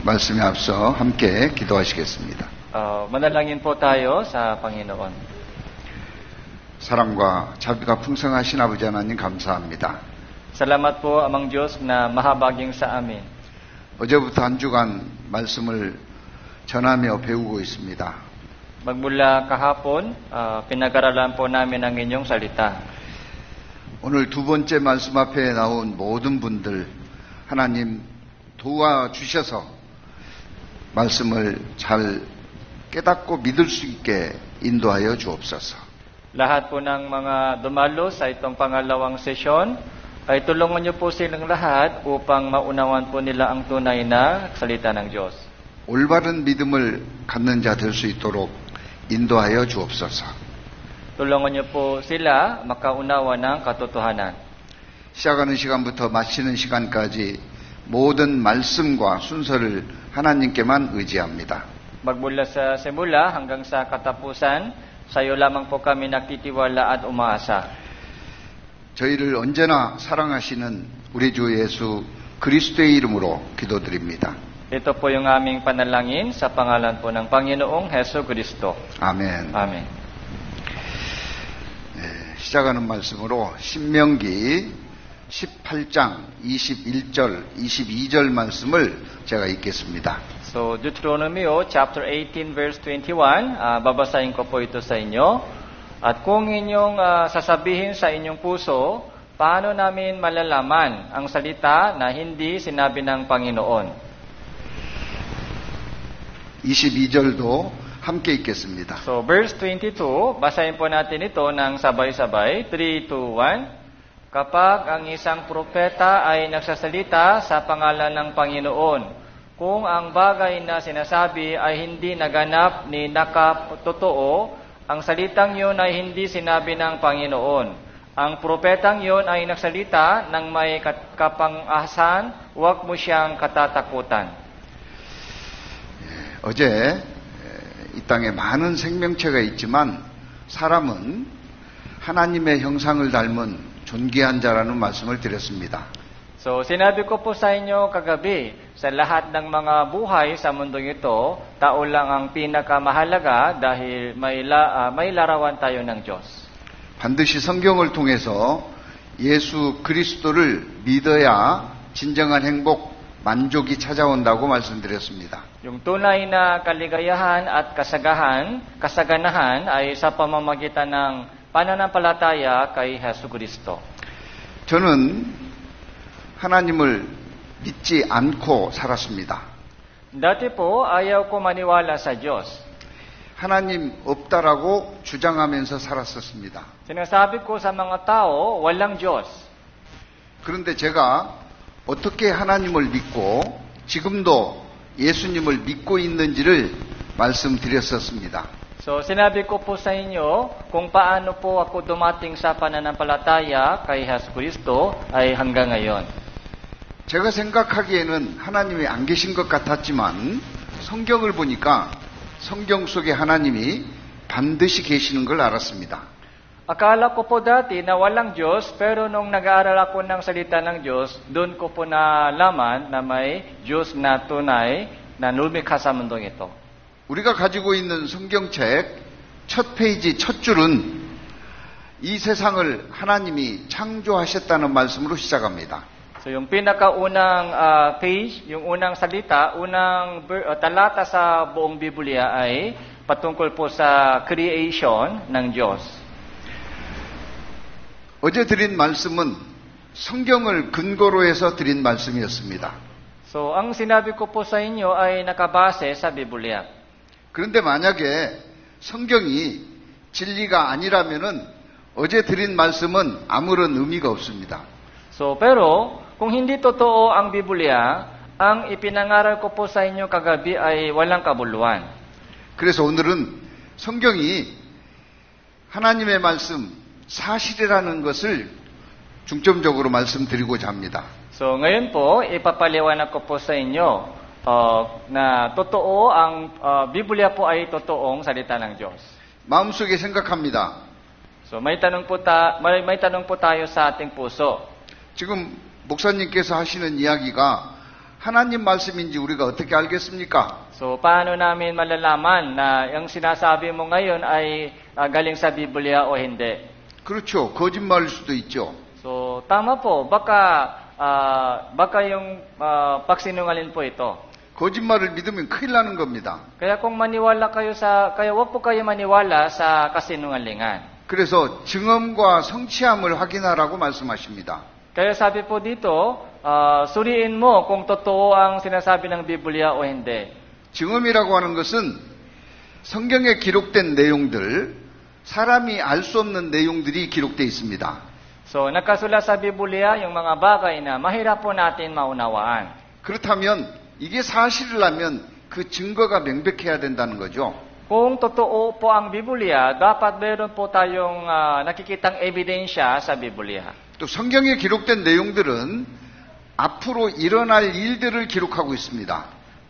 말씀에 앞서 함께 기도하시겠습니다. Manalangin po tayo sa Panginoon. 사랑과 자비가 풍성하신 아버지 하나님 감사합니다. Salamat po, Amang Diyos, na mahabaging sa amin. 어제부터 한 주간 말씀을 전하며 배우고 있습니다. Magmula kahapon, pinag-aralan po namin ang inyong salita. 오늘 두 번째 말씀 앞에 나온 모든 분들 하나님 도와주셔서 말씀을 잘 깨닫고 믿을 수 있게 인도하여 주옵소서. Lahat po ng mga dumalo sa itong pangalawang sesyon, ay tulungan niyo po silang lahat upang maunawan po nila ang tunay na salita ng Diyos. 올바른 믿음을 갖는 자 될 수 있도록 인도하여 주옵소서. Tulungan niyo po sila makaunawa ng katotohanan. 시작하는 시간부터 마치는 시간까지 모든 말씀과 순서를 하나님께만 의지합니다. Magmula sa simula hanggang sa katapusan, sa iyo lamang po kami nagtitiwala at umaasa. 저희를 언제나 사랑하시는 우리 주 예수 그리스도의 이름으로 기도드립니다. Ito po yung aming panalangin sa pangalan po ng Panginoong Hesus Kristo. 아멘. Amen. 시작하는 말씀으로 신명기 18장 21절, 22절 말씀을 제가 읽겠습니다. So, Deuteronomy chapter 18 verse 21, babasahin ko po ito sa inyo. At kung inyong sasabihin sa inyong puso, paano namin malalaman ang salita na hindi sinabi ng Panginoon? 22절도 함께 읽겠습니다. So, verse 22, basahin po natin ito ng sabay-sabay. 3, 2, 1. Kapag ang isang propeta ay nagsasalita sa pangalan ng Panginoon, kung ang bagay na sinasabi ay hindi naganap ni nakatotoo, ang salitang yun ay hindi sinabi ng Panginoon. Ang propetang yun ay nagsalita ng may kapang-ahasan, huwag mo siyang katatakutan. 어제 이 땅에 많은 생명체가 있지만 사람은 하나님의 형상을 닮은 존귀한 자라는 말씀을 드렸습니다. So, sinabi ko po sa inyo kagabi, sa lahat ng mga buhay sa mundong ito, tao lang ang pinakamahalaga dahil may larawan tayo ng Diyos. 반드시 성경을 통해서 예수 그리스도를 믿어야 진정한 행복, 만족이 찾아온다고 말씀드렸습니다. Yung tunay na kaligayahan at kasaganahan ay sa pamamagitan ng pananampalataya kay Hesus Kristo. 저는 하나님을 믿지 않고 살았습니다. Dati po, ayaw ko maniwala sa Diyos. 하나님 없다라고 주장하면서 살았었습니다. Sinasabi ko sa mga tao, walang Diyos. 그런데 제가 어떻게 하나님을 믿고 지금도 예수님을 믿고 있는지를 말씀드렸었습니다. So, sinabi ko po sa inyo kung paano po ako dumating sa pananampalataya kay Hesus Kristo ay hanggang ngayon. 제가 생각하기에는 하나님이 안 계신 것 같았지만 성경을 보니까 성경 속에 하나님이 반드시 계시는 걸 알았습니다. Akala ko po dati na walang Diyos, pero nung nag-aaral ako ng salita ng Diyos, doon ko po nalaman na may Diyos na tunay na lumikha sa mundong ito. 우리가 가지고 있는 성경책 첫 페이지 첫 줄은 이 세상을 하나님이 창조하셨다는 말씀으로 시작합니다. So yung pinakaunang page, yung unang salita, unang talata sa buong Biblia ay patungkol po sa creation ng Diyos. 어제 드린 말씀은 성경을 근거로 해서 드린 말씀이었습니다. So ang sinabi ko po sa inyo ay nakabase sa Biblia. 그런데 만약에 성경이 진리가 아니라면은 어제 드린 말씀은 아무런 의미가 없습니다. So pero kung hindi totoo ang Biblia, ang ipinangaral ko po sa inyo kagabi ay walang kabuluhan. 그래서 오늘은 성경이 하나님의 말씀 사실이라는 것을 중점적으로 말씀드리고자 합니다. So ngayon po, ipapaliwanag ko po sa inyo na totoo ang Biblia po ay totoong salita ng Diyos. 마음속에 생각합니다. So may tanong po tayo sa ating puso. 지금 목사님께서 하시는 이야기가 하나님 말씀인지 우리가 어떻게 알겠습니까? So, paano namin malalaman na yung sinasabi mo ngayon ay galing sa Biblia o hindi? 그렇죠. 거짓말일 수도 있죠. So, tama po. Baka yung pagsinungaling po ito. 거짓말을 믿으면 큰일 나는 겁니다. Kaya kung kaya wag po kayo maniwala sa kasinungalingan. 그래서 증언과 성취함을 확인하라고 말씀하십니다. Kaya sabi po dito, suriin mo kung totoo ang sinasabi ng Biblia o hindi. 증언이라고 하는 것은 성경에 기록된 내용들, 사람이 알 수 없는 내용들이 기록되어 있습니다. So, nakasulat sa Biblia yung mga bagay na mahirap po natin maunawaan. 그렇다면 이게 사실이라면 그 증거가 명백해야 된다는 거죠. Kung totoo po ang Biblia, dapat meron po tayong nakikitang ebidensya sa Biblia. 또 성경에 기록된 내용들은 앞으로 일어날 일들을 기록하고 있습니다.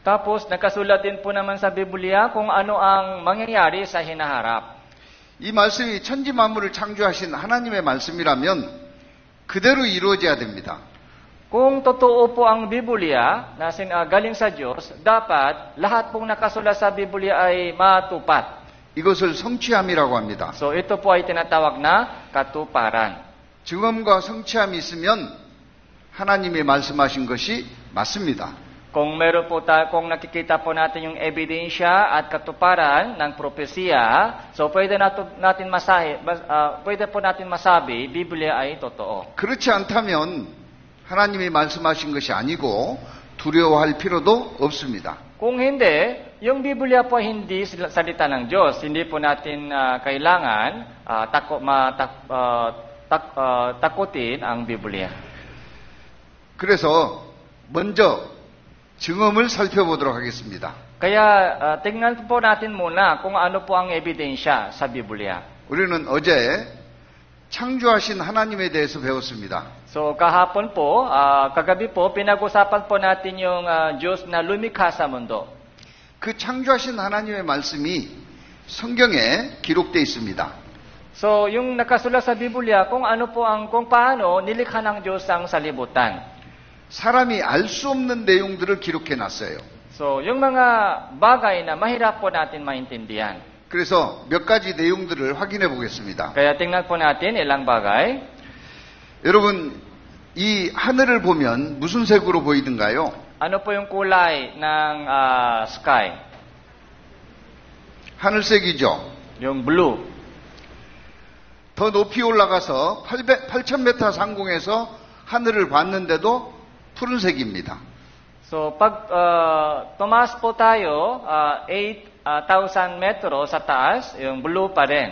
Tapos, nakasulat din po naman sa Biblia kung ano ang mangyayari sa hinaharap. 이 말씀이 천지 만물을 창조하신 하나님의 말씀이라면 그대로 이루어져야 됩니다. Kung totoo po ang Biblia na galing sa Diyos, dapat lahat pong nakasulat sa Biblia ay matupad. 이것을 성취함이라고 합니다. So, ito po ay tinatawag na katuparan. 증언과 성취함이 있으면 하나님이 말씀하신 것이 맞습니다. Kung meron po kung nakikita po natin yung ebidensya at katuparan ng propesya, so pwede po natin masabi, Biblia ay totoo. 그렇지 않다면 하나님이 말씀하신 것이 아니고 두려워할 필요도 없습니다. Kung hindi, yung Biblia po hindi salita ng Diyos. Hindi po natin kailangan takutin ang Biblia. 그래서 먼저 증언을 살펴보도록 하겠습니다. Kaya tingnan po natin muna kung ano po ang ebidensya sa Biblia. 우리는 어제 창조하신 하나님에 대해서 배웠습니다. So kahapon po, kagabi po, pinag-usapan po natin yung Diyos na lumikha sa mundo. 그 창조하신 하나님의 말씀이 성경에 기록되어 있습니다. So yung nakasulat sa Biblia kung paano nilikha ng Diyos ang salibutan. 사람이 알 수 없는 내용들을 기록해 놨어요. So yung mga bagay na mahirap po natin maintindihan. 그래서 몇 가지 내용들을 확인해 보겠습니다. Kaya tingnan po natin ilang bagay. 여러분, 이 하늘을 보면 무슨 색으로 보이던가요? Ano po yung kulay ng sky? 하늘색이죠. Yung blue. 더 높이 올라가서 8,000m 상공에서 하늘을 봤는데도 푸른색입니다. So pag tumaas po tayo 8,000 metro sa taas, yung blue pa rin.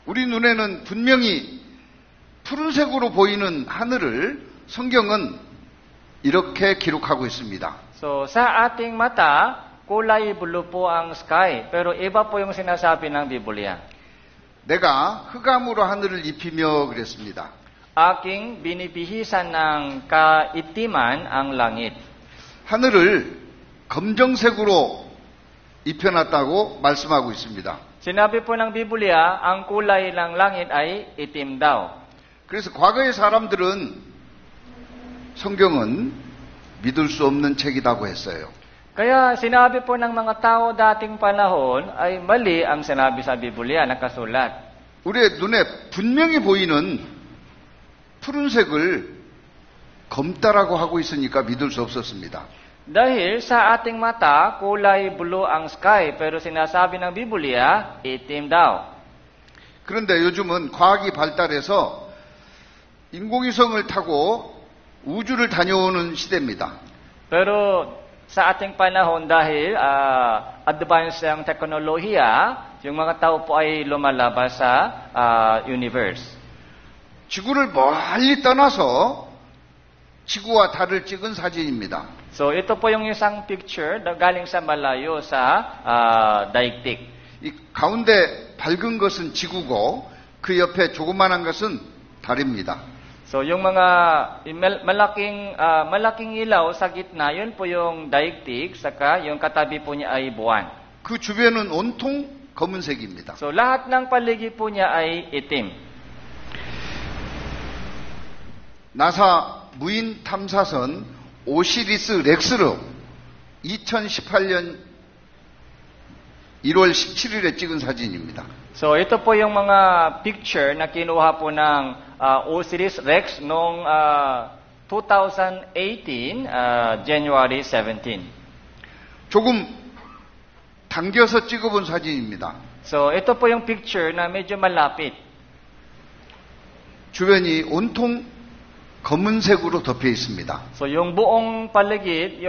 우리 눈에는 분명히 푸른색으로 보이는 하늘을 성경은 이렇게 기록하고 있습니다. So sa ating mata, kulay blue po ang sky, pero iba po yung sinasabi ng Biblia. 내가 흑암으로 하늘을 입히며 그랬습니다. Aking binibihisan ng kaitiman ang langit. 하늘을 검정색으로 입혀놨다고 말씀하고 있습니다. Sinabi po ng Biblia, ang kulay ng langit ay itim daw. 그래서 과거의 사람들은 성경은 믿을 수 없는 책이라고 했어요. Kaya sinabi po ng mga tao dating panahon ay mali ang sinabi sa Biblia, nakasulat. 우리의 눈에 분명히 보이는 푸른색을 검다라고 하고 있으니까 믿을 수 없었습니다. Dahil sa ating mata, kulay blue ang sky, pero sinasabi ng Biblia, itim daw. 그런데 요즘은 과학이 발달해서 인공위성을 타고 우주를 다녀오는 시대입니다. Pero sa ating panahon dahil advanced ang teknolohiya, yung mga tao po ay lumalabas sa universe. 지구를 멀리 떠나서 지구와 달을 찍은 사진입니다. So ito po yung isang picture na galing sa malayo sa daigdig. 이 가운데 밝은 것은 지구고 그 옆에 조그만한 것은 달입니다. So yung mga malaking ilaw sa gitna, yun po yung daigdig, saka yung katabi po niya ay buwan. 그 주변은 온통 검은색입니다. So lahat ng paligid po niya ay itim. 나사 무인 탐사선 오시리스 렉스로 2018년 1월 17일에 찍은 사진입니다. So ito po yung mga picture na kinuha po ng Osiris Rex noong 2018, January 17. 조금 당겨서 찍어본 사진입니다. So ito po yung picture na medyo malapit. 주변이 온통 검은색으로 덮여 있습니다. So yung buong paligid,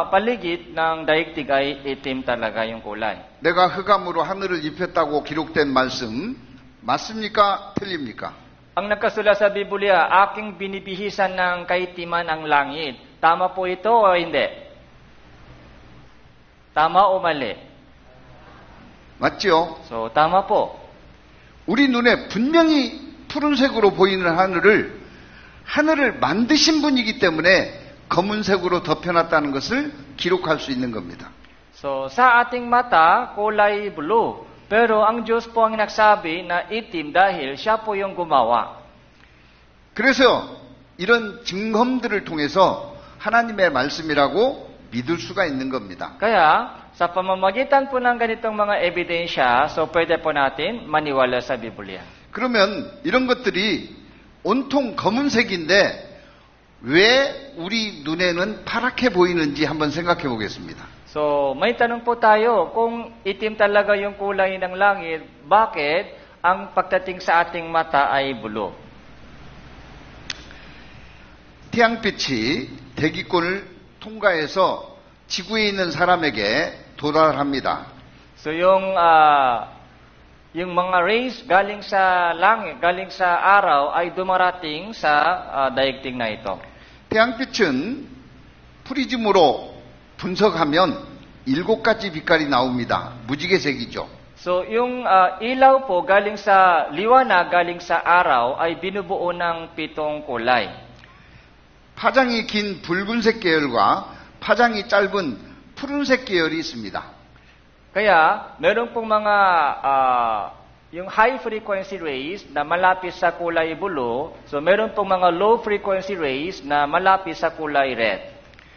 paligid ng daigdig ay itim talaga yung kulay. 내가 흑암으로 하늘을 입혔다고 기록된 말씀 맞습니까? 틀립니까? Ang nagkasulat sa Biblia, aking binibihisan ng kaitiman ang langit. Tama po ito o hindi? Tama o mali? 맞죠? So tama po. 우리 눈에 분명히 푸른색으로 보이는 하늘을 만드신 분이기 때문에 검은색으로 덮여놨다는 것을 기록할 수 있는 겁니다. So sa ating mata, kulay blue. Pero ang Diyos po ang nagsabi na itim dahil siya po yung gumawa. 그래서 이런 증검들을 통해서 하나님의 말씀이라고 믿을 수가 있는 겁니다. Kaya, sa pamamagitan po ng ganitong mga ebidensya, so pwede po natin maniwala sa Biblia. 그러면 이런 것들이 온통 검은색인데 왜 우리 눈에는 파랗게 보이는지 한번 생각해 보겠습니다. So, may tanong po tayo, kung itim talaga yung kulay ng langit, bakit ang pagdating sa ating mata ay bulo? 태양빛이 대기권을 통과해서 지구에 있는 사람에게 도달합니다. So, yung mga rays galing sa langit, galing sa araw ay dumarating sa daigdig na ito. 태양빛은 프리즘으로 분석하면 7가지 빛깔이 나옵니다. 무지개색이죠. So yung ilaw po galing sa liwanag, galing sa araw ay binubuo ng 7 kulay. 파장이 긴 붉은색 계열과 파장이 짧은 푸른색 계열이 있습니다. Kaya, meron pong mga, yung high frequency rays na malapit sa kulay blue, so meron pong mga low frequency rays na malapit sa kulay red.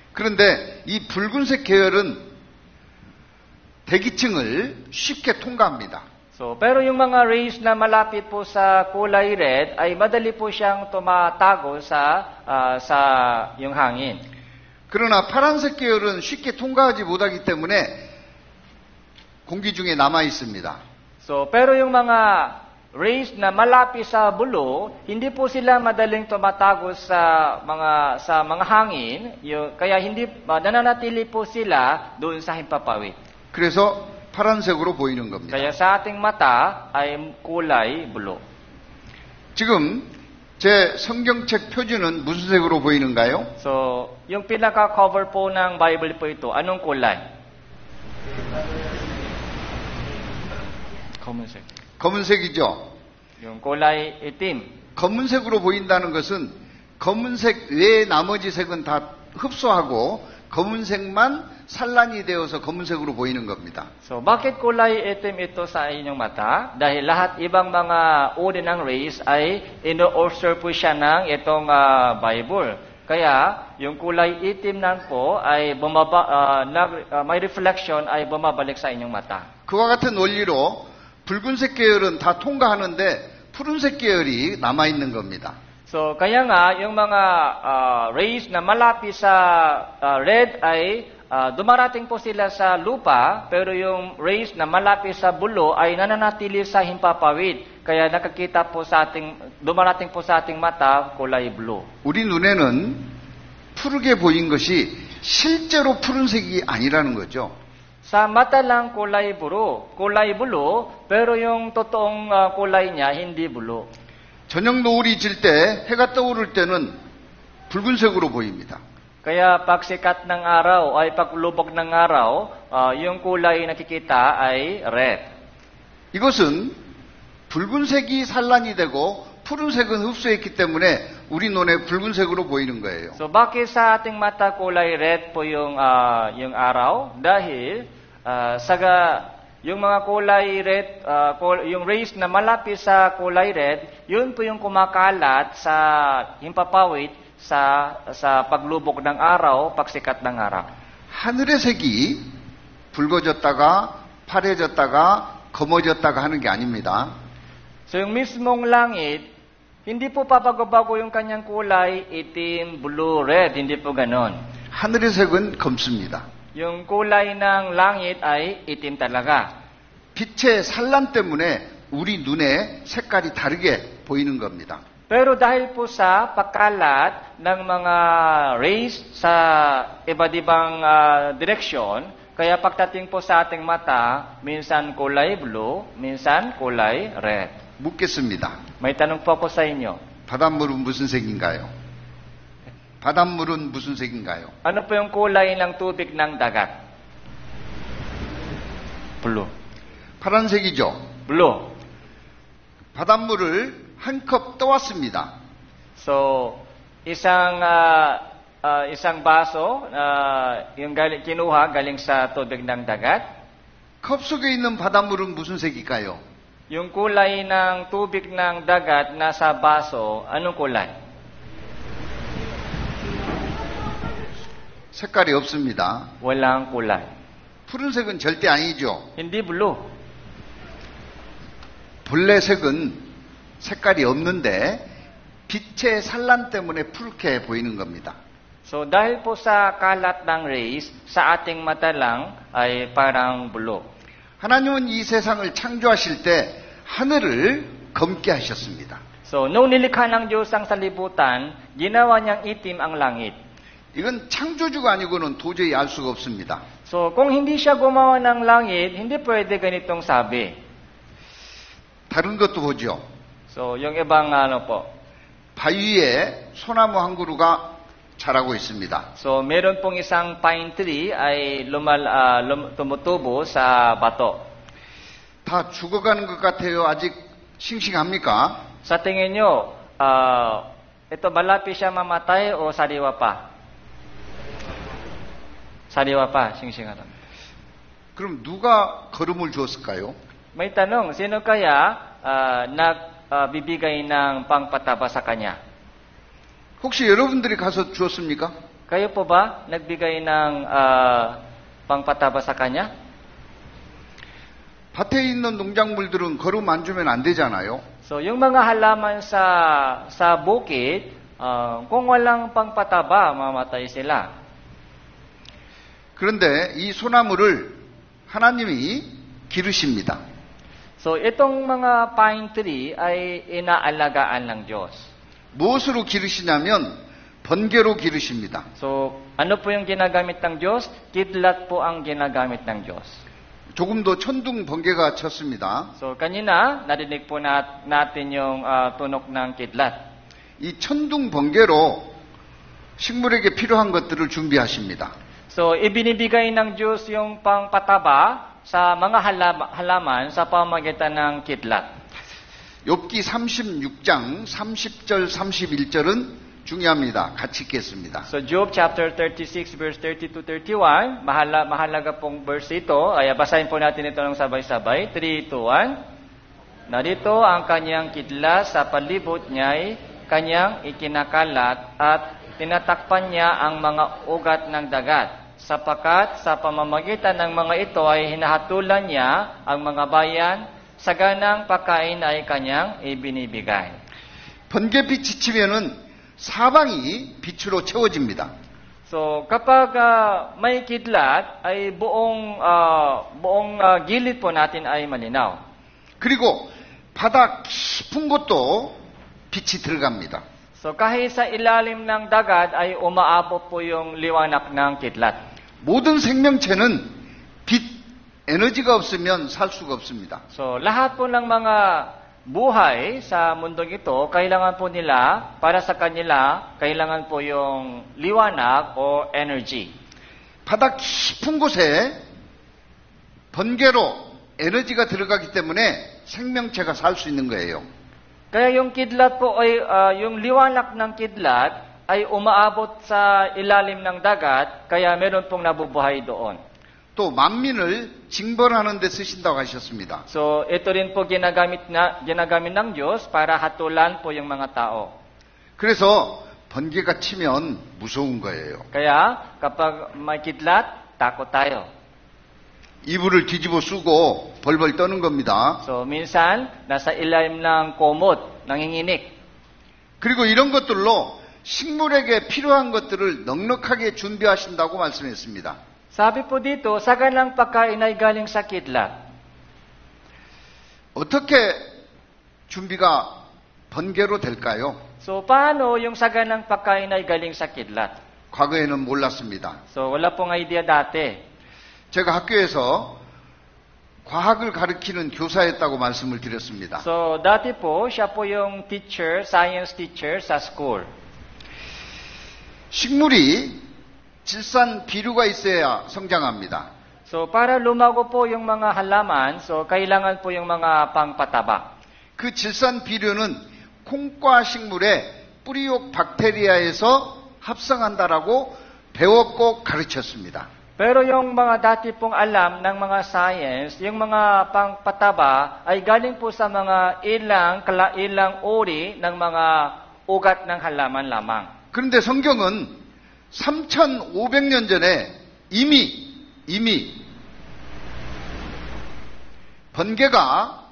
그런데 이 붉은색 계열은 대기층을 쉽게 통과합니다. So, pero yung mga rays na malapit po sa kulay red ay madali po siyang tumatago sa yung hangin. 그러나 파란색 계열은 쉽게 통과하지 못하기 때문에 공기 중에 남아 있습니다. So, pero yung mga rays na malapit sa blue, hindi po sila madaling tumatago sa mga hangin, kaya hindi nananatili po sila doon sa himpapawid. 그래서 파란색으로 보이는 겁니다. Kaya sa ating mata ay kulay blue. 지금 제 성경책 표지는 무슨 색으로 보이는가요? So, yung pinaka-cover po ng Bible po ito, anong kulay? 검은색. 검은색이죠. yung kulay itim. 검은색으로 보인다는 것은 검은색 외의 나머지 색은 다 흡수하고 검은색만 산란이 되어서 검은색으로 보이는 겁니다. So, bakit kulay itim ito sa inyong mata? Dahil lahat ibang mga uri ng rays ay ino-observe po siya ng itong Bible. Kaya, yung kulay itim nan po ay may reflection ay bumabalik sa inyong mata. 그와 같은 원리로 붉은색 계열은 다 통과하는데 푸른색 계열이 남아있는 겁니다. So, kaya nga, yung mga rays na malapit sa red ay dumarating po sila sa lupa, pero yung rays na malapit sa blue ay nananatili sa himpapawid. Kaya nakakita po dumarating po sa ating mata, kulay blue. 우리 눈에는 푸르게 보인 것이 실제로 푸른색이 아니라는 거죠. Sa mata lang kulay blue, pero yung totoong kulay niya hindi blue. 저녁 노을이 질 때 해가 떠오를 때는 붉은색으로 보입니다. Kaya pag sikat ng araw ay paglubog ng araw, yung kulay nakikita ay red. 이것은 붉은색이 산란이 되고 푸른색은 흡수했기 때문에 우리 눈에 붉은색으로 보이는 거예요. So bakit sa ating mata kulay red po yung araw? Dahil yung mga kulay red, yung rays na malapit sa kulay red, yun po yung kumakalat sa himpapawid sa paglubog ng araw, pagsikat ng araw. 하늘의 색이 붉어졌다가 파래졌다가 검어졌다가 하는 게 아닙니다. So yung mismong langit, hindi po pabago-bago yung kanyang kulay, itim, blue, red, hindi po ganon. 하늘의 색은 검습니다. Yung kulay ng langit ay itim talaga. 빛의 산란 때문에 우리 눈에 색깔이 다르게 보이는 겁니다. Pero dahil po sa pagkalat ng mga rays sa iba't ibang direksyon, kaya pagdating po sa ating mata, minsan kulay blue, minsan kulay red. 묻겠습니다. May tanong po ako sa inyo. 바닷물은 무슨 색인가요? 바닷물은 무슨 색인가요? Ano po yung kulay ng tubig ng dagat? Blue. 파란색이죠. Blue. 바닷물을 한 컵 떠왔습니다. So, isang baso, yung kinuha galing sa tubig ng dagat. 컵 속에 있는 바닷물은 무슨 색일까요? Yung kulay ng tubig ng dagat nasa baso, anong kulay? 색깔이 없습니다. Walang kulay. 푸른색은 절대 아니죠. Hindi blue. 본래색은 색깔이 없는데 빛의 산란 때문에 푸르게 보이는 겁니다. So, dahil po sa kalat ng rays, sa ating mata lang ay parang blue. 하나님은 이 세상을 창조하실 때 하늘을 검게 하셨습니다. So, nung nilikha ng Diyos ang salibutan, ginawa niyang itim ang langit. 이건 창조주가 아니고는 도저히 알 수가 없습니다. So, kung hindi siya gumawa ng langit, hindi pwede ganitong sabi. 다른 것도 보죠. So, yung ibang po. 바위에 소나무 한 그루가 자라고 있습니다. So, meron pong isang pine tree ay tumutubo sa bato. 다 죽어가는 것 같아요. 아직 싱싱합니까? Sa tingin nyo, ito malapit siya mamatay o sariwa pa? Sariwa pa, 싱싱하다. 그럼 누가 걸음을 주었을까요? May tanong, sino kaya nagbibigay ng pangpataba sa kanya? 혹시 여러분들이 가서 주었습니까? Kayo po ba nagbigay ng pangpataba sa kanya? 밭에 있는 농작물들은 걸음 안 주면 안 되잖아요. So, yung mga halaman sa bukid, kung walang pangpataba, mamatay sila. 그런데 이 소나무를 하나님이 기르십니다. So, itong mga pine tree ay inaalagaan ng Diyos. 무엇으로 기르시냐면 번개로 기르십니다. So, ano po yung ginagamit ng Diyos? Kidlat po ang ginagamit ng Diyos. 조금 더 천둥 번개가 쳤습니다. So, kanina, narinig po natin yung tunog ng kidlat. 이 천둥 번개로 식물에게 필요한 것들을 준비하십니다. So, ibinibigay ng Diyos yung pangpataba sa mga halaman sa pamamagitan ng kidlat. 욥기 36장 30절 31절은 중요합니다. 같이 읽겠습니다. So, Job chapter 36 verse 30 to 31, mahalaga pong verse ito. Ay basahin po natin ito ng sabay-sabay. 3, 2, 1. Narito ang kanyang kidlat, sa palibot niya'y kanyang ikinakalat at tinatakpan niya ang mga ugat ng dagat. Sapagkat sa pamamagitan ng mga ito ay hinahatulan niya ang mga bayan, saganang pagkain ay kanyang ibinibigay. 번개빛이 치면은 사방이 빛으로 채워집니다. So, kapag may kidlat, ay buong gilid po natin ay malinaw. 그리고 바다 깊은 곳도 빛이 들어갑니다. So, kahit sa ilalim ng dagat ay umaabot po yung liwanag ng kidlat. 모든 생명체는 빛, 에너지가 없으면 살 수가 없습니다. So, lahat po ng mga buhay sa mundong ito, kailangan po nila, para sa kanila, kailangan po yung liwanag o energy. 바다 깊은 곳에 번개로 에너지가 들어가기 때문에 생명체가 살 수 있는 거예요. Kaya yung kidlat po ay yung liwanag ng kidlat ay umaabot sa ilalim ng dagat, kaya meron pong nabubuhay doon. 또 만민을 징벌하는 데 쓰신다고 하셨습니다. So ito rin po ginagamit ng Diyos para hatulan po yung mga tao. 그래서 번개가 치면 무서운 거예요. Kaya kapag may kidlat, takot tayo. 이불을 뒤집어 쓰고 벌벌 떠는 겁니다. So minsan, nasa ilalim ng komot, nanginginig. 그리고 이런 것들로 식물에게 필요한 것들을 넉넉하게 준비하신다고 말씀했습니다. Sabi po dito, saganang pagkain ay galing sa kidlat. 어떻게 준비가 번개로 될까요? So paano yung saganang pagkain ay galing sa kidlat? 과거에는 몰랐습니다. So wala pong idea dati. 제가 학교에서 과학을 가르치는 교사였다고 말씀을 드렸습니다. So dati po, siya po yung teacher, science teacher sa school. 식물이 질산 비료가 있어야 성장합니다. So para lumago po yung mga halaman, so kailangan po yung mga pangpataba. 그 질산 비료는 콩과 식물의 뿌리옥 박테리아에서 합성한다라고 배웠고 가르쳤습니다. Pero yung mga dati pong alam ng mga science, yung mga pangpataba ay galing po sa mga ilang uri ng mga ugat ng halaman lamang. 그런데 성경은 3,500년 전에 이미 번개가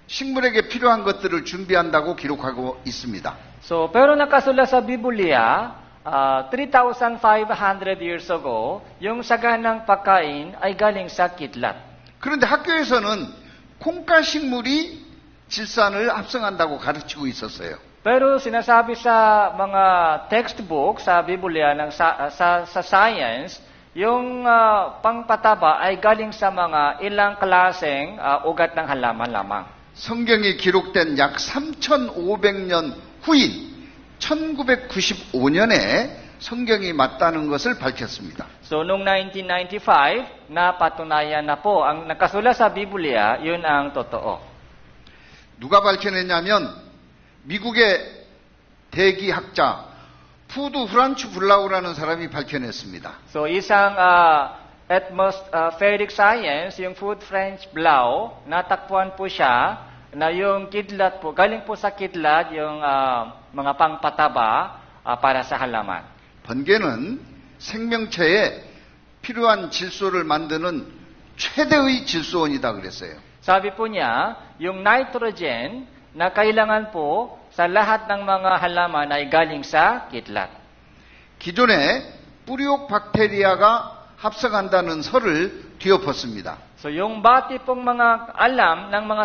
식물에게 필요한 것들을 준비한다고 기록하고 있습니다. So, pero nakasulat sa Biblia, 3,500 years ago, yung saganang pagkain ay galing sa kidlat. 그런데 학교에서는 콩과 식물이 질산을 합성한다고 가르치고 있었어요. Pero sinasabi sa mga textbook sa Biblia ng sa science, yung pangpataba ay galing sa mga ilang klaseng ugat ng halaman lamang. 성경에 기록된 약 3,500년 후인 1995년에 성경이 맞다는 것을 밝혔습니다. So, noong 1995, napatunayan na po. Ang nakasulat sa Biblia, yun ang totoo. 누가 밝혀냈냐면 미국의 대기학자 푸드 프란츠 블라우라는 사람이 밝혀냈습니다. So, isang atmospheric science, yung Food French Blau, natakpuan po siya na yung kidlat po, galing po sa kidlat yung mga pangpataba para sa halaman. 번개는 생명체에 필요한 질소를 만드는 최대의 질소원이다 그랬어요. Sabi po niya, yung nitrogen na kailangan po sa lahat ng mga halaman ay galing sa kidlat. 기존에 뿌리옥 박테리아가 합성한다는 설을 뒤엎었습니다. So yung bati pong mga alam ng mga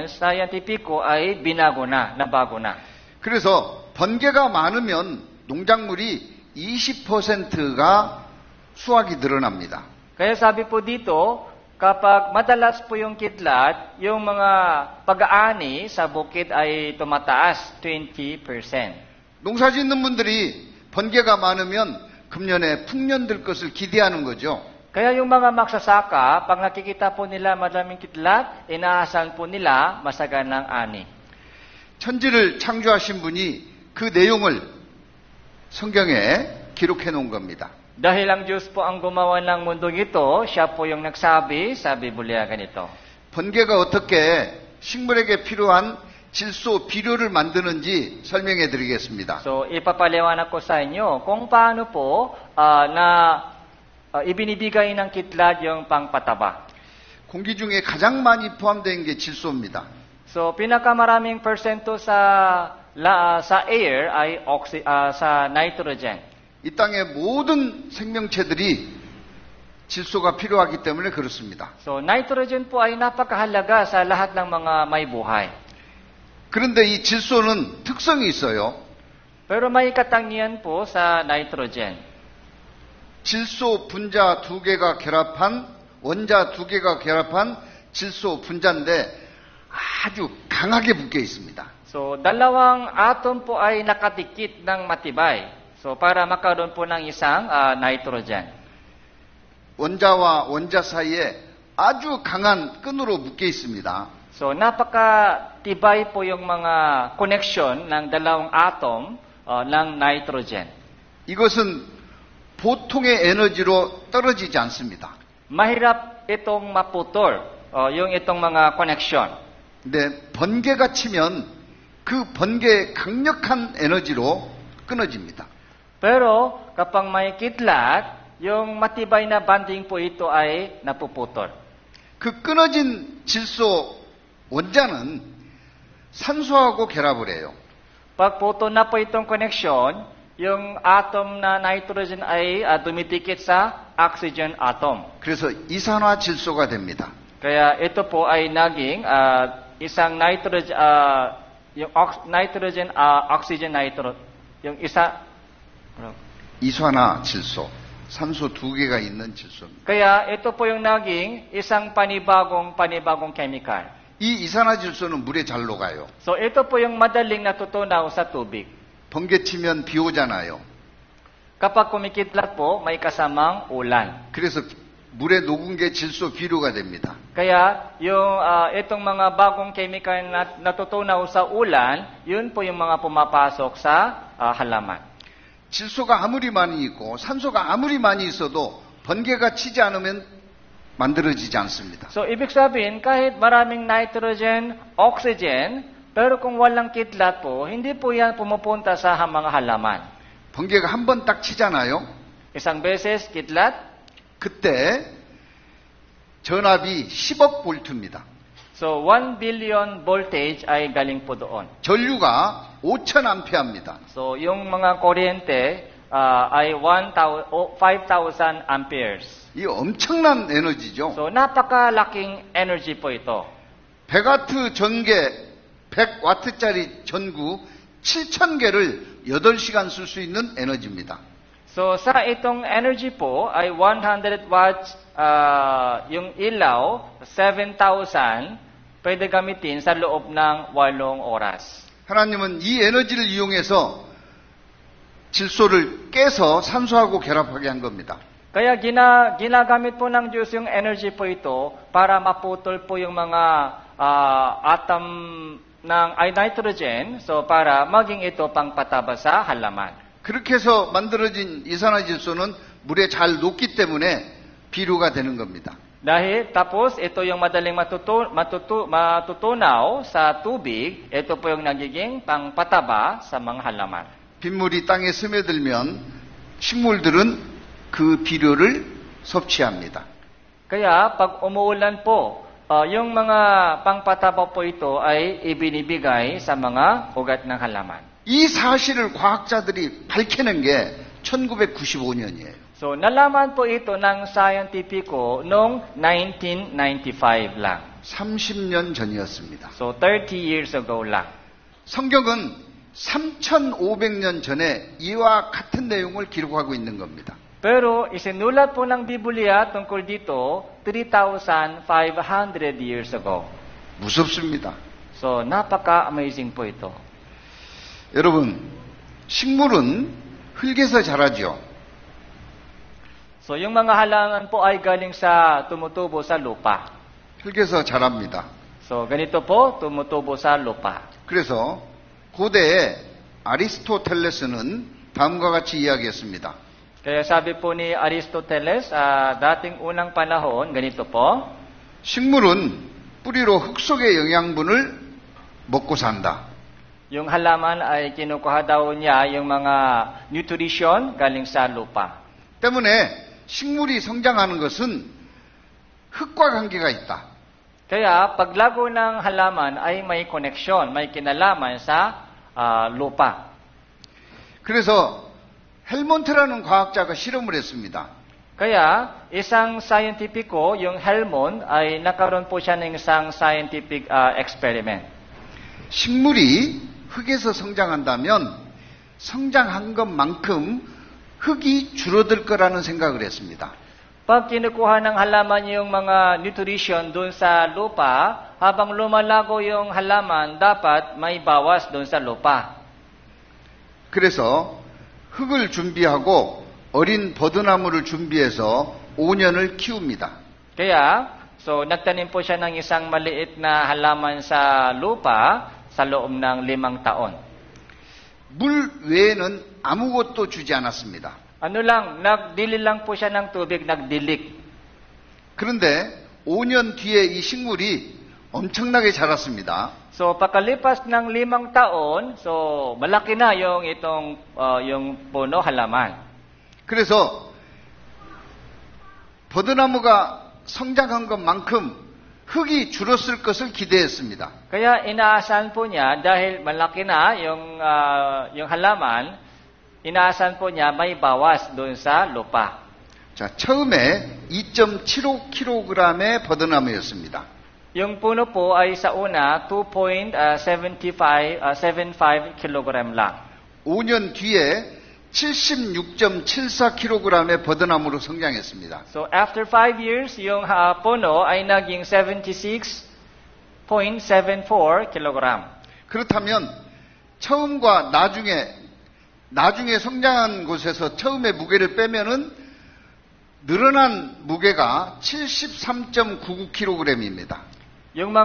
scientifico ay binago na, nabago na. 그래서 번개가 많으면 농작물이 20%가 수확이 늘어납니다. Kaya sabi po dito, kapag madalas po yung kidlat, yung mga pag-aani sa bukid ay tumataas 20%. 농사 짓는 분들이 번개가 많으면 금년에 풍년 들 것을 기대하는 거죠. Kaya yung mga magsasaka, pag nakikita po nila madaming kidlat, inaasahan po nila masaganang ani. 천지를 창조하신 분이 그 내용을 성경에 기록해 놓은 겁니다. Dahil ang Diyos po ang gumawa ng mundong ito, siya po yung nagsabi sa Biblia ganito. 번개가 어떻게 식물에게 필요한 질소 비료를 만드는지 설명해 드리겠습니다. So, ipapaliwanag ko sa inyo kung paano po ibinibigay ng kidlat yung pangpataba. 공기 중에 가장 많이 포함된 게 질소입니다. So, pinakamaraming persento sa air ay sa nitrogen. 이 땅의 모든 생명체들이 질소가 필요하기 때문에 그렇습니다. So, nitrogen po ay napakahalaga sa lahat ng mga may buhay. 그런데 이 질소는 특성이 있어요. Pero may katangian po sa nitrogen. 질소 분자 두 개가 결합한 원자 두 개가 결합한 질소 분자인데 아주 강하게 묶여 있습니다. So, dalawang atom po ay nakadikit ng matibay. So, para magkaroon po ng isang nitrogen. 원자와 원자 사이에 아주 강한 끈으로 묶여 있습니다. So, napakatibay po yung mga connection ng dalawang atom ng nitrogen. 이것은 보통의 에너지로 떨어지지 않습니다. Mahirap itong maputol, yung itong mga connection. 근데 번개가 치면 그 번개의 강력한 에너지로 끊어집니다. Pero kapag may kidlat, yung matibay na banding po ito ay napuputol. 그 끊어진 질소 원자는 산소하고 결합을 해요. Pag putol na po itong connection, yung atom na nitrogen ay dumitikit sa oxygen atom. 그래서 이산화질소가 됩니다. Kaya ito po ay naging isang nitrogen, nitrogen, oxygen nitro, yung isa, 이산화질소, 산소 두 개가 있는 질소입니다. kaya ito po yung naging isang panibagong chemical. 이 이산화질소는 물에 잘 녹아요. So ito po yung madaling natutunaw sa tubig. 번개치면 비 오잖아요. Kapag kumikidlat po, may kasamang ulan. 그래서 물에 녹은 게 질소 비료가 됩니다. Kaya yung itong mga bagong chemical na natutunaw sa ulan, yun po yung mga pumapasok sa halaman. 질소가 아무리 많이 있고 산소가 아무리 많이 있어도 번개가 치지 않으면 만들어지지 않습니다. So ibig sabihin, kahit maraming nitrogen, oxygen, pero kung walang kidlat po, hindi po yan pumupunta sa mga halaman. 번개가 한 번 딱 치잖아요. Isang beses kidlat, 그때 전압이 10억 볼트입니다. so 1 billion voltage ay galing po doon. 전류가 5,000 암페어입니다. So yung mga kuryente ay 5,000 amperes. 이 엄청난 에너지죠. So napakalaking energy po ito. 100와트 전개, 100와트짜리 전구 7,000개를 8시간 쓸 수 있는 에너지입니다. So sa itong energy po ay 100 watts yung ilaw, 7,000 pwede gamitin sa loob ng 8 oras. 하나님은 이 에너지를 이용해서 질소를 깨서 산소하고 결합하게 한 겁니다. Kaya ginagamit po ng Diyos yung energy po ito para maputol po yung mga atom ng nitrogen, so para maging ito pang pataba sa halaman. 그렇게 해서 만들어진 이산화질소는 물에 잘 녹기 때문에 비료가 되는 겁니다. Dahil tapos ito yung madaling matutunaw sa tubig, ito po yung nagiging pang pataba sa mga halaman. 빗물이 땅에 스며들면 식물들은 그 비료를 섭취합니다. Kaya pag umuulan po, yung mga pangpataba po ito ay ibinibigay sa mga ugat ng halaman. 이 사실을 과학자들이 밝혀낸 게 1995년이에요. So nalaman po ito ng scientifico noong 1995 lang. 30년 전이었습니다. So 30 years ago lang. 성경은 3,500년 전에 이와 같은 내용을 기록하고 있는 겁니다. Pero isinulat po ng Biblia tungkol dito 3,500 years ago. 무섭습니다. So napaka-amazing po ito. 여러분, 식물은 흙에서 자라죠. So yung mga halaman po ay galing sa tumutubo sa lupa. 흙에서 자랍니다. So ganito po, tumutubo sa lupa. 그래서 고대에 아리스토텔레스는 다음과 같이 이야기했습니다. Kaya sabi po ni Aristoteles, dating unang panahon, ganito po, 식물은 뿌리로 흙 속의 영양분을 먹고 산다. yung halaman ay kinukuha daw niya yung mga nutrition galing sa lupa. 때문에 식물이 성장하는 것은 흙과 관계가 있다. Kaya paglago ng halaman ay may connection, may kinalaman sa lupa. 그래서 헬몬트라는 과학자가 실험을 했습니다. Kaya isang scientifico, yung Helmont, ay nakaroon po siya ng isang scientific experiment. 식물이 흙에서 성장한다면 성장한 것만큼 흙이 줄어들 거라는 생각을 했습니다. Pag kinukuha ng halaman yung mga nutrition doon sa lupa, habang lumalago yung halaman, dapat may bawas doon sa lupa. 그래서 흙을 준비하고 어린 버드나무를 준비해서 5년을 키웁니다. Kaya, so nagtanim po siya ng isang maliit na halaman sa lupa sa loob ng 5 taon. 물 외에는 아무것도 주지 않았습니다. Ano lang, nagdili lang po siya ng tubig, nagdilik. 그런데 5년 뒤에 이 식물이 엄청나게 자랐습니다. So pagkalipas ng 5 taon, so malaki na yung yung puno halaman. 그래서 버드나무가 성장한 것만큼 흙이 줄었을 것을 기대했습니다. Kaya inaasahan po niya dahil malaki na yung halaman, inaasahan po niya may bawas doon sa lupa. 자, 처음에 2.75kg의 버드나무였습니다. Yung puno po ay sa una 2.75 kilogram lang. 5년 뒤에 76.74kg의 버드나무로 성장했습니다. So after 5 years, yung puno ay naging 76.74 kilogram. 그렇다면 처음과 나중에 성장한 곳에서 처음에 무게를 빼면은 늘어난 무게가 73.99kg입니다. Yung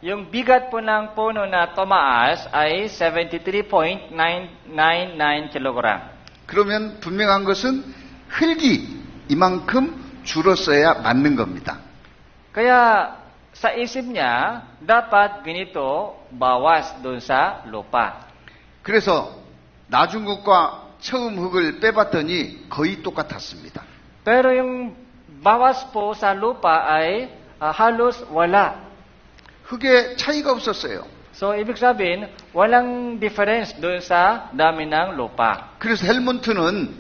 yung bigat po ng puno na tumaas ay 73.999 kilogram. 그러면 분명한 것은 흙이 이만큼 줄었어야 맞는 겁니다. Kaya sa isip niya, dapat ganito bawas doon sa lupa. 그래서 나중 흙과 처음 흙을 빼봤더니 거의 똑같았습니다. Pero yung bawas po sa lupa ay halos wala. 흙에 차이가 없었어요. So, ibig sabihin, walang difference doon sa dami ng lupa. 그래서 헬몬트는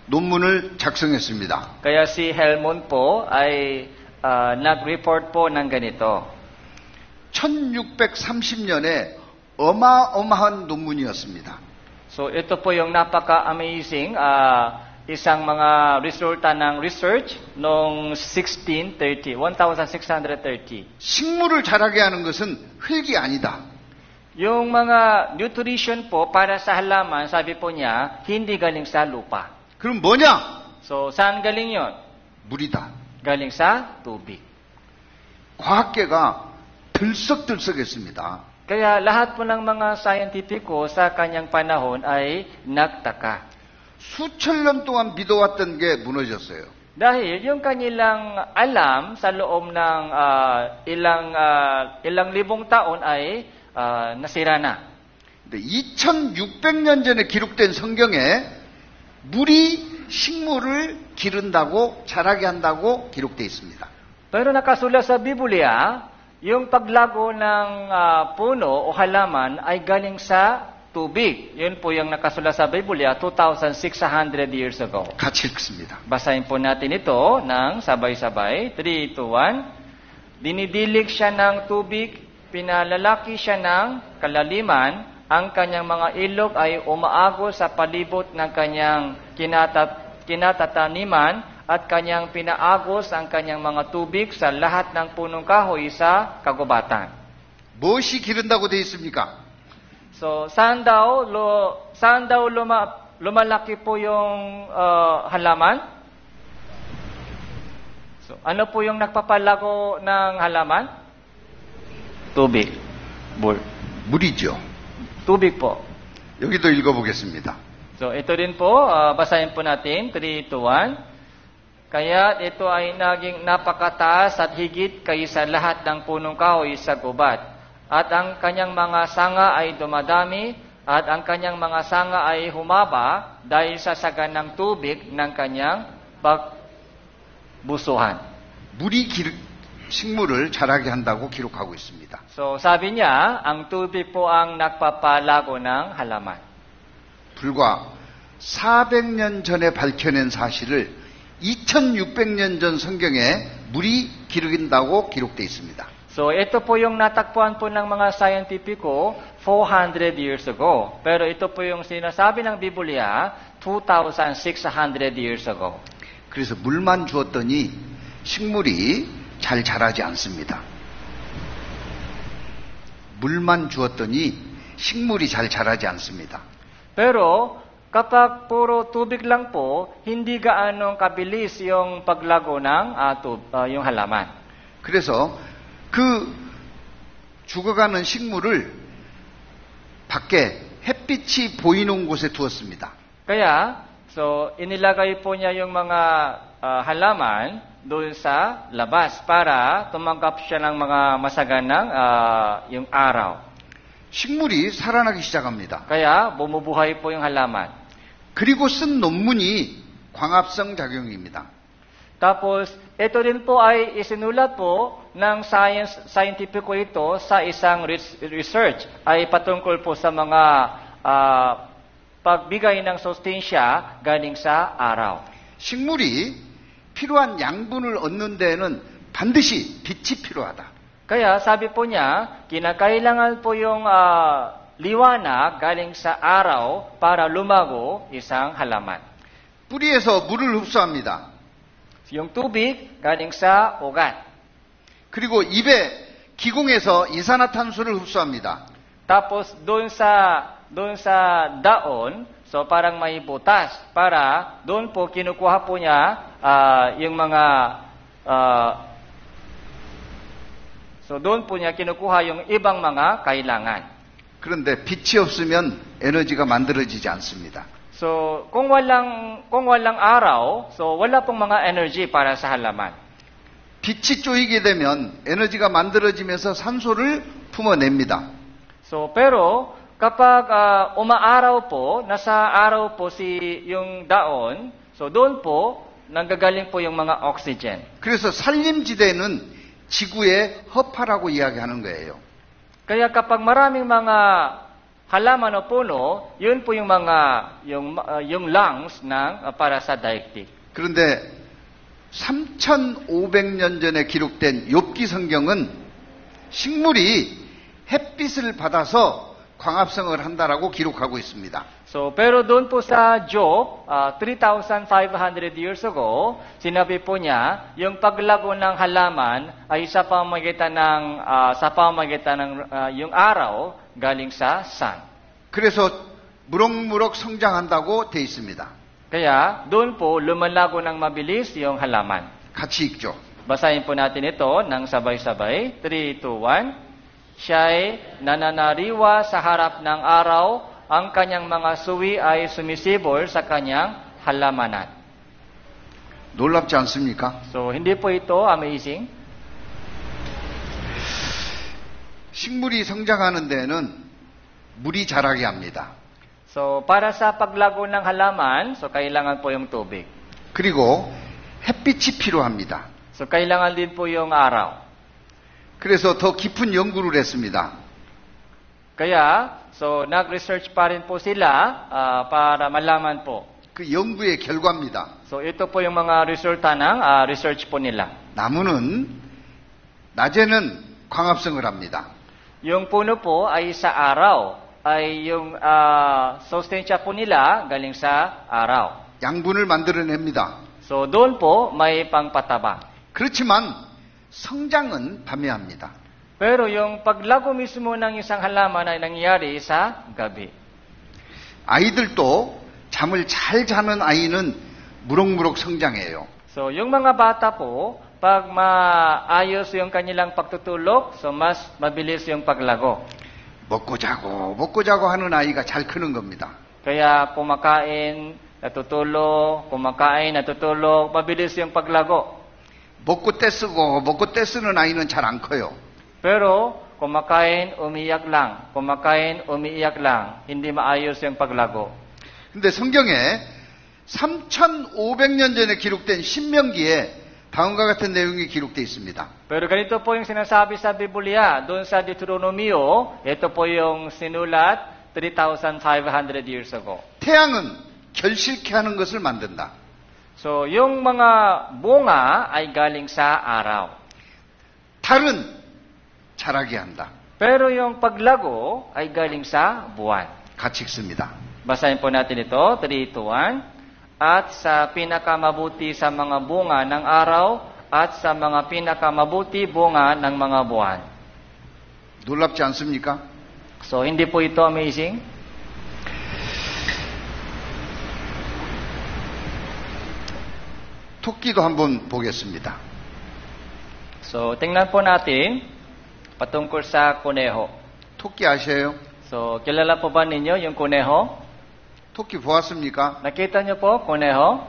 논문을 작성했습니다. Kaya si Helmont po ay nag-report po ng ganito. 1630년에 어마어마한 논문이었습니다. So, ito po yung napaka-amazing isang mga resulta ng research noong 1630. 식물을 자라게 하는 것은 흙이 아니다. Yung mga nutrition po para sa halaman, sabi po niya, hindi galing sa lupa. 그럼 뭐냐? So, saan galing yon? 물이다. Galing sa tubig. 과학계가 들썩들썩했습니다. Kaya lahat po ng mga scientifico sa kanyang panahon ay nagtaka. 수천 년 동안 믿어왔던 게 무너졌어요. Dahil yung kanilang alam sa loob ng ilang libong taon ay nasira na. 근데 2600년 전에 기록된 성경에 물이 식물을 기른다고 자라게 한다고 기록되어 있습니다. Pero nakasulat sa Biblia, yung paglago ng puno o halaman ay galing sa tubig. Yun po yung nakasulat sa Biblia 2,600 years ago. 같이 읽습니다. Basahin po natin ito ng sabay-sabay. 3, 2, 1. Dinidilig siya ng tubig, pinalalaki siya ng kalaliman, ang kanyang mga ilog ay umaagos sa palibot ng kanyang kinatataniman at kanyang pinaagos ang kanyang mga tubig sa lahat ng punong kahoy sa kagubatan. 무엇이 기른다고 되어 있습니까? So, saan daw lumalaki po yung halaman? So, ano po yung nagpapalago ng halaman? Tubig. 물이죠. Tubig po. 여기도 읽어보겠습니다. So, ito din po, basahin po natin, 3, 2, 1. Kaya ito ay naging napakataas at higit kaysa lahat ng punong kahoy sa gubat. At ang kanyang mga sanga ay dumadami, at ang kanyang mga sanga ay humaba dahil sa sagan ng tubig ng kanyang pagbusuhan. 물이 식물을 자라게 한다고 기록하고 있습니다. So, sabi niya, ang tubig po ang nagpapalago ng halaman. 불과 400년 전에 밝혀낸 사실을 2600년 전 성경에 물이 기른다고 기록되어 있습니다. So, ito po yung natakpuan po ng mga scientifico 400 years ago. Pero ito po yung sinasabi ng Biblia 2,600 years ago. 그래서 물만 주었더니 식물이 잘 자라지 않습니다. 물만 주었더니 식물이 잘 자라지 않습니다. Pero, kapag puro tubig lang po, hindi gaanong kabilis yung paglago ng yung halaman. 그래서 그 죽어가는 식물을 밖에 햇빛이 보이는 곳에 두었습니다. Kaya, so inilagay po niya yung mga halaman doon sa labas para tumanggap siya ng mga masaganang yung araw. 식물이 살아나기 시작합니다. Kaya bumubuhay po yung halaman. 그리고 쓴 논문이 광합성 작용입니다. Tapos, ito rin po ay isinulat po ng scientific ito sa isang research ay patungkol po sa mga pagbigay ng sustansya galing sa araw. 식물이 필요한 양분을 얻는 데에는 반드시 빛이 필요하다. Kaya sabi po niya, kinakailangan po yung liwanag galing sa araw para lumago isang halaman. 뿌리에서 물을 흡수합니다. Yung tubig galing sa ugat. 그리고 입에 기공에서 이산화탄소를 흡수합니다. Tapos doon sa daon, so parang may butas para doon po kinukuha po niya yung mga so doon po niya kinukuha yung ibang mga kailangan. 그런데 빛이 없으면 에너지가 만들어지지 않습니다. So kung walang araw, so wala pong mga energy para sa halaman. 빛이 쪼이게 되면 에너지가 만들어지면서 산소를 품어냅니다. So pero kapag umaaraw po, nasa araw po yung daon, so doon po nanggagaling po yung mga oxygen. 그래서 산림지대는 지구의 허파라고 이야기하는 거예요. Kaya kapag maraming mga halaman o puno, yun po yung yung lungs ng para sa daigdig. 그런데 3,500년 전에 기록된 욥기 성경은 식물이 햇빛을 받아서 광합성을 한다라고 기록하고 있습니다. So, pero doon po sa Job, 3,500 years ago, sinabi po niya, yung paglago ng halaman ay sa pamamagitan ng yung araw galing sa sun. 그래서 무럭무럭 성장한다고 돼 있습니다. Kaya doon po lumalago ng mabilis yung halaman. 같이 읽죠. Basahin po natin ito ng sabay-sabay. 3, 2, 1. Siya'y nananariwa sa harap ng araw, ang kanyang mga suwi ay sumisibol sa kanyang halamanan. 놀랍지 않습니까? So, hindi po ito amazing. 식물이 성장하는 데에는 물이 자라게 합니다. So, para sa paglago ng halaman, so kailangan po yung tubig. 그리고 햇빛이 필요합니다. So, kailangan din po yung araw. 그래서 더 깊은 연구를 했습니다. Kaya, so nag-research pa rin po sila para malaman po. 그 연구의 결과입니다. So, ito po yung mga resulta ng research po nila. 나무는 낮에는 광합성을 합니다. Yung puno po ay sa araw, ay yung sustansya po nila galing sa araw. 양분을 만들어냅니다. So, doon po may pangpataba. 그렇지만 성장은 밤에 합니다. Pero yung paglago mismo ng isang halaman ay nangyayari sa gabi. 아이들도 잠을 잘 자는 아이는 무럭무럭 성장해요. So, yung mga bata po, pag maayos yung kanilang pagtutulog, so mas mabilis yung paglago. 먹고 자고 하는 아이가 잘 크는 겁니다. Kaya kumakain, natutulog, mabilis yung paglago. 먹고 떼쓰는 아이는 잘 안 커요. Pero kumakain, umiyak lang, hindi maayos yung paglago. 근데 성경에 3,500년 전에 기록된 신명기에 다음과 같은 내용이 기록되어 있습니다. Pero ganito po yung sinasabi sa Biblia, doon sa Deuteronomio, ito po yung sinulat 3,500 years ago. 태양은 결실케 하는 것을 만든다. So, yung mga bunga ay galing sa araw. 달은 자라게 한다. Pero yung paglago ay galing sa buwan. 같이 읽습니다. Basahin po natin ito, 3, 2, 1. At sa pinakamabuti sa mga bunga ng araw at sa mga pinakamabuti bunga ng mga buwan. 놀랍지 않습니까? So, hindi po ito amazing? 토끼도 한번 보겠습니다. So, tingnan po natin patungkol sa kuneho. 토끼 아세요? So, kilala po ba ninyo yung kuneho? 토끼 보았습니까? Nakita niyo po, kuneho?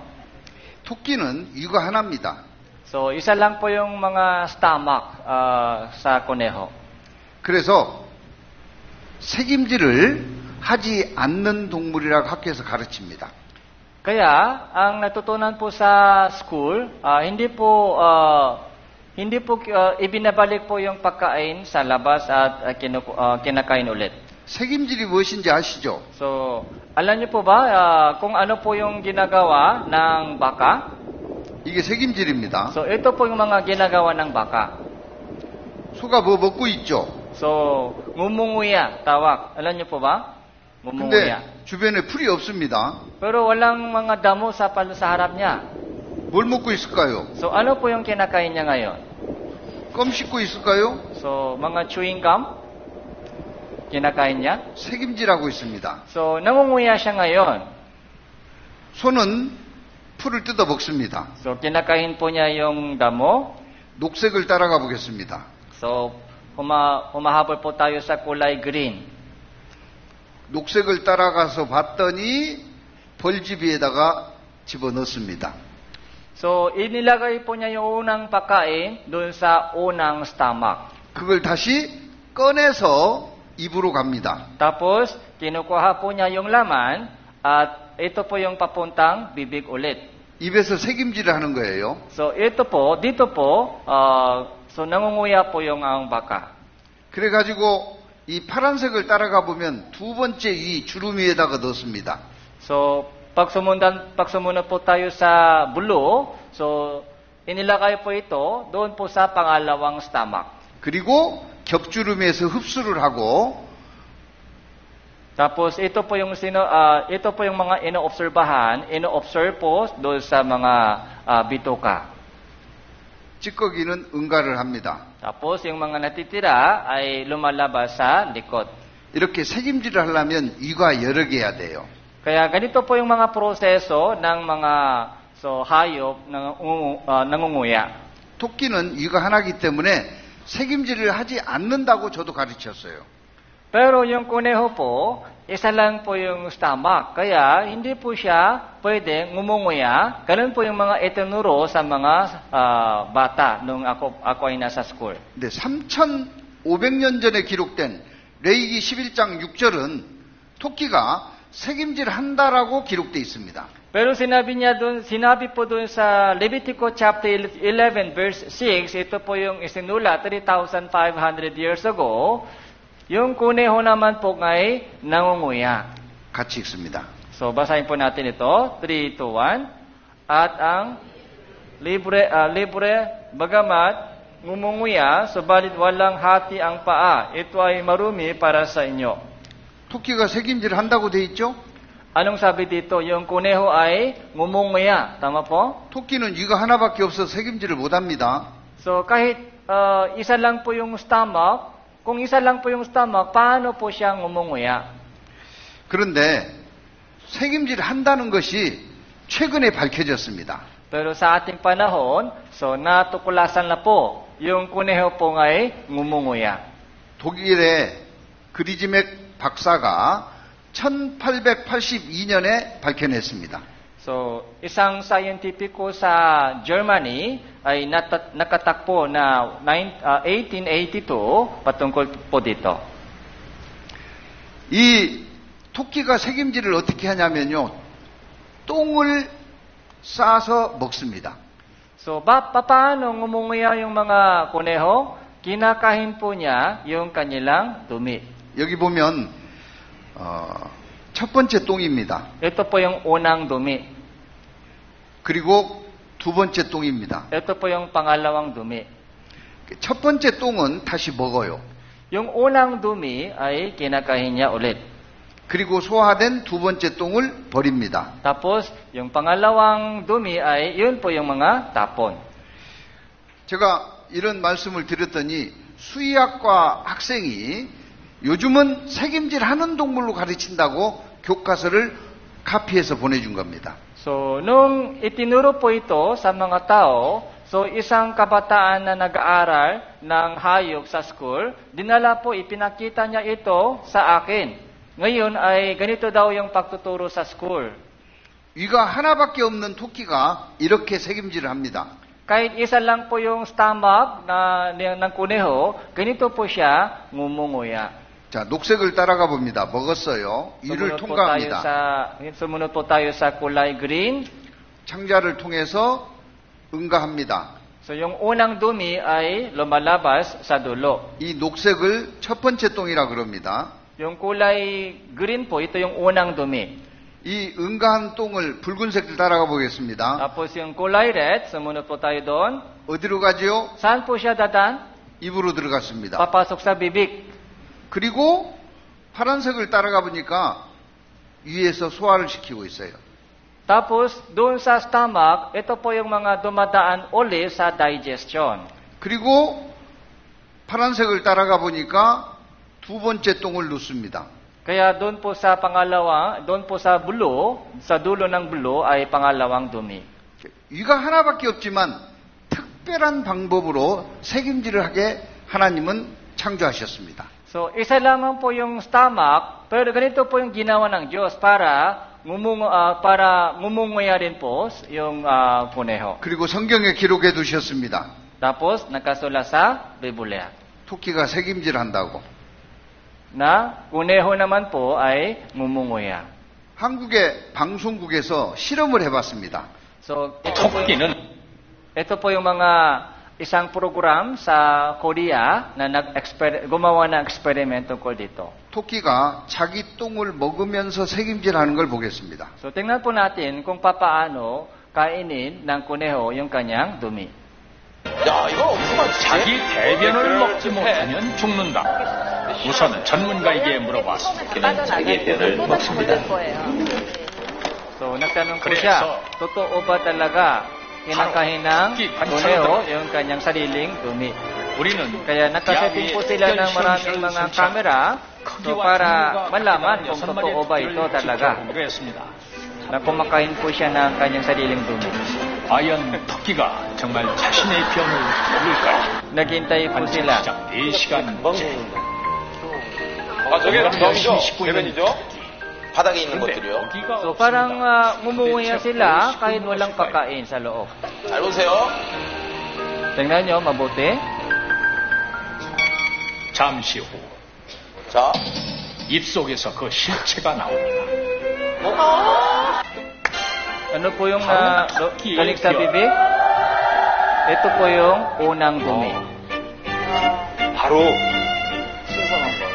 토끼는 이가 하나입니다. So, isa lang po yung mga stomach sa kuneho. 그래서 책임질을 하지 않는 동물이라고 학교에서 가르칩니다. Kaya, ang natutunan po sa school, hindi po ibinabalik po yung pagkain sa labas at kinakain ulit. 책임질이 무엇인지 아시죠? So, alam niyo po ba kung ano po yung ginagawa ng baka? 이게 책임질입니다. So, ito po yung mga ginagawa ng baka. 소가 뭐 먹고 있죠? So, ngumunguya, tawag. Alam niyo po ba? 근데 Ngumunguya. 주변에 풀이 없습니다. Pero walang mga damo sa harap niya. 뭘 먹고 있을까요? So, ano po yung kinakain niya ngayon? 껌 씹고 있을까요? So, mga chewing gum, kinakain niya. 책임질하고 있습니다. So, nangunguya siya ngayon. 소는 풀을 뜯어 먹습니다. So, kinakain po niya yung damo. 녹색을 따라가 보겠습니다. So, humahabol po tayo sa kulay green. 녹색을 따라가서 봤더니 벌집 위에다가 집어넣습니다. So, inilagay po niya yung unang pagkain doon sa unang stomach. 그걸 다시 꺼내서 입으로 갑니다. Tapos, kinukuha po niya yung laman at ito po yung papuntang bibig ulit. 입에서 책임질을 하는 거예요. So, dito po, so nangunguya po yung ang baka. 그래가지고 이 파란색을 따라가 보면 두 번째 이 주름 위에다가 넣습니다. So, pag sumunod po tayo sa blue, so inilagay po ito doon po sa pangalawang stomach. 그리고 겹주름에서 흡수를 하고 Tapos ito po yung mga ino-observe po doon sa mga bituka. 찌꺼기는 응가를 합니다. Tapos yung mga natitira ay lumalabas sa likod. 이렇게 책임질을 하려면 이가 여러 개야 돼요. Kaya ganito po yung mga proseso ng mga hayop na nangunguya. 토끼는 이가 하나이기 때문에 책임질을 하지 않는다고 저도 가르쳤어요. Pero yung kuneho po, isa lang po yung stomach. Kaya hindi po siya pwedeng ngumunguya. Ganun po yung mga itinuro sa mga bata nung ako ay nasa school. 근데 3,500년 전에 기록된 레위기 11장 6절은 토끼가 책임질 한다라고 기록되어 있습니다. Pero sinabi po doon sa Levitico chapter 11 verse 6, ito po yung isinulat 3,500 years ago, yung kuneho naman po ay nangunguya. 같이 읽습니다. So, basahin po natin ito. 3, 2, 1. At ang libre, bagamat ngumunguya, subalit walang hati ang paa. Ito ay marumi para sa inyo. 토끼가 책임질 한다고 돼 있죠? Anong sabi dito? Yung kuneho ay ngumunguya. Tama po? 토끼는 이가 하나밖에 없어서 책임질을 못합니다. So, kahit isa lang po yung stomach, kung isa lang po yung stomach, paano po siya ngumunguya? 그런데 책임질 한다는 것이 최근에 밝혀졌습니다. Pero sa ating panahon, so natuklasan na po yung kuneho po ay ngumunguya. 독일의 그리즈맥 박사가 1882년에 밝혀냈습니다. So, isang scientifico sa Germany ay nakatakpo na 1882 patungkol po dito. 이 토끼가 책임질을 어떻게 하냐면요. 똥을 싸서 먹습니다. So, paano ngumunguya yung mga kuneho? Kinakain po niya yung kanilang dumi. 여기 보면 첫 번째 똥입니다. Ito po yung unang dumi. 그리고 두 번째 똥입니다. Ito po yung pangalawang dumi. 첫 번째 똥은 다시 먹어요. Yung unang dumi ay kinakain niya ulit. 그리고 소화된 두 번째 똥을 버립니다. Tapos, yung pangalawang dumi ay yun po yung mga tapon. 제가 이런 말씀을 드렸더니 수의학과 학생이 요즘은 책임질하는 동물로 가르친다고 교과서를 카피해서 보내준 겁니다. So, nung itinuro po ito sa mga tao, so isang kabataan na nag-aaral ng hayop sa school, dinala po, ipinakita niya ito sa akin. Ngayon ay ganito daw yung pagtuturo sa school. 위가 하나밖에 없는 토끼가 이렇게 새김질을 합니다. Kahit isa lang po yung stomach ng kuneho, ganito po siya ngumunguya. 자, 녹색을 따라가 봅니다. 먹었어요. 위를 통과합니다. Sumunod po tayo sa kulay green. 창자를 통해서 응가합니다. So yung unang dumi ay lumalabas sa dulo. 이 녹색을 첫 번째 똥이라 그럽니다. Yung kulay green po, ito yung unang dumi. 이 응가한 똥을 붉은색을 따라가 보겠습니다. Tapos yung kulay red, sumunod po tayo doon. 어디로 가지요? Saan po siya dadaan? 입으로 들어갔습니다. Papasok sa bibig. 그리고 파란색을 따라가 보니까 위에서 소화를 시키고 있어요. Tapos, doon sa stomach, ito po yung mga dumadaan uli sa digestion. 그리고 파란색을 따라가 보니까 두 번째 똥을 놓습니다. Kaya doon po sa pangalawa, doon po sa bulo, sa dulo ng bulo ay pangalawang dumi. 위가 하나밖에 없지만 특별한 방법으로 새김질을 하게 하나님은 창조하셨습니다. So, isa lamang po yung stomach, pero ganito po yung ginawa ng Diyos para ngumunguya rin po yung kuneho. 그리고 성경에 기록해 두셨습니다. Tapos, nakasulat sa Biblia 토끼가 새김질한다고. na kuneho naman po ay ngumunguya. 한국의 방송국에서 실험을 해봤습니다. So, ito po yung mga isang program sa Korea na gumawa ng eksperiment tungkol dito. 토끼가 자기 똥을 먹으면서 새김질하는 걸 보겠습니다. So, tingnan po natin kung papaano kainin ng kuneho yung kanyang dumi. 야, 이거 어떻게 맞지? 자기 대변을 먹지 못하면 죽는다. 우선 전문가에게 물어봤습니다. 자기 변을 먹습니다. So, nagtanong po siya, totoo ba talaga kinakain ng kuneho yung kanyang sariling dumi? Kaya nakasetting po sila ng maraming mga kamera so para malaman kung totoo ba ito talaga na kumakain po siya ng kanyang sariling dumi. 과연 토끼가 정말 자신의 변을 먹을까요? Naghintay po sila. 시작 4시간 아, 저게 덤이죠? 대변이죠? 바닥에 있는 것들이요. So parang ngumunguya sila kahit walang pagkain sa loob. 잘 보세요. Tingnan nyo, mabuti. 잠시 후 자, 입속에서 그 실체가 나옵니다. Ano po yung galing sa bibig? Ito po yung unang dumi. 바로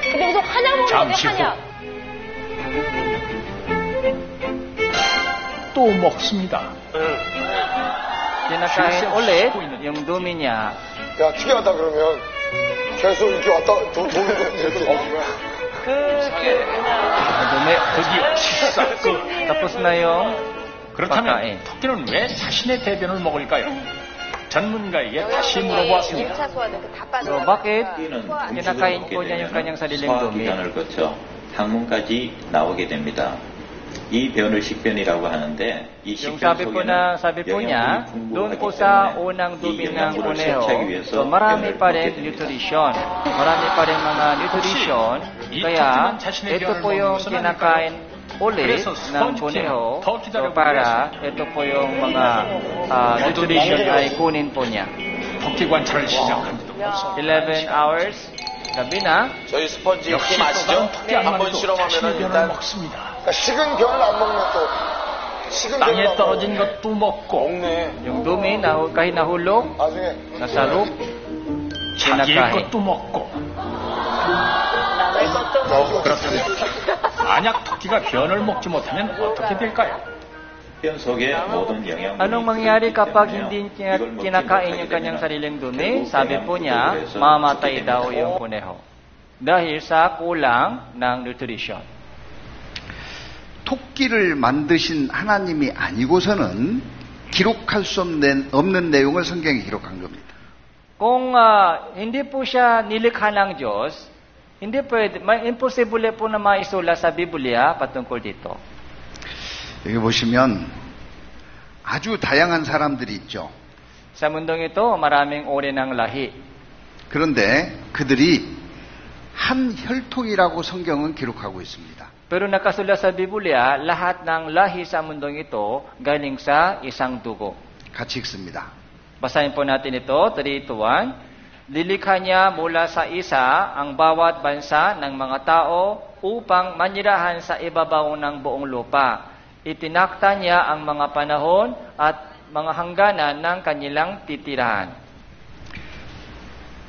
근데 무슨 한약 먹는 거지, 잠시 후 한약. 또 먹습니다. Kinakain ulit yung dumi niya. 야, 특이하다 그러면 계속 이렇게 왔다 도는 건데도 없으면 Dumi. 드디어 식사 끝. Tapos na yung 그렇다면 pagkain. 토끼는 왜 자신의 대변을 먹을까요? 전문가에게 다시 물어보았습니다. 1차 소화는 다 So 빠져. bakit kinakain po niya yung kanyang sariling dumi? 소화기관을 거쳐 항문까지 나오게 됩니다. 이 변을 식변이라고 하는데 이 Yung 식변 sabi po 속에는 niya, 영양분이 doon po 풍부하기 sa 때문에 unang 이 dumi ng 영양분을 kuneho, 섭취하기 위해서 so marami 변을 pa rin 먹게 됩니다. nutrition. Marami pa rin mga nutrition. Kaya ito po yung kinakain ulit ng kuneho. So para ito po yung mga nutrition ay kunin po niya. 토끼 관찰을 시작합니다. 11 hours, gabi na. 저희 스펀지 역시 팀 아시죠? 토끼 한 한번 마리도 실험하면 자신의 변을 일단 먹습니다. 그러니까 식은 변을 안 먹는 또 식은 변을 땅에 안 떨어진 먹는 것도 먹고 먹네. Yung dumi, kahit nahulog, 나중에 nasa roof, 자기의 kinakain. 것도 먹고 남의 것도 먹고. 만약 토끼가 변을 먹지 못하면 어떻게 될까요? 변 속에 모든 영양분이 Anong mangyari 들어있기 kapag 때문에요. hindi 이걸 먹지 kinakain 못하게 yung kanyang 되면 sariling dumi? 결국 Sabi po niya, 영양분에서 mamatay 죽게 daw 됩니다. yung kuneho. Dahil sa kulang ng nutrition. 토끼를 만드신 하나님이 아니고서는 기록할 수 없는 내용을 성경에 기록한 겁니다. Kung hindi po siya nilikha ng Diyos, hindi pwede, imposible po na maisula sa Biblia patungkol dito. 여기 보시면 아주 다양한 사람들이 있죠. Sa mundong ito, maraming uri ng lahi. 그런데 그들이 한 혈통이라고 성경은 기록하고 있습니다. Pero nakasulat sa Biblia, lahat ng lahi sa mundong ito galing sa isang dugo. 같이 읽습니다. Basahin po natin ito, 3:1. Lilikha niya mula sa isa ang bawat bansa ng mga tao upang manirahan sa ibabaw ng buong lupa. Itinakta niya ang mga panahon at mga hangganan ng kanilang titirahan.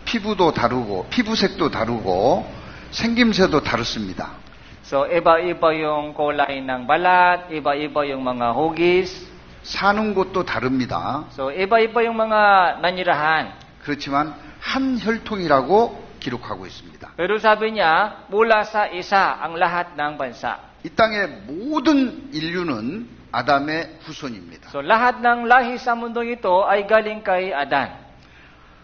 피부도 다르고 피부색도 다르고 생김새도 다릅니다. So, iba-iba yung kulay ng balat, iba-iba yung mga hugis. 사는 곳도 다릅니다. So, iba-iba yung mga nanirahan. 그렇지만 한 혈통이라고 기록하고 있습니다. Pero sabi niya, mula sa isa ang lahat ng bansa. 이 땅의 모든 인류는 아담의 후손입니다. So, lahat ng lahi sa mundong ito ay galing kay Adan.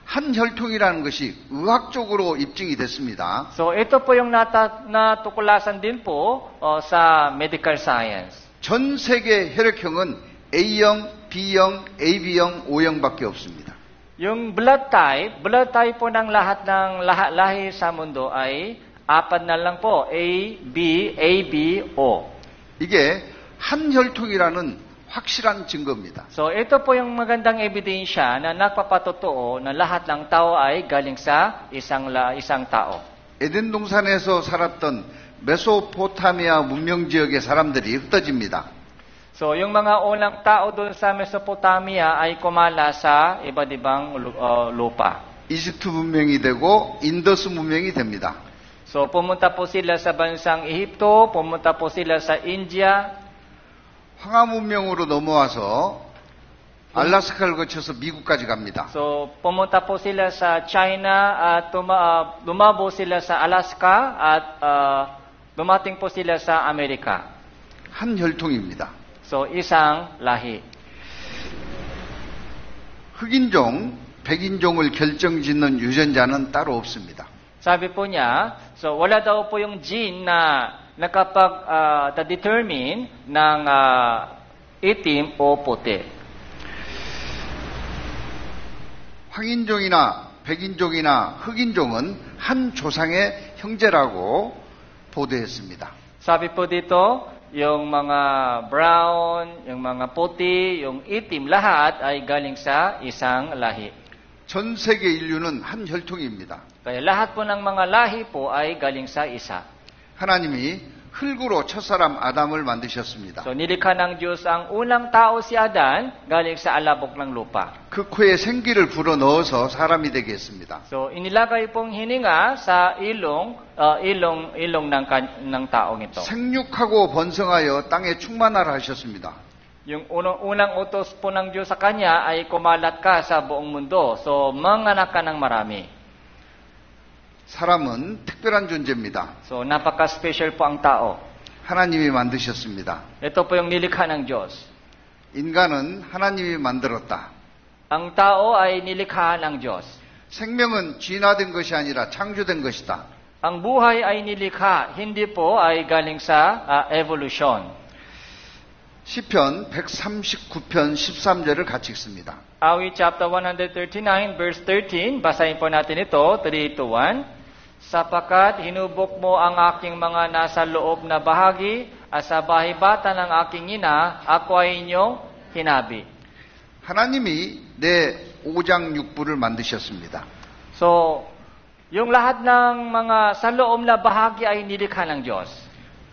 한 혈통이라는 것이 의학적으로 입증이 됐습니다. So, ito po yung natuklasan din po sa medical science. 전 세계 혈액형은 A형, B형, AB형, O형밖에 없습니다. Yung blood type po ng lahat ng lahi sa mundo ay 4 na lang po. A, B, AB, O. 이게 한 혈통이라는 확실한 증거입니다. So, ito po yung magandang ebidensya na nagpapatotoo na lahat ng tao ay galing sa isang tao. 에덴 동산에서 살았던 메소포타미아 문명 지역의 사람들이 흩어집니다. So, yung mga unang tao doon sa Mesopotamia ay kumala sa iba't ibang lupa. 이집트 문명이 되고 인더스 문명이 됩니다. So, pumunta po sila sa bansang Ehipto, pumunta po sila sa India. 황하 문명으로 넘어와서 알라스카를 거쳐서 미국까지 갑니다. So, pumunta po sila sa China at lumabo sila sa Alaska at dumating po sila sa Amerika. 한 혈통입니다. So, isang lahi. 흑인종, 백인종을 결정짓는 유전자는 따로 없습니다. Sabi po niya, so wala daw po yung gene na nakapag-determine ng itim o puti. 황인종이나 백인종이나 흑인종은 한 조상의 형제라고 보도했습니다. Sabi po dito, yung mga brown, yung mga puti, yung itim, lahat ay galing sa isang lahi. 전 세계 인류는 한 혈통입니다. Kaya lahat po ng mga lahi po ay galing sa isa. 하나님이 흙으로 첫사람 아담을 만드셨습니다. So nilikha ng Diyos ang unang tao si Adan galing sa alabok ng lupa. 그 코에 생기를 불어넣어서 사람이 되게 했습니다. So inilagay pong hininga sa ilong ng taong ito. 생육하고 번성하여 땅에 충만하라 하셨습니다. Yung unang utos po ng Diyos sa kanya ay kumalat ka sa buong mundo. So manganak ka ng marami. 사람은 특별한 존재입니다. So napaka-special po ang tao. 하나님이 만드셨습니다. Ito po yung nilikha ng Diyos. 인간은 하나님이 만들었다. Ang tao ay nilikha ng Diyos. 생명은 진화된 것이 아니라 창조된 것이다. Ang buhay ay nilikha, hindi po ay galing sa evolution. 시편 139편 13절을 같이 읽습니다. Awit chapter 139 verse 13, basahin po natin ito, 3-1. Sapagkat hinubok mo ang aking mga nasa loob na bahagi, at sa bahibata ng aking ina, ako ay inyong hinabi. 하나님이 내 오장육부를 만드셨습니다. So, yung lahat ng mga sa loob na bahagi ay nilikha ng Diyos.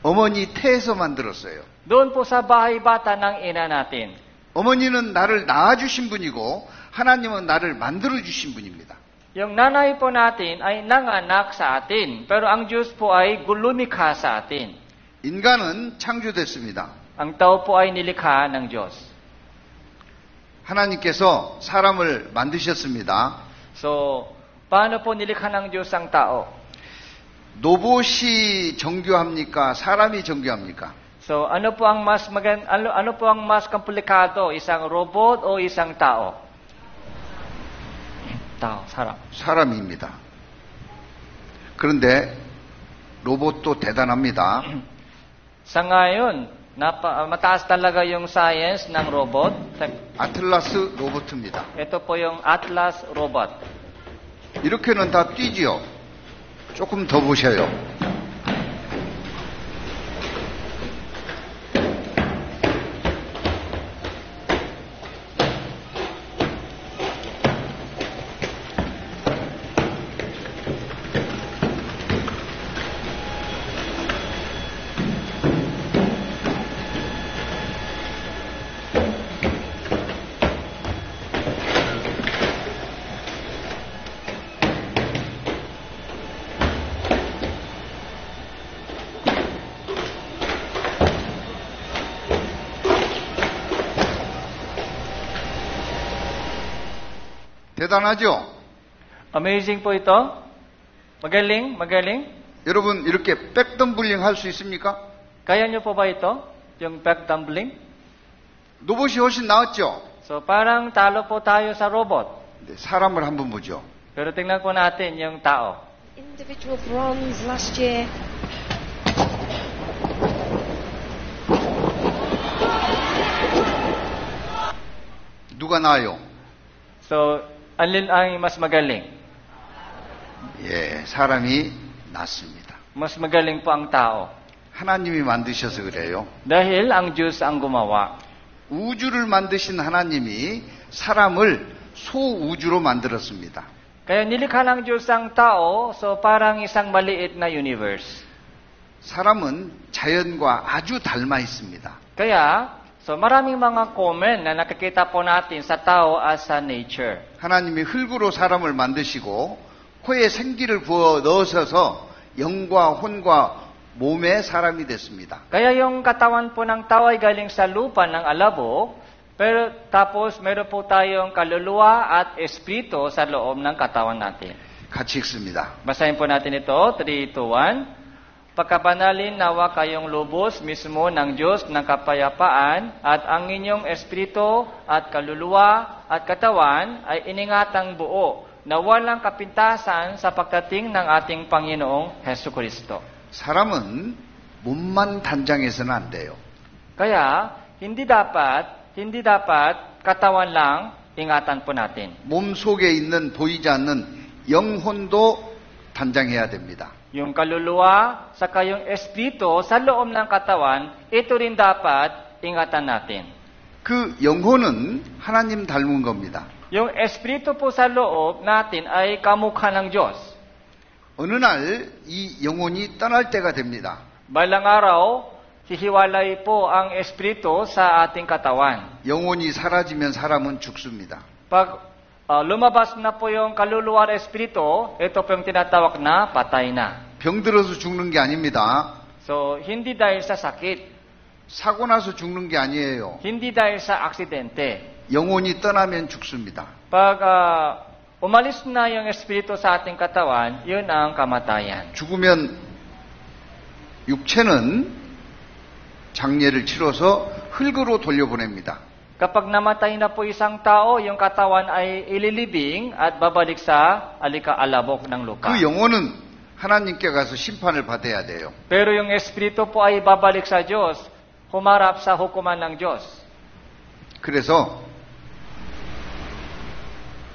어머니 태에서 만들었어요. Doon po sa bahibata ng ina natin. 어머니는 나를 낳아주신 분이고 하나님은 나를 만들어주신 분입니다. Yung nanay po natin ay nanganak sa atin, pero ang Diyos po ay lumikha sa atin. 인간은 창조됐습니다. Ang tao po ay nilikha ng Diyos. 하나님께서 사람을 만드셨습니다. So, paano po nilikha ng Diyos ang tao? 로봇이 정교합니까? 사람이 정교합니까? So, ano po ang mas komplikado, isang robot o isang tao? Tao, 사람. 사람입니다. 그런데 로봇도 대단합니다. Sa ngayon, mataas talaga yung science ng robot. 아틀라스 로봇입니다. Ito po yung Atlas robot. 이렇게는 다 뛰지요. 조금 더 보셔요. 대단하죠? Amazing po ito. Magaling, magaling. 여러분 이렇게 백덤블링 할 수 있습니까? Kaya nyo po ba ito? Yung back tumbling? 로봇이 훨씬 나았죠? So parang talo po tayo sa robot. 네, 사람을 한번 보죠. Pero tingnan po natin yung tao. Individual bronze last year. 누가 나아요? So, alin ang mas magaling? 예, 사람이 낫습니다. Mas magaling po ang tao. 하나님이 만드셔서 그래요. Dahil ang Diyos ang gumawa. 우주를 만드신 하나님이 사람을 소우주로 만들었습니다. Kaya nilikha ng Diyos ang tao, so parang isang maliit na universe. 사람은 자연과 아주 닮아 있습니다. Kaya, so maraming mga comment na nakikita po natin sa tao as sa nature. 하나님이 흙으로 사람을 만드시고 코에 생기를 부어 넣으셔서 영과 혼과 몸의 사람이 됐습니다. Kaya yung katawan po ng tao ay galing sa lupa ng alabok, pero tapos meron po tayong kaluluwa at espiritu sa loob ng katawan natin. 같이 읽습니다. Basahin po natin ito, 3, 2, 1. Pagkabanalin nawa kayong lubos mismo ng Diyos ng kapayapaan at ang inyong espiritu at kaluluwa at katawan ay iningatang buo na walang kapintasan sa pagdating ng ating Panginoong Hesukristo. 사람은 몸만 단장해서는 안 돼요. Kaya, hindi dapat katawan lang ingatan po natin. 몸 속에 있는 보이지 않는 영혼도 단장해야 됩니다. Yung kaluluwa, saka yung espiritu sa loob ng katawan, ito rin dapat ingatan natin. 그 영혼은 하나님 닮은 겁니다. Yung espiritu po sa loob natin ay kamukha ng Diyos. 어느 날 이 영혼이 떠날 때가 됩니다. Balang araw, hihiwalay po ang espiritu sa ating katawan. 영혼이 사라지면 사람은 죽습니다. Pag lumabas na po yung kaluluwa at espiritu, ito po yung tinatawag na patay na. 병들어서 죽는 게 아닙니다. So, hindi dahil sa sakit, 사고 나서 죽는 게 아니에요. hindi dahil sa aksidente. 영혼이 떠나면 죽습니다. Pag umalis na yung espiritu sa ating katawan, yun ang kamatayan. 죽으면 육체는 장례를 치러서 흙으로 돌려보냅니다. Kapag namatay na po isang tao, yung katawan ay ililibing at babalik sa alabok ng lupa. 그 영혼은 하나님께 가서 심판을 받아야 돼요. Pero yung espiritu po ay babalik sa Diyos, humarap sa hukuman ng Diyos. 그래서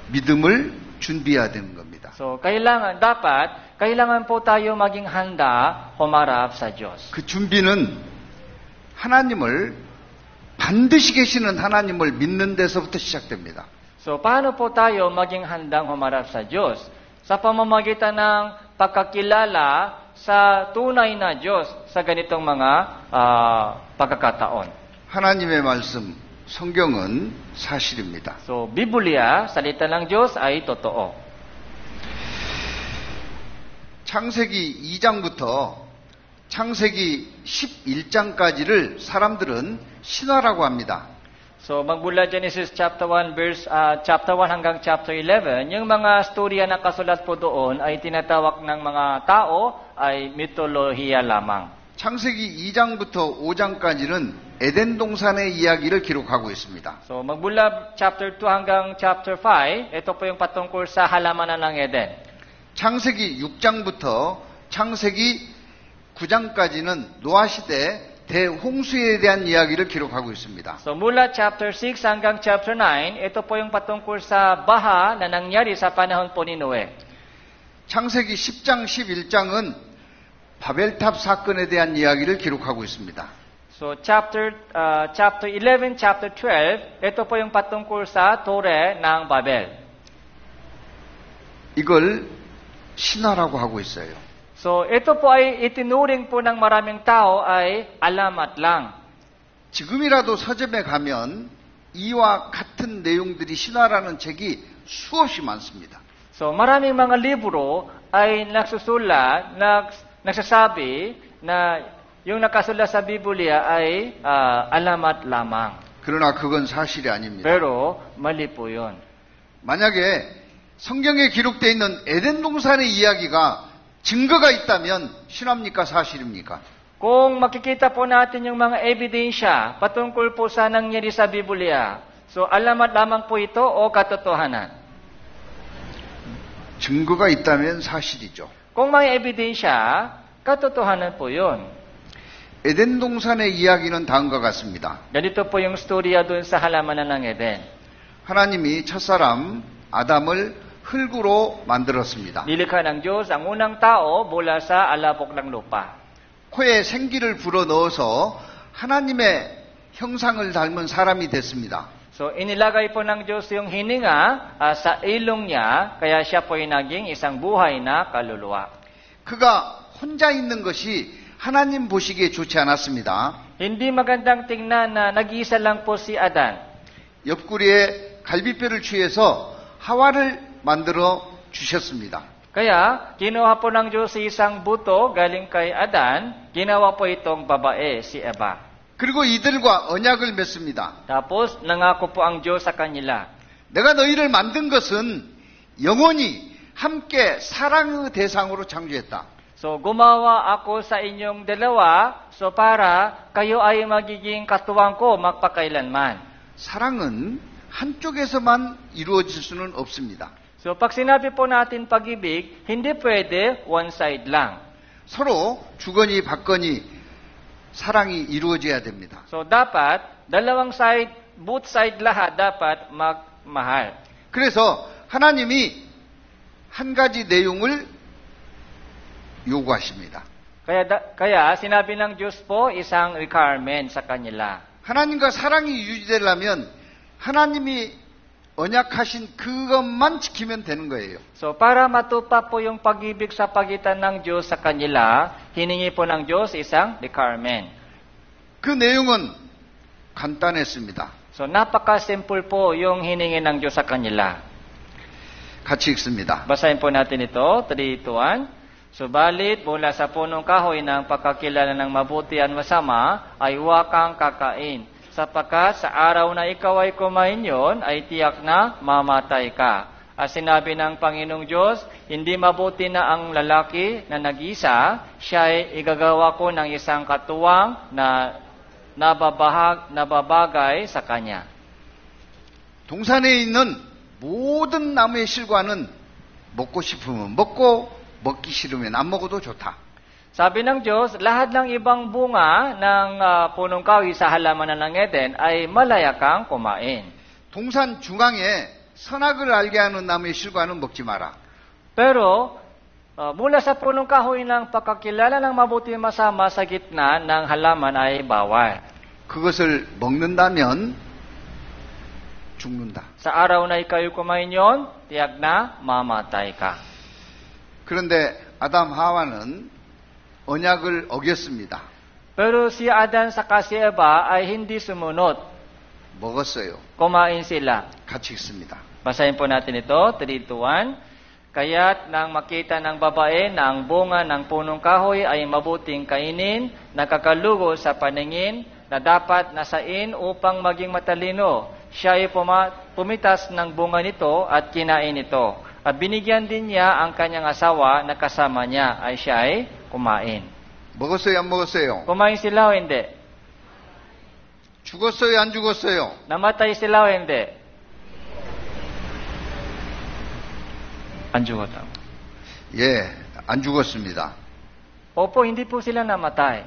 믿음을 준비해야 되는 겁니다. So, kailangan po tayo maging handa humarap sa Diyos. 그 준비는 하나님을 반드시 계시는 하나님을 믿는 데서부터 시작됩니다. So, paano po tayo maging handang humarap sa Diyos? Sa pamamagitan ng pagkakilala sa tunay na Diyos sa ganitong mga pagkakataon. 하나님의 말씀, 성경은 사실입니다. So, Biblia, salita ng Diyos ay totoo. 창세기 2장부터 창세기 11장까지를 사람들은 신화라고 합니다. So, magmula Genesis chapter 1 chapter 1 hanggang chapter 11, yung mga storya na kasulat po doon ay tinatawag ng mga tao ay mitolohiya lamang. 창세기 2장부터 5장까지는 에덴 동산의 이야기를 기록하고 있습니다. So, magmula chapter 2 hanggang chapter 5, ito po yung patungkol sa halamanan ng Eden. 창세기 6장부터 창세기 9장까지는 노아 시대 대홍수에 대한 이야기를 기록하고 있습니다. So, mula chapter 6 hanggang chapter 9, ito po yung patungkol sa baha na nangyari sa panahon po ni Noe. 창세기 10장, 11장은 바벨탑 사건에 대한 이야기를 기록하고 있습니다. So, chapter 11, chapter 12, ito po yung patungkol sa Tore ng Babel. 이걸 신화라고 하고 있어요. So, ito po ay itinuring po ng maraming tao ay alamat lang. 지금이라도 서점에 가면 이와 같은 내용들이 신화라는 책이 수없이 많습니다. So, maraming mga libro ay nagsasabi na yung nakasulat sa Biblia ay alamat lamang. 그러나 그건 사실이 아닙니다. Pero, mali po yun. 만약에 성경에 기록되어 있는 에덴 동산의 이야기가 증거가 있다면 신합니까? 사실입니까? Kung makikita po natin yung mga ebidensya patungkol po sa nangyari sa Biblia, so alamat lamang po ito o katotohanan? 증거가 있다면 사실이죠. Kung may ebidensya, katotohanan po yun. 에덴 동산의 이야기는 다음과 같습니다. Ganito po yung storya doon sa halamanan ng Eden. 하나님이 첫사람 아담을 흙으로 만들었습니다. Nilikha ng Diyos ang unang tao mula sa alapok ng lupa. 코에 생기를 불어넣어서 하나님의 형상을 닮은 사람이 됐습니다. So inilagay po ng Diyos yung hininga sa ilong niya, kaya siya po ay naging isang buhay na kaluluwa. 그가 혼자 있는 것이 하나님 보시기에 좋지 않았습니다. Hindi magandang tingnan na nag-iisa lang po si Adan. 옆구리에 갈비뼈를 취해서 하와를 만들어 주셨습니다. Kaya, kinuha po ng Diyos si isang buto galing kay Adan, ginawa po itong babae, si Eva. 그리고 이들과 언약을 맺습니다. Tapos, nangako po ang Diyos sa kanila. 내가 너희를 만든 것은 영원히 함께 사랑의 대상으로 창조했다. So, gumawa ako sa inyong dalawa, so para kayo ay magiging katuwang ko magpakailanman. 사랑은 한쪽에서만 이루어질 수는 없습니다. So, pag sinabi po natin pag-ibig, hindi pwede one side lang. 서로 주거니 받거니 사랑이 이루어져야 됩니다. So, dapat, dalawang side, both side lahat dapat magmahal. 그래서 하나님이 한 가지 내용을 요구하십니다. Kaya sinabi ng Diyos po isang requirement sa kanila. 하나님과 사랑이 유지되려면 하나님이 언약하신 그것만 지키면 되는 거예요. So, para matupa po yung pag-ibig sa pagitan ng Diyos sa kanila, hiningi po ng Diyos isang requirement. 그 내용은 간단했습니다. So, napaka-simple po yung hiningi ng Diyos sa kanila. 같이 읽습니다. Basahin po natin ito, 3:1. Subalit, mula sa punong kahoy ng pagkakilala ng mabuti at masama, ay huwag kang kakain. Sapagkat sa araw na ikaw ay kumain yon, ay tiyak na mamatay ka. At sinabi ng Panginoong Diyos, hindi mabuti na ang lalaki na nag-isa, siya ay igagawa ko ng isang katuwang na nababagay sa kanya. 동산에 있는 모든 나무의 실과는 먹고 싶으면 먹고 먹기 싫으면 안 먹어도 좋다. Sabi ng Diyos, lahat ng ibang bunga ng punong kahoy sa halamanan ng Eden ay malaya kang kumain. 동산 중앙에 선악을 알게 하는 나무의 실과는 먹지 마라. Pero, mula sa punong kahoy ng pagkakilala ng mabuti at masama sa gitna ng halaman ay bawal. 그것을 먹는다면 죽는다. Sa araw na ikaw kumain yon, tiyak na mamatay ka. 그런데 아담 하와는 언약을 어겼습니다. Pero si Adan saka si Eva ay hindi sumunod. 먹었어요. Kumain sila. 같이 읽습니다. Basahin po natin ito, 3:1. Kaya't nang makita ng babae na ang bunga ng punong kahoy ay mabuting kainin, nakakalugo sa paningin, na dapat nasain upang maging matalino, siya ay pumitas ng bunga nito at kinain ito. At binigyan din niya ang kanyang asawa na kasama niya ay siya ay kumain. 먹었어요, 안 먹었어요? Kumain sila o hindi? 죽었어요, 안 죽었어요? Namatay sila o hindi? Ang 죽었다. 예, 안 죽었습니다. Opo, hindi po sila namatay.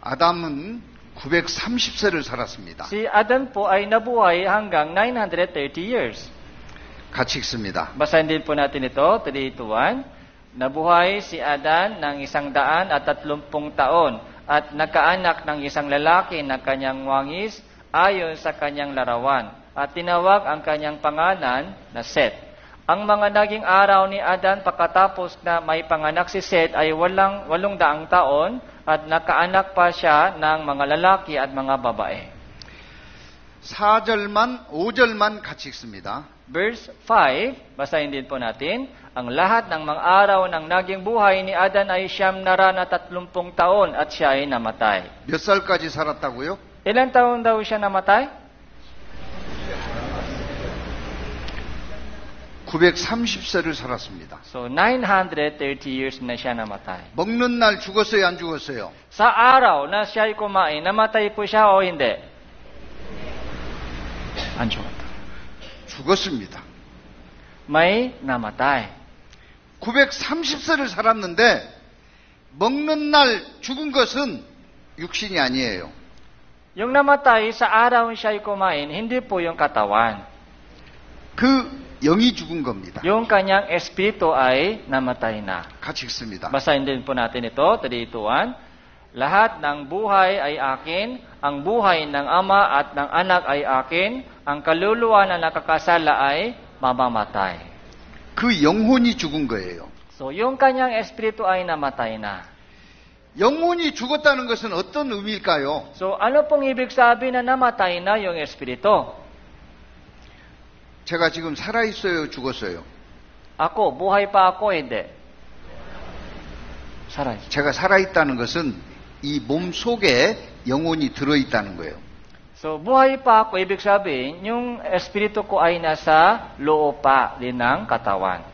아담은 930세를 살았습니다. Si Adan po ay nabuhay hanggang 930 years. 같이 읽습니다. Basahin din po natin ito, 3:1. Nabuhay si Adan ng 130 taon at nagkaanak ng isang lalaki na kanyang wangis ayon sa kanyang larawan at tinawag ang kanyang pangalan na Seth. Ang mga naging araw ni Adan pagkatapos na may panganak si Seth ay 800 taon at nakaanak pa siya ng mga lalaki at mga babae. 5절만 같이 읽습니다. Verse 5, basahin din po natin. Ang lahat ng mga araw ng naging buhay ni Adan ay 930 taon at siya ay namatay. 몇 살까지 살았다고요? Ilang taon daw siya namatay? 930세를 살았습니다. So 930 years na siya namatay. 먹는 날 죽었어요, 안 죽었어요? Sa araw na siya ay kumain, namatay po siya o hindi? Ang 죽었다. 죽었습니다. May namatay. 930세를 살았는데 먹는 날 죽은 것은 육신이 아니에요. Yung namatay sa araw siya ay kumain, hindi po yung katawan. 그 영이 죽은 겁니다. Yung kanyang espiritu ay namatay na. 같이 읽습니다. Basahin din po natin ito, 3:1. Lahat ng buhay ay akin, ang buhay ng ama at ng anak ay akin, ang kaluluwa na nakakasala ay mamamatay. 그 영혼이 죽은 거예요. So, yung kanyang espiritu ay namatay na. 영혼이 죽었다는 것은 어떤 의미일까요? So, ano pong ibig sabihin na namatay na yung espiritu? 제가 지금 살아있어요, 죽었어요? Ako, buhay pa ako, hindi. 살아있어. 제가 살아있다는 것은 이 몸 속에 영혼이 들어있다는 거예요. So, buhay pa ako, ibig sabihin, yung espiritu ko ay nasa loob pa din ng katawan.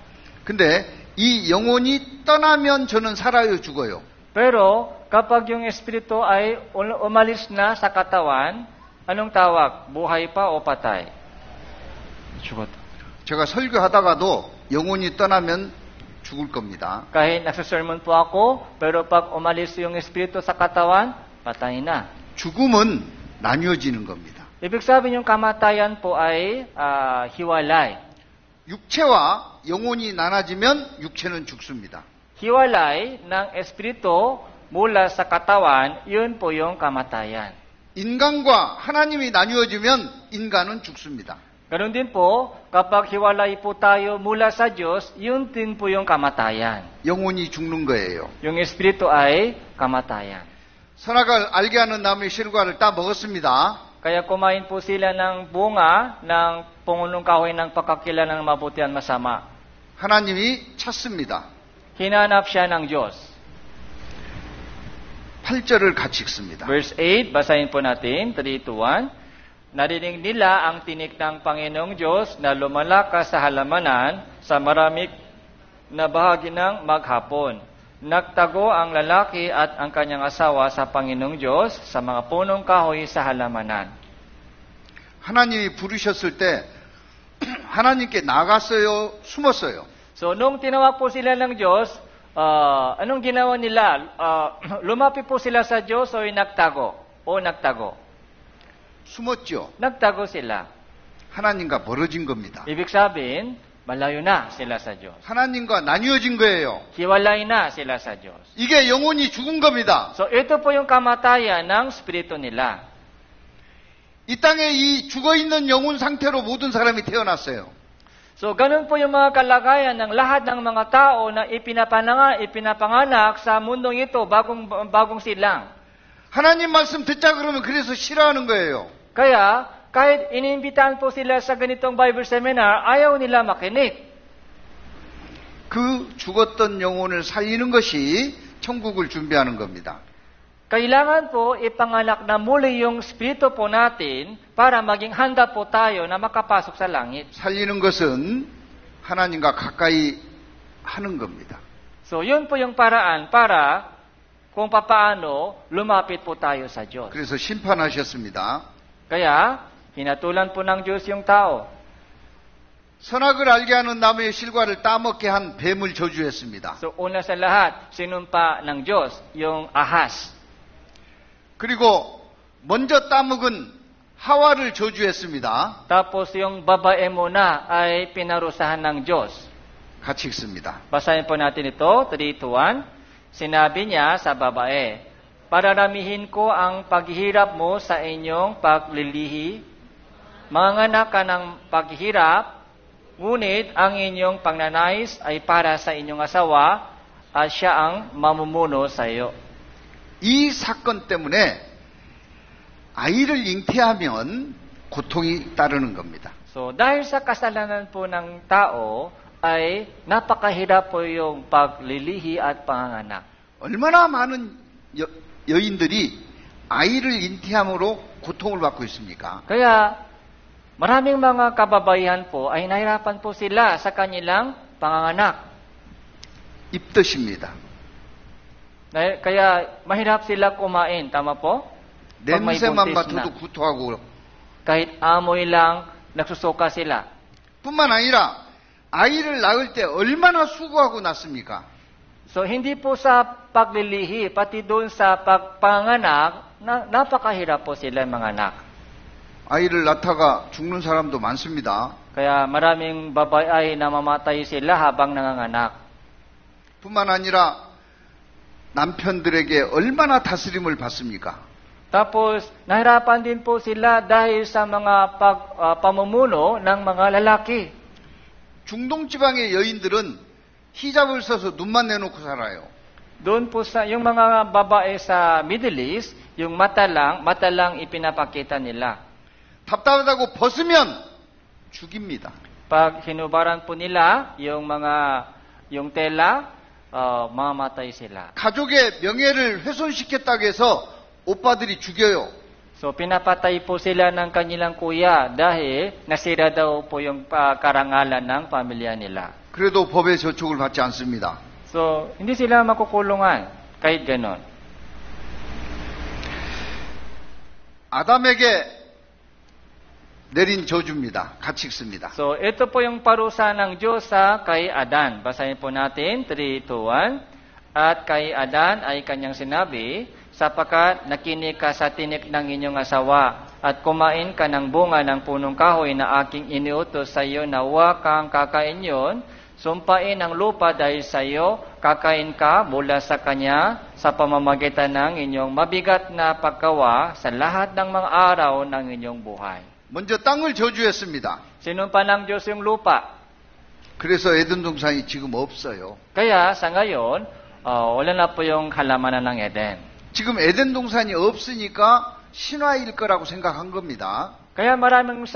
근데 이 영혼이 떠나면 저는 살아요, 죽어요? Pero, kapag yung espiritu ay umalis na sa katawan, anong tawag? Buhay pa o patay? 죽었다. 제가 설교하다가도 영혼이 떠나면 죽을 겁니다. Kahit nagsasermon po ako, pero pag umalis yung espiritu sa katawan, patay na. 죽음은 나뉘어지는 겁니다. Ibig sabihin yung kamatayan po ay hiwalay. 육체와 영혼이 나눠지면 육체는 죽습니다. Hiwalay ng espiritu mula sa katawan, yun po yung kamatayan. 인간과 하나님이 나뉘어지면 인간은 죽습니다. Ganon din po, kapag hiwalay po tayo mula sa Diyos, yun din po yung kamatayan. 영혼이 죽는 거예요. Yung espiritu ay kamatayan. 선악을 알게 하는 나무의 실과를 따 먹었습니다. Kaya kumain po sila ng bunga ng pungunong kahoy ng pagkakilala ng mabuti at masama. 하나님이 찾습니다. Hinanap siya ng Diyos. 8절을 같이 읽습니다. Verse 8, basahin po natin, 3:1. Narinig nila ang tinig ng Panginoong Diyos na lumalakas sa halamanan sa maraming na bahagi ng maghapon. Nagtago ang lalaki at ang kanyang asawa sa Panginoong Diyos sa mga punong kahoy sa halamanan. 하나님이 부르셨을 때 하나님께 나갔어요, 숨었어요. So, nung tinawag po sila ng Diyos, anong ginawa nila? Lumapit po sila sa Diyos o nagtago? 숨었죠. Nagtago sila. 하나님과 멀어진 겁니다. Ibig sabihin, malayo na sila sa Diyos. 하나님과 나뉘어진 거예요. Hiwalay na sila sa Diyos. 이게 영혼이 죽은 겁니다. So, ito po yung kamatayan ng spirito nila. 이 땅에 이 죽어있는 영혼 상태로 모든 사람이 태어났어요. So, ganun po yung mga kalagayan ng lahat ng mga tao na ipinapanganak sa mundong ito, bagong silang. 하나님 말씀 듣자 그러면 그래서 싫어하는 거예요. Kaya, kahit inimbitahan po sila sa ganitong Bible seminar, ayaw nila makinig. 그 죽었던 영혼을 살리는 것이 천국을 준비하는 겁니다. Kailangan po ipanganak na muli yung spirito po natin para maging handa po tayo na makapasok sa langit. 살리는 것은 하나님과 가까이 하는 겁니다. So, yun po yung paraan para kung papaano lumapit po tayo sa Diyos. 그래서 심판하셨습니다. Kaya, hinatulan po ng Diyos yung tao. 선악을 알게 하는 나무의 실과를 따먹게 한 뱀을 저주했습니다. So, una sa lahat, sinumpa ng Diyos yung ahas. 그리고 먼저 따먹은 하와를 저주했습니다. Tapos yung babae muna ay pinarusahan ng Diyos. 같이 읽습니다. Basahin po natin ito, 3:1. Sinabi niya sa babae, "Pararamihin ko ang paghihirap mo sa inyong paglilihi. Manganak ka ng paghihirap, ngunit ang inyong pagnanais ay para sa inyong asawa at siya ang mamumuno sa iyo." 이 사건 때문에 아이를 잉태하면 고통이 따르는 겁니다. So, dahil sa kasalanan po ng tao, ay napakahirap po yung paglilihi at panganganak. 얼마나 많은 여인들이 아이를 잉태함으로 고통을 받고 있습니까? Kaya, Maraming mga kababaihan po ay nahirapan po sila sa kanilang panganganak. 입덧입니다. Kaya mahirap sila kumain, tama po? Pag may 냄새만 buntis na. 맡아도 구토하고 Kahit amoy lang, nagsusuka sila. 뿐만 아니라 아이를 낳을 때 얼마나 수고하고 낳습니까? So, hindi po sa paglilihi, pati doon sa pagpanganak, napakahirap po sila mga anak. 아이를 낳다가 죽는 사람도 많습니다. Kaya maraming babae ay namamatay sila habang nanganganak. 뿐만 아니라 남편들에게 얼마나 다스림을 받습니까? Tapos, nahirapan din po sila dahil sa mga pamumuno ng mga lalaki. 중동 지방의 여인들은 히잡을 써서 눈만 내놓고 살아요. Doon po sa, yung mga babae sa Middle East, yung mata lang ipinapakita nila. 답답하다고 벗으면 죽입니다. Pag hinubaran po nila yung tela, mamamatay sila. 가족의 명예를 훼손시켰다고 해서 오빠들이 죽여요. So, pinapatay po sila ng kanilang kuya dahil nasira daw po yung karangalan ng pamilya nila. 그래도 법의 저촉을 받지 않습니다. So, hindi sila makukulungan kahit ganon. 아담에게 내린 저주입니다. 같이 읽습니다. So, ito po yung parusa ng Diyos sa kay Adan. Basahin po natin, 3:2-1. At kay Adan ay kanyang sinabi, sapagkat nakinig ka sa tinik ng inyong asawa at kumain ka ng bunga ng punong kahoy na aking iniutos sa iyo na huwag kang kakain yon, sumpain ang lupa dahil sa iyo, kakain ka mula sa kanya sa pamamagitan ng inyong mabigat na paggawa sa lahat ng mga araw ng inyong buhay. 먼저 땅을 저주했습니다. Sinumpa ng Diyos yung lupa. 그래서 에덴 동산이 지금 없어요. Kaya sa ngayon, wala na po yung halamanan ng Eden. 지금 에덴 동산이 없으니까 신화일 거라고 생각한 겁니다. Kaya maraming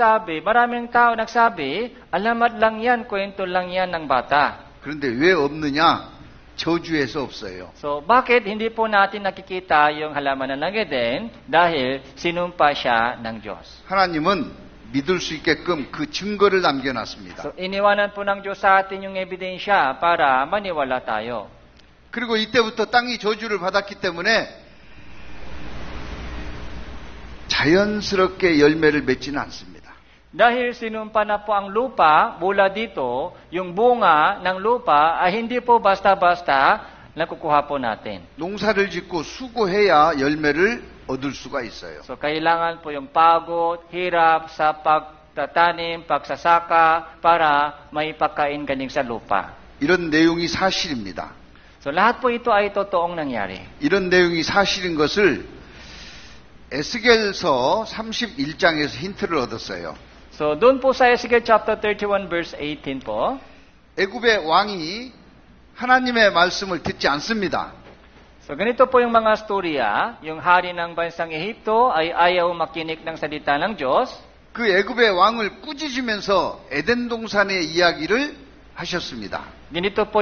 tao nagsabi, alamat lang yan, kwento lang yan ng bata. 그런데 왜 없느냐? 저주해서 없어요. So, bakit hindi po natin nakikita yung halamanan ng Eden? Dahil sinumpa siya ng Diyos. 하나님은 믿을 수 있게끔 그 증거를 남겨놨습니다. So, iniwanan po ng Diyos sa atin yung ebidensya para maniwala tayo. 그리고 이때부터 땅이 저주를 받았기 때문에 자연스럽게 열매를 맺지는 않습니다. Dahil sinumpa na po ang lupa, mula dito, yung bunga ng lupa ay hindi po basta-basta nakukuha po natin. 농사를 짓고 수고해야 열매를 얻을 수가 있어요. So, kailangan po yung pagod, hirap sa pagtatanim, pagsasaka, para may pagkain galing sa lupa. 이런 내용이 사실입니다. So, lahat po ito ay totoong nangyari. 이런 내용이 사실인 것을 에스겔서 31장에서 힌트를 얻었어요. So, doon po sa Ezekiel chapter 31 verse 18 po, 애굽의 왕이 하나님의 말씀을 듣지 않습니다. so ganito po yung mga storya, yung hari ng bansang Ehipto ay ayaw makinig ng salita ng Diyos. 그 애굽의 왕을 꾸짖으면서 에덴 동산의 이야기를 하셨습니다. Ganito po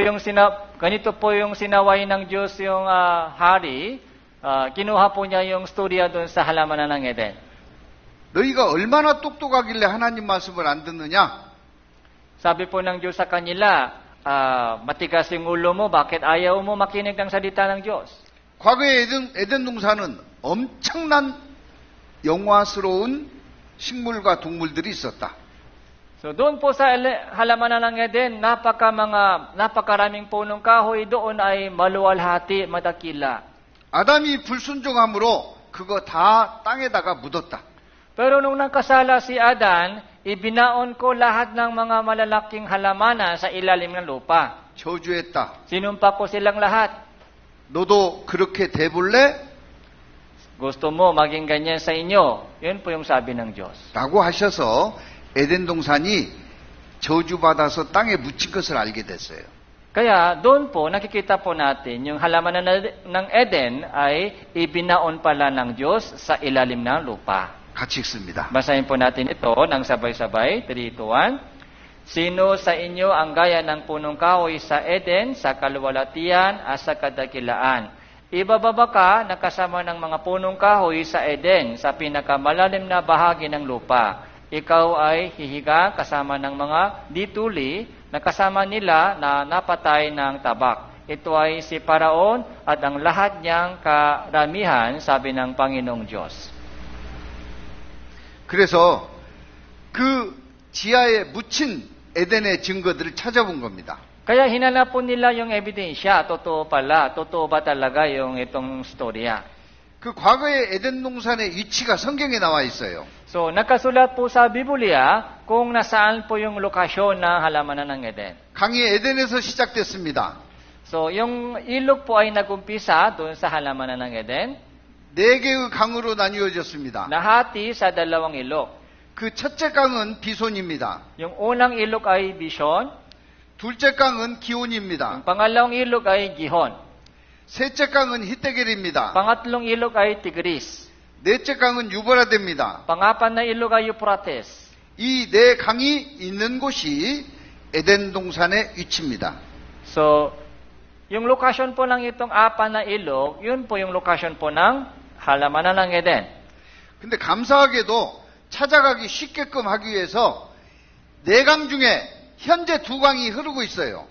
yung sinaway ng Diyos yung hari, kinuha po niya yung storya doon sa halamanan ng Eden. 너희가 얼마나 똑똑하길래 하나님 말씀을 안 듣느냐? Sabi po ng Diyos sa kanila, matigas yung ulo mo, bakit ayaw mo makinig ng salita ng Diyos? 과거의 에덴 동산은 엄청난 영화스러운 식물과 동물들이 있었다. So doon po sa halamanan ng Eden, napakaraming punong kahoy doon ay maluwalhati, madakila. 아담이 불순종함으로 그거 다 땅에다가 묻었다. Pero nung nagkasala si Adan, ibinaon ko lahat ng mga malalaking halamanan sa ilalim ng lupa. 저주했다. Sinumpa ko silang lahat. 너도 그렇게 돼볼래? Gusto mo maging ganyan sa inyo? Yun po yung sabi ng Diyos. 라고 하셔서 에덴 동산이 저주받아서 땅에 묻힌 것을 알게 됐어요. Kaya doon po, nakikita po natin, yung halamanan ng Eden ay ibinaon pala ng Diyos sa ilalim ng lupa. 같이 읽습니다. Basahin po natin ito ng sabay-sabay, 3-1. Sino sa inyo ang gaya ng punong kahoy sa Eden, sa kaluwalhatian at sa kadakilaan? Ibababa ka na kasama ng mga punong kahoy sa Eden, sa pinakamalalim na bahagi ng lupa. ikaw ay hihiga kasama ng mga dituli na kasama nila na napatay ng tabak. Ito ay si Paraon at ang lahat niyang karamihan, sabi ng Panginoong Diyos. 그래서 그 지하에 묻힌 에덴의 증거들을 찾아본 겁니다. Kaya hinanap po nila yung ebidensya. Totoo pala. Totoo ba talaga yung itong storya? 그 과거의 에덴 동산의 위치가 성경에 나와 있어요. So, nakasulat po sa Biblia kung nasaan po yung lokasyon ng halamanan ng Eden. 강이 에덴에서 시작됐습니다. So, yung ilog po ay nagumpisa doon sa halamanan ng Eden. 4개의 강으로 나뉘어졌습니다. Nahati sa dalawang ilog. 그 첫째 강은 비손입니다. Yung unang ilog ay Bishon. 둘째 강은 Yung 기온입니다. pangalawang ilog ay Gihon. 셋째 강은 히데겔입니다. Pangatlong ilog ay Tigris. 넷째 강은 유브라데입니다. Pangapat na ilog ay Euphrates. 이 네 강이 있는 곳이 에덴 동산의 위치입니다. So, yung lokasyon po ng itong apat na ilog, yun po yung lokasyon po ng halamanan ng Eden. 근데 감사하게도 찾아가기 쉽게끔 하기 위해서 4강 중에 현재 2강이 흐르고 있어요.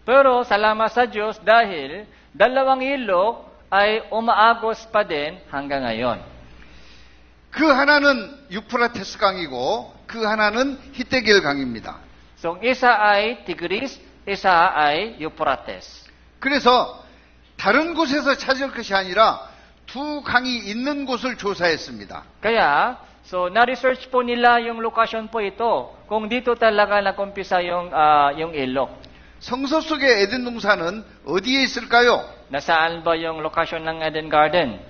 Pero salamat sa Diyos dahil dalawang ilog ay umaagos pa din hanggang ngayon. 그 하나는 유프라테스 강이고 그 하나는 히데겔 강입니다. So, isa ay Tigris, isa ay Euphrates. 그래서 다른 곳에서 찾을 것이 아니라 2강이 있는 곳을 조사했습니다. Kaya, so na-research po nila yung lokasyon po ito, kung dito talaga nakumpisa yung ilog. 성서 속의 에덴 동산은 어디에 있을까요? Nasaan ba yung lokasyon ng Eden Garden?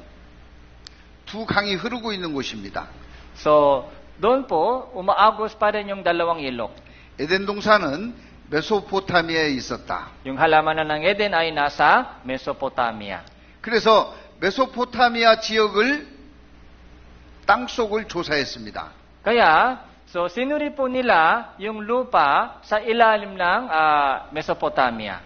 2강이 흐르고 있는 곳입니다. So, doon po, umaagos pa rin yung dalawang ilog. 에덴 동산은 메소포타미아에 있었다. Yung halamanan ng Eden ay nasa Mesopotamia. 그래서 메소포타미아 지역을 땅속을 조사했습니다. Kaya, so sinuri po nila yung lupa sa ilalim ng Mesopotamia.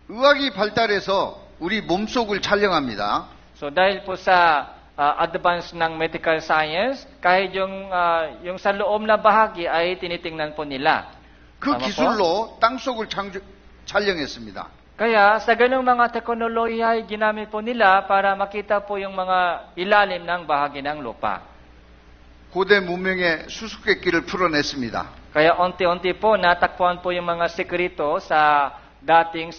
의학이 발달해서 우리 몸속을 촬영합니다. So dahil po sa advance ng medical science, kahit yung sa loob na bahagi ay tinitingnan po nila. 그 Tama 기술로 땅속을 촬영했습니다. Kaya sa ganung mga teknolohiya ay ginamit po nila para makita po yung mga ilalim ng bahagi ng lupa. 고대 문명의 수수께끼를 풀어냈습니다. Kaya unti-unti po natakpuan po yung mga sekreto sa dating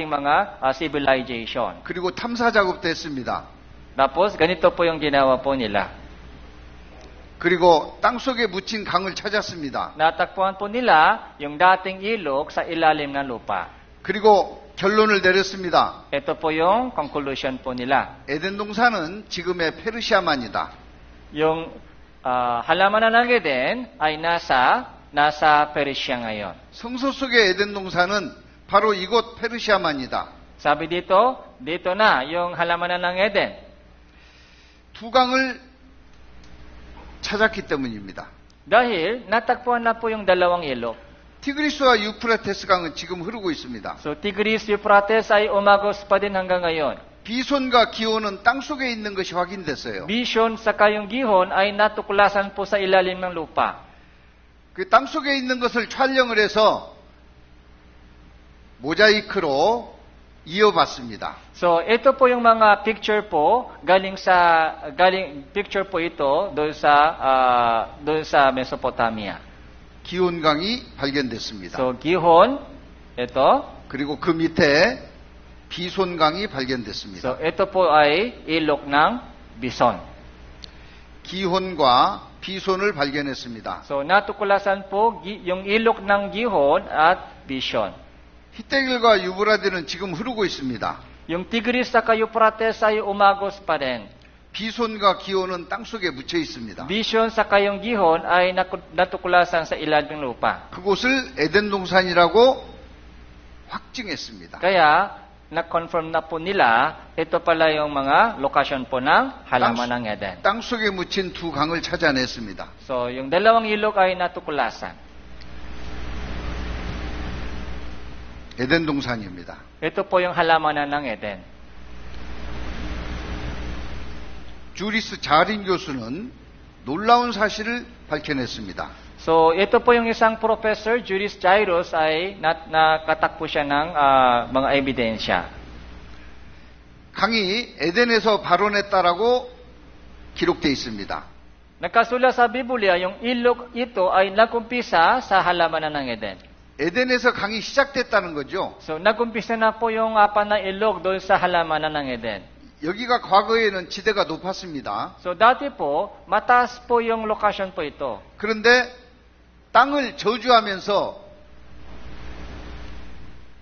mga civilization. 그리고 탐사 작업도 했습니다. Tapos ganito po yung ginawa po nila. 그리고 땅속에 묻힌 강을 찾았습니다. Natakpuan po nila yung dating ilog sa ilalim ng lupa. 그리고 결론을 내렸습니다. Ito po yung conclusion po nila. 에덴 동산은 지금의 페르시아만이다. Yung halamanan ng Eden ay nasa Persia ngayon. 성서 속의 에덴 동산은 바로 이곳 페르시아만이다. Sabi dito na yung halamanan ng Eden. 2강을 찾았기 때문입니다. Dahil natakpuan na po yung dalawang ilog. 티그리스와 유프라테스 강은 지금 흐르고 있습니다. So Tigris, Euphrates ay umagos pa din hanggang ngayon. 비손과 기온은 땅속에 있는 것이 확인됐어요. Bishon saka yung Gihon ay natuklasan po sa ilalim ng lupa. 그 땅속에 있는 것을 촬영을 해서 모자이크로 이어봤습니다. So ito po yung mga picture po galing picture po ito doon sa Mesopotamia. 기온강이 발견됐습니다. So Gihon ito. 그리고 그 밑에 비손강이 발견됐습니다. So ito po ay ilog ng Bison. 기혼과 비손을 발견했습니다. So natuklasan po yung ilog ng Gihon at Bishon. 히데겔과 유브라데는 지금 흐르고 있습니다. Yung Tigris sa Euphrates ay umagos pa rin. 비손과 기온은 땅속에 묻혀 있습니다. Bishon sa yung Gihon ay natuklasan sa ilalim ng lupa. 그곳을 에덴 동산이라고 확증했습니다. Kaya na-confirm na po nila ito pala yung mga lokasyon po ng halaman ng Eden. 땅속에 묻힌 2강을 찾아냈습니다. So yung dalawang ilog ay natuklasan. 에덴 동산입니다. Ito po yung halamanan ng Eden. 주리스 자린 교수는 놀라운 사실을 밝혀냈습니다. So, ito po yung isang professor, Juris Jairus, ay nakatakpo siya ng mga ebidensya. 강이 에덴에서 발원했다라고 기록되어 있습니다. Nagkasula sa Biblia, yung ilog ito ay nagumpisa sa halamanan ng Eden. 에덴에서 강이 시작됐다는 거죠. So, nagumpisa na po yung ng ilog doon sa halamanan ng Eden. 여기가 과거에는 지대가 높았습니다. So, dati po, mataas po yung lokasyon po ito. 그런데 땅을 저주하면서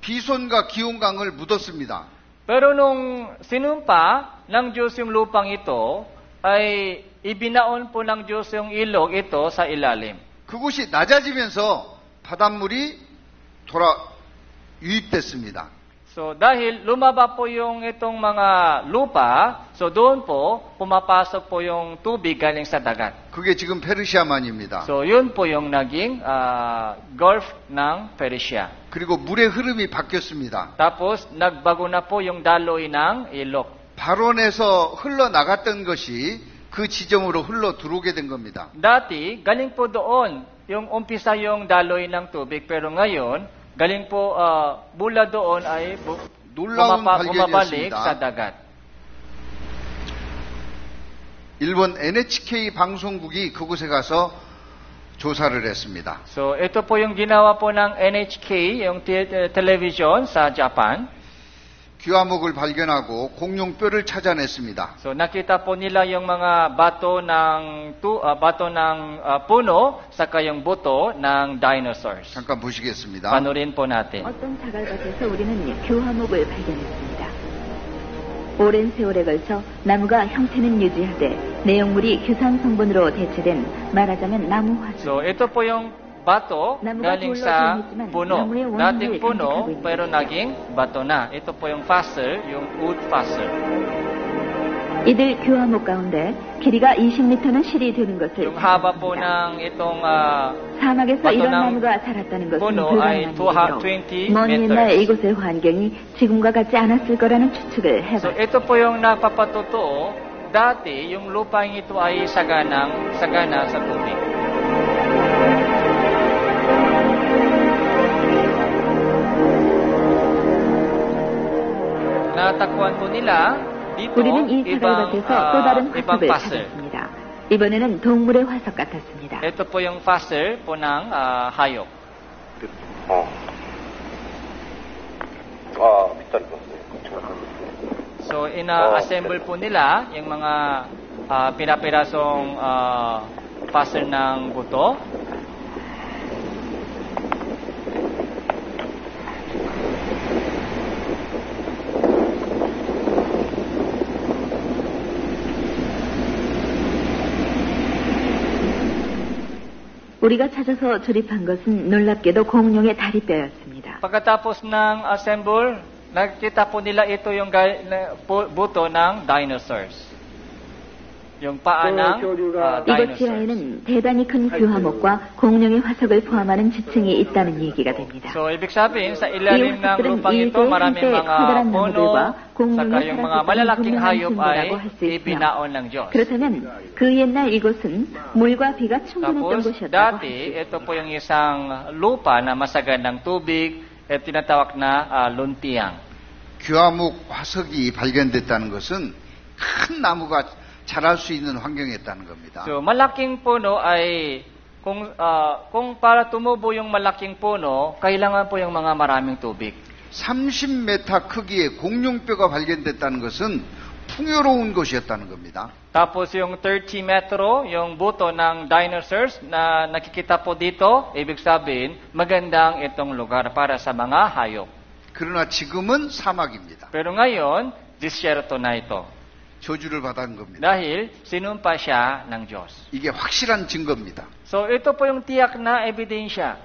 비손과 기온강을 묻었습니다. Pero nung sinumpa ng Diyos yung lupang ito, ay ibinaon po ng Diyos yung ilog ito sa ilalim. 그곳이 낮아지면서 바닷물이 유입됐습니다. So dahil lumaba po yung itong mga lupa, so doon po pumapasok po yung tubig galing sa dagat. 그게 지금 페르시아만입니다. So yun po yung naging Gulf ng Persia. 그리고 물의 흐름이 바뀌었습니다. Tapos nagbago na po yung daloy ng ilog. 발원에서 흘러나갔던 것이 그 지점으로 흘러 들어오게 된 겁니다. Dati, galing po doon yung umpisa yung daloy ng tubig, pero ngayon, galing po mula doon ay 놀라운 bumabalik 발견이었습니다. sa dagat. 일본 NHK 방송국이 그곳에 가서 조사를 했습니다. So, ito po yung ginawa po ng NHK, yung television sa Japan. 귀화목을 발견하고 공룡뼈를 찾아냈습니다. So, nakita po nila yung mga bato ng puno, saka yung buto ng dinosaurs. 잠깐 보시겠습니다. Panurin po natin. 어떤 자갈밭에서 우리는 교화목을 발견했습니다. 오랜 세월에 걸쳐 나무가 형태는 유지하되 내용물이 규상 성분으로 대체된 말하자면 나무 화석. So, ito po yung bato galing sa puno. Dating puno, pero naging bato na. Ito po yung fossil, yung wood fossil. 이들 교화목 가운데 길이가 20m는 실이 되는 것을 Yung haba po ng itong 사막에서 bato 이런 ng 나무가 자랐다는 것은 puno ay 불가능한 20 일이로 먼 옛날 meters. 이곳의 환경이 지금과 같지 않았을 거라는 추측을 So, 해봤습니다. ito po yung napapatotoo. Dati, yung lupang ito ay sagana sa tubig. Natakbuhan po nila dito 우리는 이 자갈밭에서 또 다른 ibang 화석을 fossil. 찾았습니다. 이번에는 동물의 화석 같았습니다. Ito po yung fossil po ng hayop. 밑다리 봤어요. So, ina-assemble po nila yung mga pinapirasong fossil ng buto. 우리가 찾아서 조립한 것은 놀랍게도 공룡의 다리뼈였습니다. Pagkatapos ng assemble, nakita po nila ito yung buto ng dinosaurs. Yung paa ng 이곳 dinosaurs. 지하에는 대단히 큰 교화목과 공룡의 화석을 포함하는 지층이 있다는 얘기가 됩니다. So, ibig sabihin, sa ilalim 이 ng 화석들은 lupang ito, 일제의 maraming 한때 mga 커다란 puno, 나무들과 saka 공룡이 yung mga 살았었던 malalaking 분명한 hayop ay 증거라고 할 수 있으며 ibinaon ng Diyos. 그렇다면 그 옛날 이곳은 물과 비가 충분했던 Tapos, 곳이었다고 할 dati, 수 있습니다. ito po yung isang lupa na masagan ng tubig, at tinatawag na luntiang. 귀화목 화석이 발견됐다는 것은 큰 나무가 자랄 수 있는 환경이었다는 겁니다. So, malaking puno ay, kung para tumubo yung malaking puno, kailangan po yung mga maraming tubig. 30m 크기의 공룡뼈가 발견됐다는 것은 풍요로운 것이었다는 겁니다. Tapos yung 30 metro, yung buto ng dinosaurs na nakikita po dito, ibig sabihin, magandang itong lugar para sa mga hayop. 그러나 지금은 사막입니다. Pero ngayon, disyerto na ito. 저주를 받은 겁니다. Dahil sinumpa siya ng Diyos. 이게 확실한 증거입니다. So ito po yung tiyak na ebidensya.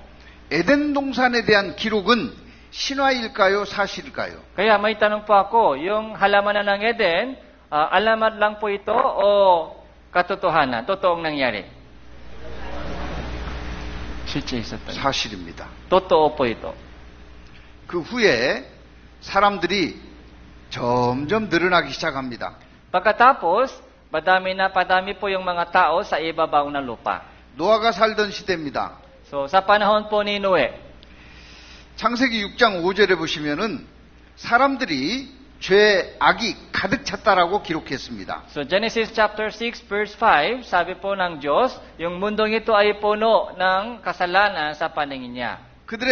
에덴 동산에 대한 기록은 신화일까요? 사실일까요? Kaya may tanong po ako, yung halamanan ng Eden, alamat lang po ito o katotohanan, totoong nangyari? 실제 있었던. 사실입니다. totoo po ito. 그 후에 사람들이 점점 늘어나기 시작합니다. Pagkatapos, padami po yung mga tao sa ibabaw ng lupa. 노아가 살던 시대입니다. So, sa panahon po ni Noe, 창세기 6장 5절에 보시면은 사람들이 죄, 악이 가득 찼다라고 기록했습니다. so Genesis chapter 6 verse 5, sabi po ng Diyos, yung mundong ito ay puno ng kasalanan sa paningin niya. 그들의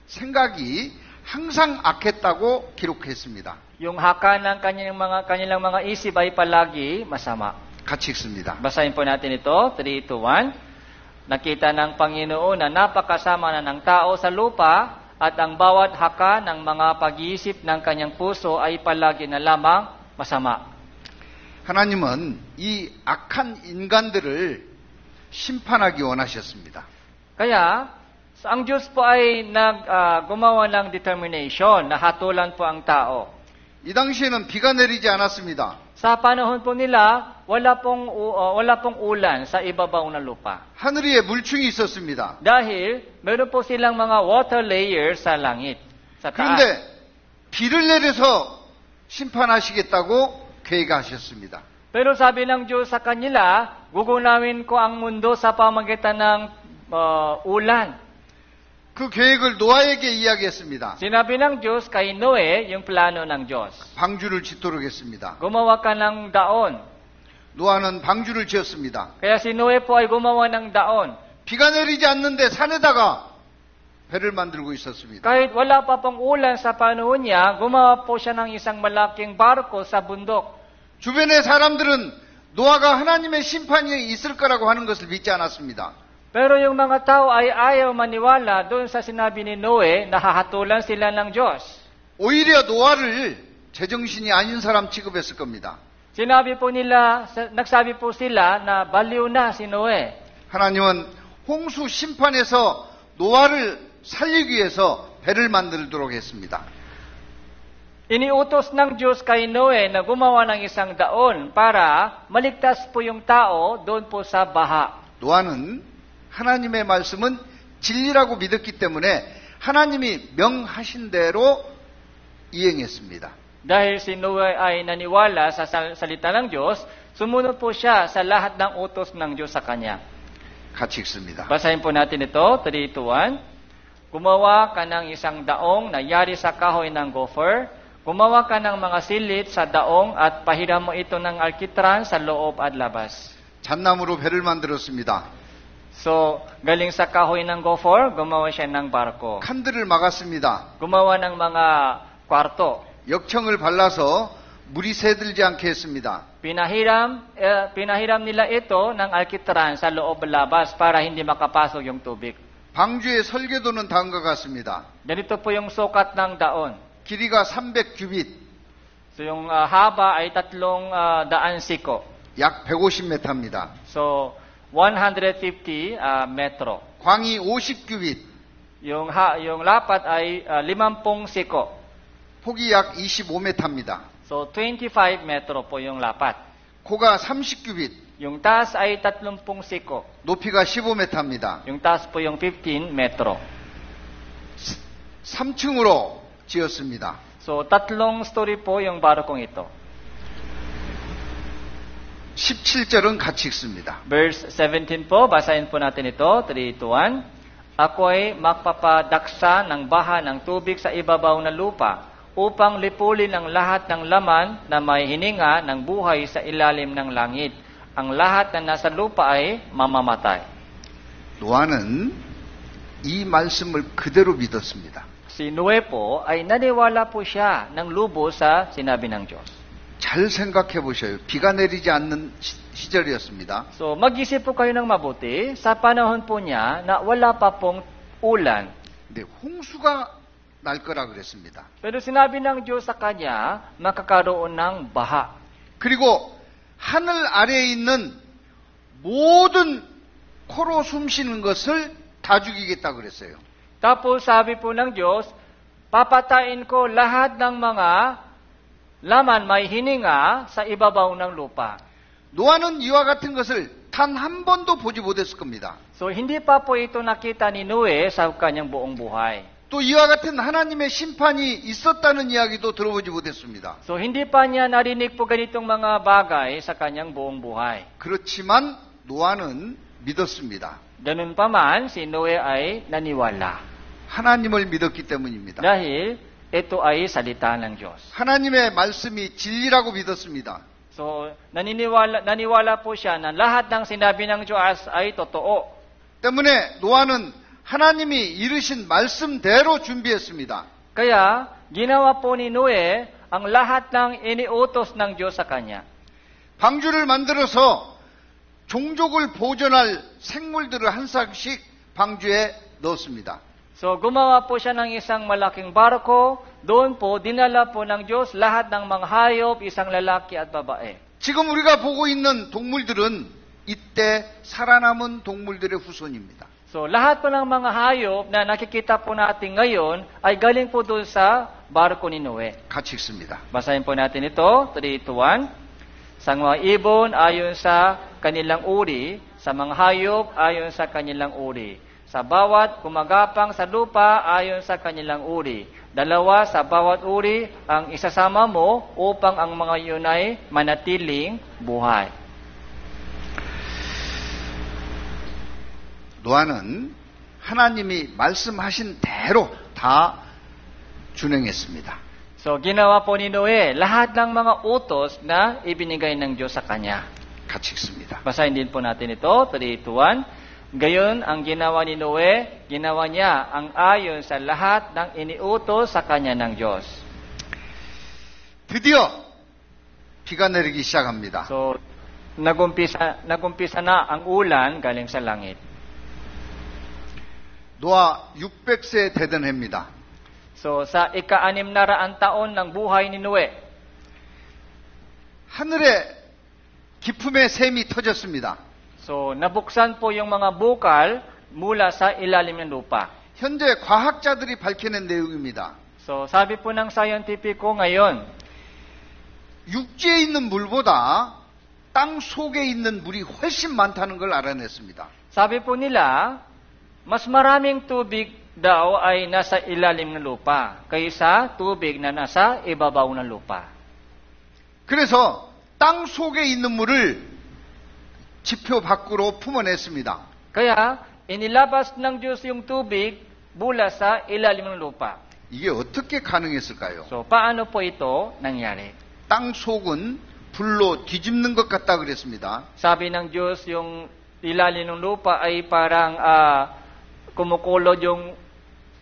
생각이 항상 악했다고 기록했습니다. Yung haka ng kanilang mga isip ay palagi masama. 같이 읽습니다. Basahin po natin ito, 3, 2, 1. Nakita ng Panginoon na napakasama na ng tao sa lupa at ang bawat haka ng mga pag-iisip ng kanyang puso ay palagi na lamang masama. 하나님은 이 악한 인간들을 심판하기 원하셨습니다. Kaya, ang Diyos po ay gumawa ng determination na hatulan po ang tao. 이 당시에는 비가 내리지 않았습니다. Sa panahon po nila, wala pong ulan sa ibabaw ng lupa. 하늘 위에 물충이 있었습니다. Dahil meron po silang mga water layers sa langit, sa taas. 그런데 비를 내려서 심판하시겠다고 계획하셨습니다. Pero sabi ng Diyos sa kanila, gugunawin ko ang mundo sa pamagitan ng ulan. 그 계획을 노아에게 이야기했습니다. Sinabi ng Diyos kay Noe yung plano ng Diyos. 방주를 짓도록 했습니다. Gumawa ka ng daon. 노아는 방주를 지었습니다. Kaya si Noe po ay gumawa ng daon. 비가 내리지 않는데 산에다가 배를 만들고 있었습니다. Kahit wala pa pong ulan sa panahon niya, gumawa po siya ng isang malaking barko sa bundok. 주변의 사람들은 노아가 하나님의 심판이 있을 거라고 하는 것을 믿지 않았습니다. Pero yung mga tao ay ayaw maniwala doon sa sinabi ni Noe na hahatulan sila ng Diyos. 오히려 노아를 제정신이 아닌 사람 취급했을 겁니다. Nagsabi po sila na baliw na si Noe. 하나님은 홍수 심판에서 노아를 살리기 위해서 배를 만들도록 했습니다. Iniutos ng Diyos kay Noe na gumawa ng isang daon para maligtas po yung tao doon po sa baha. 노아는 하나님의 말씀은 진리라고 믿었기 때문에 하나님이 명하신 대로 이행했습니다. Dahil si Noe ay naniwala sa salita ng Diyos, sumunod po siya sa lahat ng utos ng Diyos sa kanya. 같이 읽습니다. Basahin po natin ito, 3, 2, 1. Gumawa ka ng isang daong na yari sa kahoy ng gopher. Gumawa ka ng mga silit sa daong at pahiram mo ito ng alkitran sa loob at labas. 잣나무로 배를 만들었습니다. So, galing sa kahoy ng gopher, gumawa siya ng barko. 칸들을 막았습니다. Gumawa ng mga kwarto. 역청을 발라서 물이 새들지 않게 했습니다. Pinahiram nila ito ng alkitran sa loob labas para hindi makapasok yung tubig. 방주의 설계도는 다음과 같습니다. Ganito po yung sukat ng daon. 길이가 300규빗, So yung haba ay 300 siko. 약 150m입니다. So 150 metro. 광이 50규빗, Yung lapat ay 50 siko. 폭이 약 25m입니다. So 25 metro po yung lapat. 코가 30규빗, Yung taas ay 30 siko. 높이가 15m입니다. Yung taas po yung 15 metro. 3층으로 지었습니다. So 3 story po yung barkong ito. 17절은 같이 읽습니다. Verse 17 po, basahin po natin ito, 3, 2, 1. Ako'y magpapadaksa ng baha ng tubig sa ibabaw ng lupa upang lipulin ang lahat ng laman na may hininga ng buhay sa ilalim ng langit. Ang lahat na nasa lupa ay mamamatay. 노아는 이 말씀을 그대로 믿었습니다. Si Noe po ay naniwala po siya ng lubos sa sinabi ng Diyos. 잘 생각해 보셔요. 비가 내리지 않는 시절이었습니다. So mag-isip po kayo ng mabuti sa panahon po niya na wala pa pong ulan. 근데 홍수가 날 거라 그랬습니다. Pero sinabi ng Diyos sa kanya, makakaroon ng baha. 그리고 하늘 아래에 있는 모든 코로 숨쉬는 것을 다 죽이겠다 그랬어요. Tapos sabi po ng Diyos, papatayin ko lahat ng mga laman may hininga sa ibabaw ng lupa. 노아는 이와 같은 것을 단 한 번도 보지 못했을 겁니다. So hindi pa po ito nakita ni Noe sa kanyang buong buhay. 또 또 이와 같은 하나님의 심판이 있었다는 이야기도 들어보지 못했습니다. So hindi pa niya narinig po ganitong mga bagay sa kanyang buong buhay. 그렇지만 노아는 믿었습니다. Ganun pa man, si Noe ay naniwala. 하나님을 믿었기 때문입니다. Dahil ito ay salita ng Diyos. 하나님의 말씀이 진리라고 믿었습니다. So naniwala po siya na lahat ng sinabi ng Diyos ay totoo. 때문에 노아는 하나님이 이르신 말씀대로 준비했습니다. Kaya ginawa po ni Noe ang lahat ng iniutos ng Diyos sa kanya. 방주를 만들어서 종족을 보존할 생물들을 한 쌍씩 방주에 넣었습니다. So gumawa po siya ng isang malaking barko, doon po dinala po ng Diyos lahat ng mga hayop, isang lalaki at babae. 지금 우리가 보고 있는 동물들은 이때 살아남은 동물들의 후손입니다. So lahat po ng mga hayop na nakikita po natin ngayon ay galing po doon sa barko ni Noe. 같이 읽습니다. Basahin po natin ito, 3:1. Sa mga ibon ayon sa kanilang uri, sa mga hayop ayon sa kanilang uri, sa bawat kumagapang sa lupa ayon sa kanilang uri. 2 sa bawat uri ang isasama mo upang ang mga iyon ay manatiling buhay. 노아는 하나님이 말씀하신 대로 다 준행했습니다. So ginawa po ni Noe lahat ng mga utos na ibinigay ng Diyos sa kanya. 같이 읽습니다. Basahin din po natin ito, 3:1. Gayon ang ginawa ni Noe, ginawa niya ang ayon sa lahat ng iniutos sa kanya ng Diyos. 드디어 비가 내리기 시작합니다. So nagumpisa na ang ulan galing sa langit. 노아 600세 되던 해입니다. So sa ika-600 taon ng buhay ni Noe, 하늘에 기품의 샘이 터졌습니다. so nabuksan po yung mga bukal mula sa ilalim ng lupa. 현재 과학자들이 밝혀낸 내용입니다. So sabi po ng scientifico ngayon, 육지에 있는 물보다 땅 속에 있는 물이 훨씬 많다는 걸 알아냈습니다. sabi po nila, mas maraming tubig daw ay nasa ilalim ng lupa kaysa tubig na nasa ibabaw ng lupa. 그래서 땅 속에 있는 물을 지표 밖으로 품어냈습니다. Kaya inilabas ng Diyos yung tubig mula sa ilalim ng lupa. 이게 어떻게 가능했을까요? So paano po ito nangyari? 땅 속은 불로 뒤집는 것 같다 그랬습니다. Sabi ng Diyos yung ilalim ng lupa ay parang kumukulod yung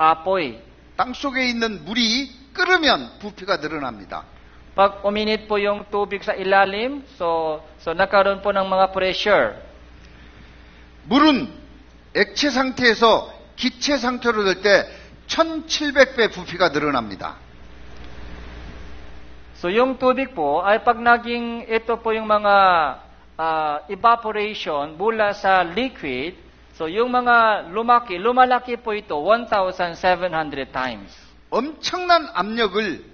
apoy. 땅 속에 있는 물이 끓으면 부피가 늘어납니다. Pag uminit po yung tubig sa ilalim, so nagkaroon po ng mga pressure. 물은 액체 상태에서 기체 상태로 될 때 1700배 부피가 늘어납니다. So yung tubig po ay pag naging ito po yung mga evaporation mula sa liquid, so yung mga lumalaki po ito 1,700 times. 엄청난 압력을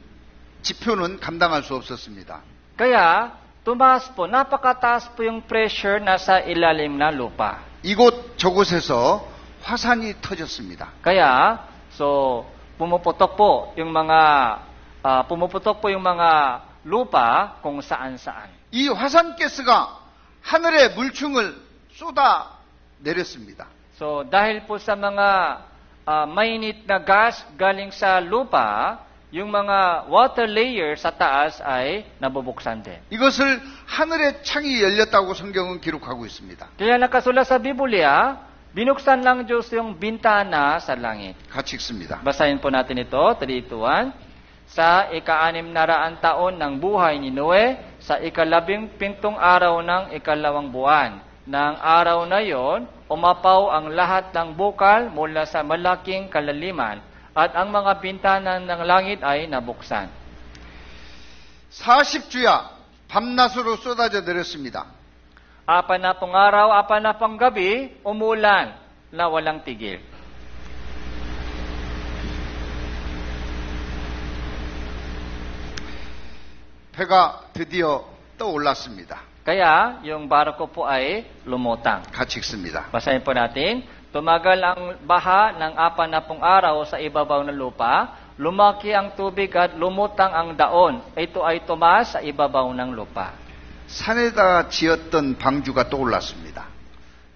지표는 감당할 수 없었습니다. Kaya tumaas po, napakataas po yung pressure nasa ilalim na lupa. 이곳 저곳에서 화산이 터졌습니다. Kaya so pumuputok po yung mga lupa kung saan-saan. 이 화산가스가 하늘의 물충을 쏟아 내렸습니다. So dahil po sa mga mainit na gas galing sa lupa, yung mga water layer sa taas ay nabubuksan din. 이것을 하늘의 창이 열렸다고 성경은 기록하고 있습니다. Kaya nakasulat sa Biblia, binuksan lang Diyos yung bintana sa langit. 같이 읽습니다. Basahin po natin ito, 3:1. Sa ika-600 taon ng buhay ni Noe, sa ika-15 araw ng ikalawang buwan. Nang araw na yon, umapaw ang lahat ng bukal mula sa malaking kalaliman at ang mga bintana ng langit ay nabuksan. 40주야 밤낮으로 쏟아져 내렸습니다. 40 araw, 40 gabi, umulan na walang tigil. 배가 드디어 떠올랐습니다. Kaya, yung barko po ay lumutang. 같이 읽습니다. Basahin po natin, Tumagal ang baha ng 40 araw sa ibabaw ng lupa, lumaki ang tubig at lumutang ang daon. Ito ay tumaas sa ibabaw ng lupa. 산에다 지었던 방주가 떠올랐습니다.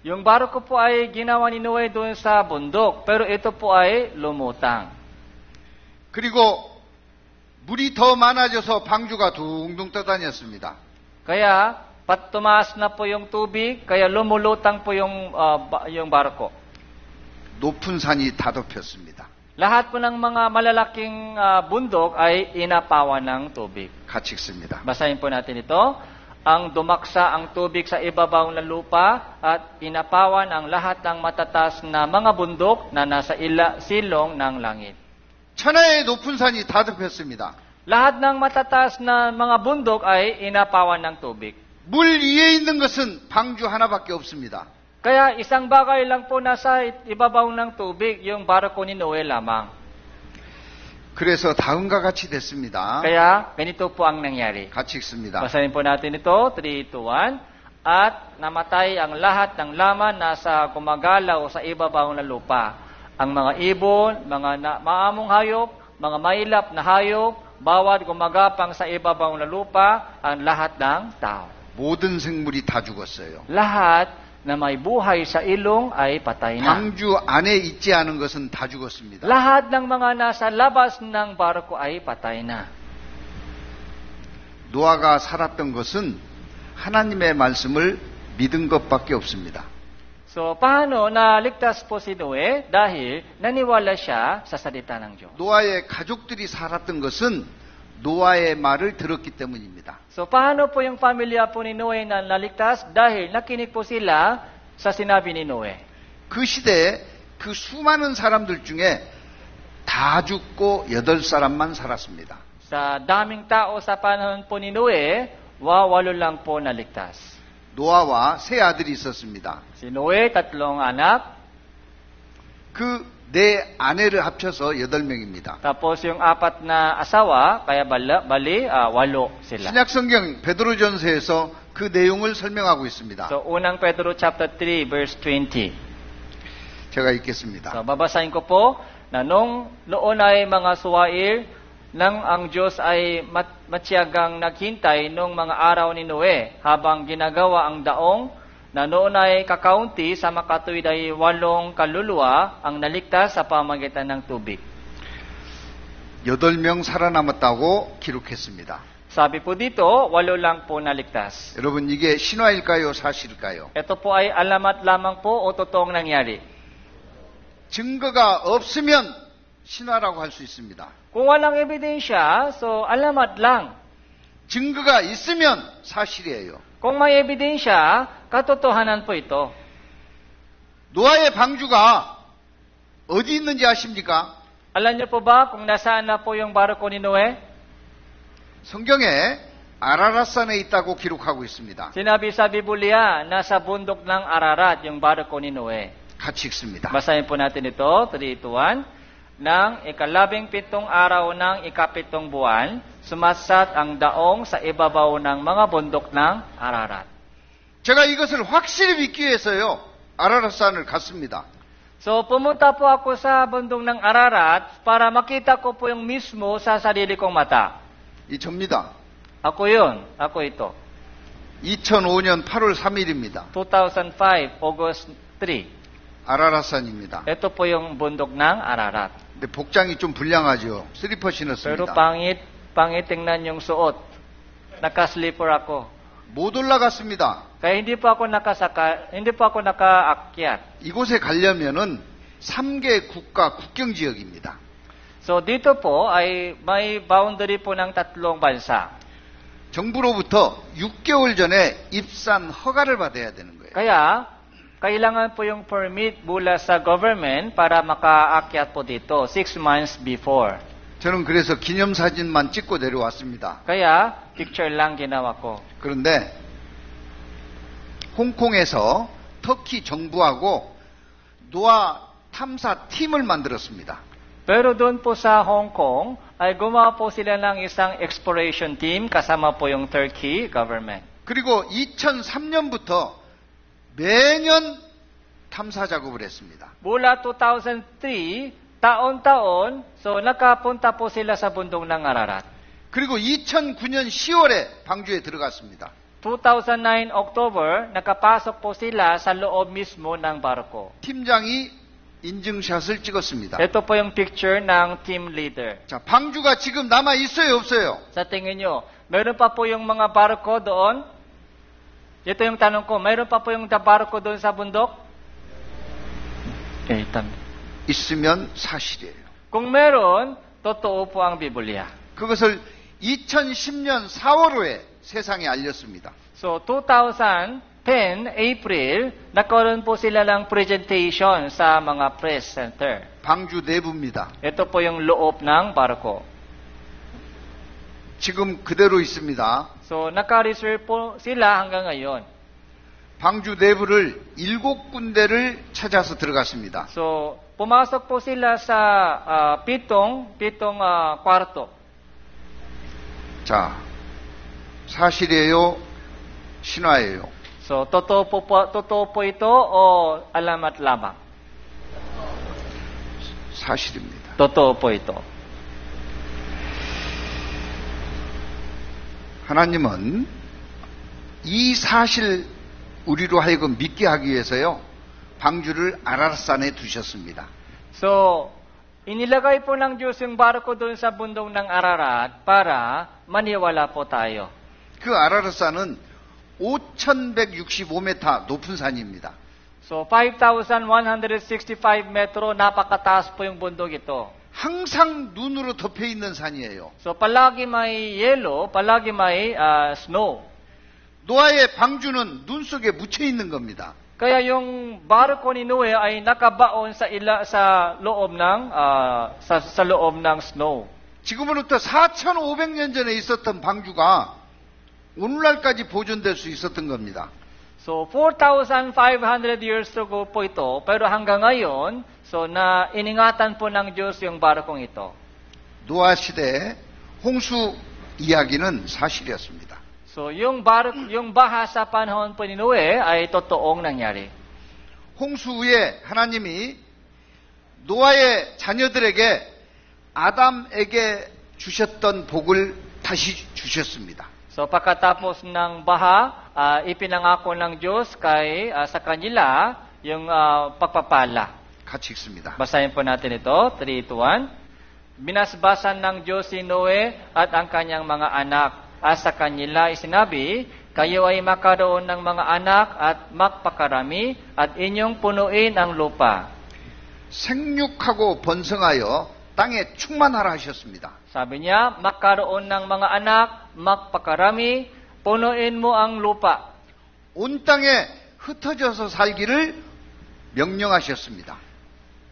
Yung barko po ay ginawa ni Noe doon sa bundok, pero ito po ay lumutang. 그리고 물이 더 많아져서 방주가 둥둥 떠다녔습니다. Kaya, tumaas na po yung tubig, kaya lumulutang po yung barko. 높은 산이 다 덮였습니다. Lahat po ng mga malalaking bundok ay inapawan ng tubig. 같이 읽습니다. Basahin po natin ito. Ang dumaksa ang tubig sa ibabaw ng lupa at inapawan ang lahat ng matataas na mga bundok na nasa silong ng langit. 천하의 높은 산이 다 덮였습니다. Lahat ng matataas na mga bundok ay inapawan ng tubig. 물 위에 있는 것은 방주 하나밖에 없습니다. Kaya isang bagay lang po nasa ibabaw ng tubig, yung barko ni Noe lamang. 그래서 다음과 같이 됐습니다. Kaya ganito po ang nangyari. 같이 읽습니다. Basahin po natin ito, 3:2-1. At namatay ang lahat ng laman nasa gumagalaw sa ibabaw ng lupa. Ang mga ibon, mga maamong hayop, mga mailap na hayop, bawat gumagapang sa ibabaw ng lupa, ang lahat ng tao. 모든 생물이 다 죽었어요. Lahat na may buhay sa ilong ay patay na. 방주 안에 있지 않은 것은 다 죽었습니다. Lahat ng mga nasa labas ng barko ay patay na. 노아가 살았던 것은 하나님의 말씀을 믿은 것밖에 없습니다. So, paano naligtas po si Noe? Dahil naniwala siya sa salita ng Diyos. 노아의 가족들이 살았던 것은 노아의 말을 들었기 때문입니다. So, paano po yung pamilya po ni Noe na naligtas? Dahil nakinig po sila sa sinabi ni Noe. 그 시대에 그 수많은 사람들 중에 다 죽고 8사람만 살았습니다. Sa daming tao sa panahon po ni Noe, 8 lang po naligtas. 노아와 세 아들이 있었습니다. Si Noe, 3 anak. 그 네 아내를 합쳐서 8명입니다. Tapos yung 4 na asawa, kaya bali 8 sila. 신약성경 베드로전서에서 그 내용을 설명하고 있습니다. So, unang Pedro chapter 3, verse 20. 제가 읽겠습니다. So, babasahin ko po na noon ay mga suwail nang ang Diyos ay matyagang naghintay nung mga araw ni Noe habang ginagawa ang daong na noon ay kakaunti sa makatuwid ay 8 kaluluwa ang naligtas sa pamagitan ng tubig. 8명 살아남았다고 기록했습니다. Sabi po dito, 8 lang po naligtas. 여러분 이게 신화일까요? 사실일까요? Ito po ay alamat lamang po o totoong nangyari. 증거가 없으면 신화라고 할 수 있습니다. Kung walang ebidensya, so alamat lang. 증거가 있으면 사실이에요. Kung may ebidensya, katotohanan po ito. 노아의 방주가 어디 있는지 아십니까? Alam niyo po ba kung nasaan na po yung barko ni Noe? 성경에 아라랏산에 있다고 기록하고 있습니다. Sinabi sa Biblia, nasa bundok ng Ararat yung barko ni Noe. 같이 읽습니다. Basahin po natin ito, 3:1. Nang 17 araw ng 17 buwan, sumasat ang daong sa ibabaw ng mga bundok ng Ararat. 제가 이것을 확실히 믿기 위해서요. 아라랏산을 갔습니다. So, pumunta po ako sa bundok ng Ararat para makita ko po yung mismo sa sarili kong mata. 이 접니다. Ako yun. Ako ito. 2005년 8월 3일입니다. 2005, August 3. 아라랏산입니다. Ito po yung bundok ng Ararat. 근데 복장이 좀 불량하죠. 슬리퍼 Pero 신었습니다. pangit tingnan yung suot. Naka-slipper ako. 못 올라갔습니다. Kaya hindi po ako nakaakyat. 이곳에 가려면은 3개 국가 국경 지역입니다. So dito po ay may boundary po ng 3 bansa. 정부로부터 6개월 전에 입산 허가를 받아야 되는 거예요. Kaya kailangan po yung permit mula sa government para makaakyat po dito 6 months before. 저는 그래서 기념사진만 찍고 내려왔습니다. Kaya picture lang ginawa ko. 그런데 홍콩에서 터키 정부하고 노아 탐사 팀을 만들었습니다. Pero doon po sa Hong Kong ay gumawa po sila ng isang exploration team kasama po yung Turkey government. 그리고 2003년부터 매년 탐사 작업을 했습니다. Mula 2003, taon-taon, so nakapunta po sila sa bundok ng Ararat. 그리고 2009년 10월에 방주에 들어갔습니다. 2009 October, nakapasok po sila sa loob mismo ng barko. 팀장이 인증샷을 찍었습니다. Ito po yung picture ng team leader. 자, 방주가 지금 남아 있어요, 없어요? Sa tingin nyo, meron pa po yung mga barko doon? Ito yung tanong ko, meron pa po yung barko doon sa bundok? 있으면 사실이에요. Kung meron, totoo po ang Biblia. 그것을 2010년 4월호에 세상에 알렸습니다. So, 2010, April, nagkaroon po sila ng presentation sa mga press center. 방주 내부입니다. Ito po yung loob ng barko. 지금 그대로 있습니다. So, naka-reserve po sila hanggang ngayon. 방주 내부를 7군데를 찾아서 들어갔습니다. So, pumasok po sila sa pitong kwarto. 자, 사실이에요? 신화예요? So, totoo po ito o alamat lamang? 사실입니다. Totoo po ito. 하나님은 이 사실 우리로 하여금 믿게 하기 위해서요, 방주를 아라рат산에 두셨습니다. So, inilagay po ng Diyos yung barko doon sa bundok ng Ararat para maniwala po tayo. 그 아라рат산은 5,165m 높은 산입니다. So, 5,165 metro, napakataas po yung bundok ito. 항상 눈으로 덮여 있는 산이에요. So, palagi may yellow, palagi may snow. 노아의 방주는 눈 속에 묻혀 있는 겁니다. Kaya yung barko ni Noe ay nakabaon sa loob ng snow. 지금으로부터 4,500년 전에 있었던 방주가 오늘날까지 보존될 수 있었던 겁니다. So 4,500 years ago po ito, pero hanggang ngayon, so na iningatan po ng Diyos yung barkong ito. 노아 시대 홍수 이야기는 사실이었습니다. So yung baha sa panahon po ni Noe ay totoong nangyari. 홍수 후에 하나님이 노아의 자녀들에게 아담에게 주셨던 복을 다시 주셨습니다. So pagkatapos ng baha, ipinangako ng Diyos sa kanila yung pagpapala. 같이 읽습니다. Basahin po natin ito, 3:1. Binasbasan ng Diyos si Noe at ang kanyang mga anak. Sa kanila isinabi, kayo ay makaroon ng mga anak at magpakarami at inyong punuin ang lupa. 생육하고 번성하여 땅에 충만하라 하셨습니다. Sabi niya, magkaroon ng mga anak, magpakarami, punuin mo ang lupa. 온 땅에 흩어져서 살기를 명령하셨습니다.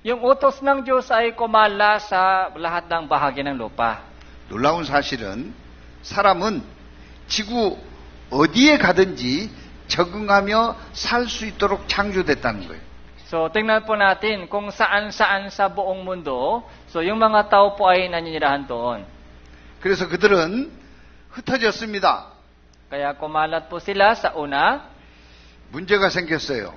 Yung utos ng Diyos ay kumala sa lahat ng bahagi ng lupa. 놀라운 사실은 사람은 지구 어디에 가든지 적응하며 살 수 있도록 창조됐다는 거예요. So, tingnan po natin kung saan-saan sa buong mundo, so yung mga tao po ay naninirahan doon. 그래서 그들은 흩어졌습니다. Kaya kumalat po sila sa una. 문제가 생겼어요.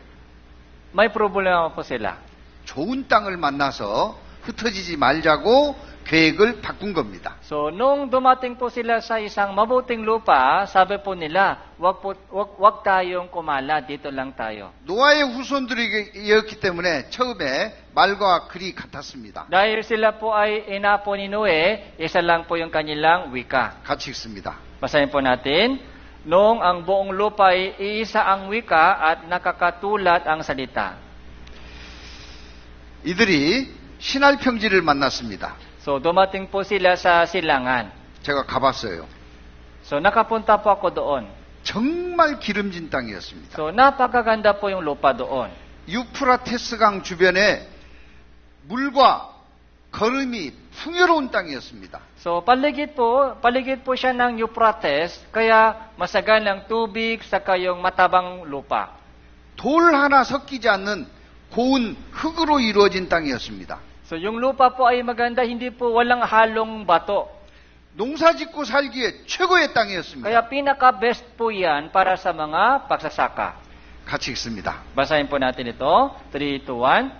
May problema po sila. 좋은 땅을 만나서 흩어지지 말자고 계획을 바꾼 겁니다. So, nung dumating po sila sa isang mabuting lupa, sabi po nila, wag tayong kumalat, dito lang tayo. 노아의 후손들이었기 때문에 처음에 말과 글이 같았습니다. Dahil sila po ay ina po ni Noe, isa lang po yung kanilang wika. 같이 읽습니다. Basahin po natin. Noong ang buong lupa ay iisa ang wika at nakakatulat ang salita. 이들이 신할 평지를 만났습니다. So, dumating po sila sa silangan. 제가 가봤어요. So, nakapunta po ako doon. 정말 기름진 땅이었습니다. So, napakaganda po yung lupa doon. 유프라테스강 주변에 물과 거름이 풍요로운 땅이었습니다. So, paligid po siya ng Euphrates, kaya masaganang tubig, saka yung matabang lupa. 돌 하나 섞이지 않는 고운 흙으로 이루어진 땅이었습니다. So, yung lupa po ay maganda, hindi po walang halong bato. 농사짓고 살기에 최고의 땅이었습니다. Kaya pinaka-best po yan para sa mga pagsasaka. 같이 읽습니다. Basahin po natin ito. 3, 2, 1.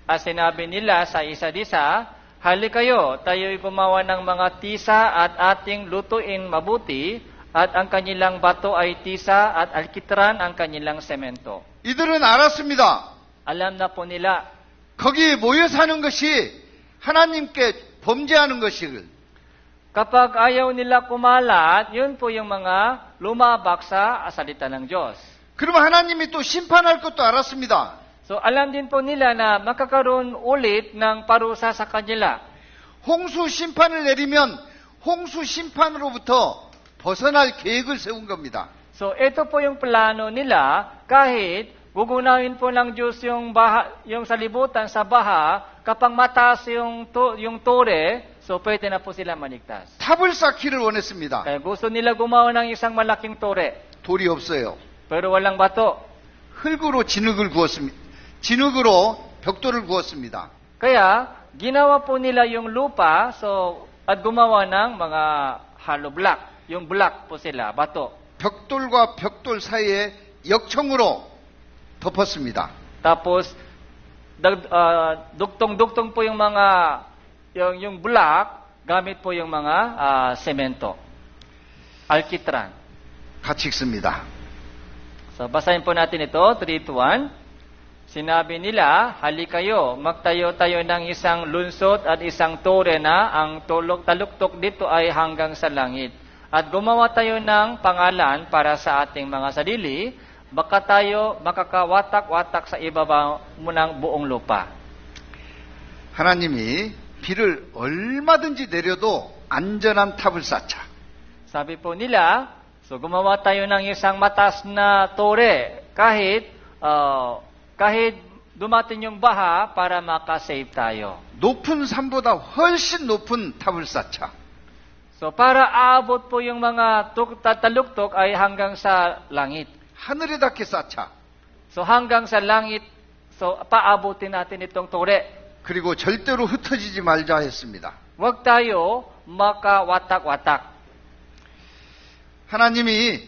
At sinabi nila sa isa't isa, hali kayo, tayo'y gumawa ng mga tisa at ating lutuin mabuti, at ang kanilang bato ay tisa at alkitran ang kanilang semento. 이들은 알았습니다. Alam na po nila. 거기 모여 사는 것이 하나님께 범죄하는 것을. Kapag ayaw nila kumalat, yun po yung mga lumabak sa salita ng Diyos. 그러면 하나님이 또 심판할 것도 알았습니다. So alam din po nila na makakaroon ulit ng parusa sa kanila. 홍수 심판을 내리면 홍수 심판으로부터 벗어날 계획을 세운 겁니다. So ito po yung plano nila kahit gugunawin po ng Diyos yung salibutan sa baha, kapag mataas yung tore, so pwede na po sila maligtas. 탑을 쌓기를 원했습니다. Kaya gusto nila gumawa ng isang malaking tore, 돌이 없어요. pero walang bato. 흙으로 진흙을 구웠습니다. 진흙으로 벽돌을 구웠습니다. Kaya ginawa po nila yung lupa at gumawa ng mga hollow block. Yung block po sila, bato. 벽돌과 벽돌 사이에 역청으로 덮었습니다. Tapos dugtong-dugtong po yung mga yung block, gamit po yung mga semento. Alkitran. 같이 읽습니다. So basahin po natin ito, 3, 2, 1. Sinabi nila, hali kayo, magtayo-tayo ng isang lunsot at isang tore na ang taluktok dito ay hanggang sa langit. At gumawa tayo ng pangalan para sa ating mga sarili, baka tayo makakawatak-watak sa ibabaw mo ng buong lupa. 하나님이 비를 얼마든지 내려도 안전한 탑을 쌓자. Sabi po nila, so gumawa tayo ng isang mataas na tore kahit dumating yung baha para makasave tayo. 높은 산보다 훨씬 높은 탑을 쌓자. So para aabot po yung mga taluktok ay hanggang sa langit. 하늘에 닿게 쌓자. So hanggang sa langit, so paabutin natin itong tore. 그리고 절대로 흩어지지 말자 했습니다. Huwag tayo makawatak-watak. 하나님이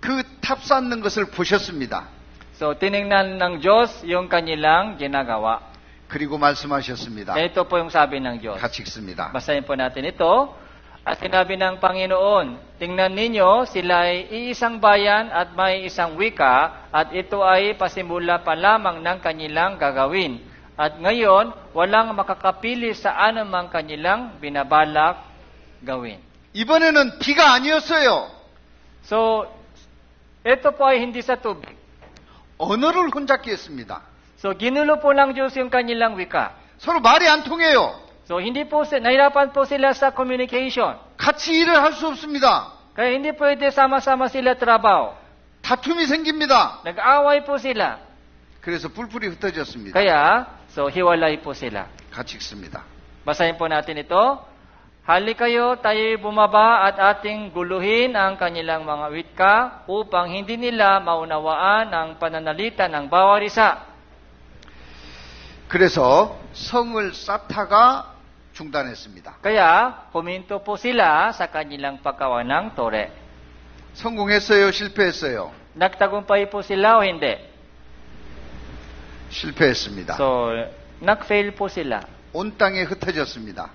그 탑 쌓는 것을 보셨습니다. So tiningnan ng Diyos yung kanilang ginagawa. 그리고 말씀하셨습니다. Ito po yung sabi ng Diyos. 같이 읽습니다. Basahin po natin ito. At sinabi ng Panginoon, tingnan ninyo, sila ay iisang bayan at may isang wika, at ito ay pasimula pa lamang ng kanilang gagawin. At ngayon, walang makakapili sa anumang kanilang binabalak gawin. 이번에는 비가 아니었어요. So, ito po ay hindi sa tubig. 언어를 혼잡게 했습니다. So, ginulo po ng Diyos yung kanilang wika. 서로 말이 안 통해요. So, nahirapan po sila sa communication. 같이 일을 할 수 없습니다. Kaya hindi pwede sama-sama sila trabaho. 다툼이 생깁니다. Nag-away po sila. 그래서 뿔뿔이 흩어졌습니다. Kaya, so hiwalay po sila. 같이 읽습니다. Basahin po natin ito. Hali kayo, tayo'y bumaba at ating guluhin ang kanilang mga wika upang hindi nila maunawaan ang pananalita ng bawat isa. 그래서 성을 쌓다가 중단했습니다. Kaya, huminto po sila sa kanilang paggawa ng tore. 성공했어요? 실패했어요? Nagtagumpay po sila o hindi? 실패했습니다. So, nag-fail po sila. 온 땅에 흩어졌습니다.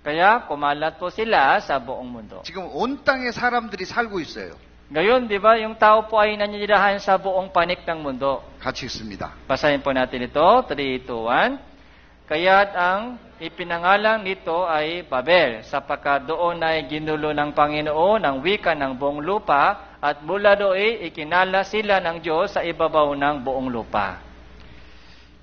Kaya, kumalat po sila sa buong mundo. 지금 온 땅에 사람들이 살고 있어요. Ngayon, di ba, yung tao po ay nanirahan sa buong panik ng mundo. 같이 읽습니다. Basahin po natin ito, 3, 2, 1. Kaya't ang ipinangalang nito ay Babel, sapagkat doon ay ginulo ng Panginoon ang wika ng buong lupa, at mula doon ikinala sila ng Diyos sa ibabaw ng buong lupa.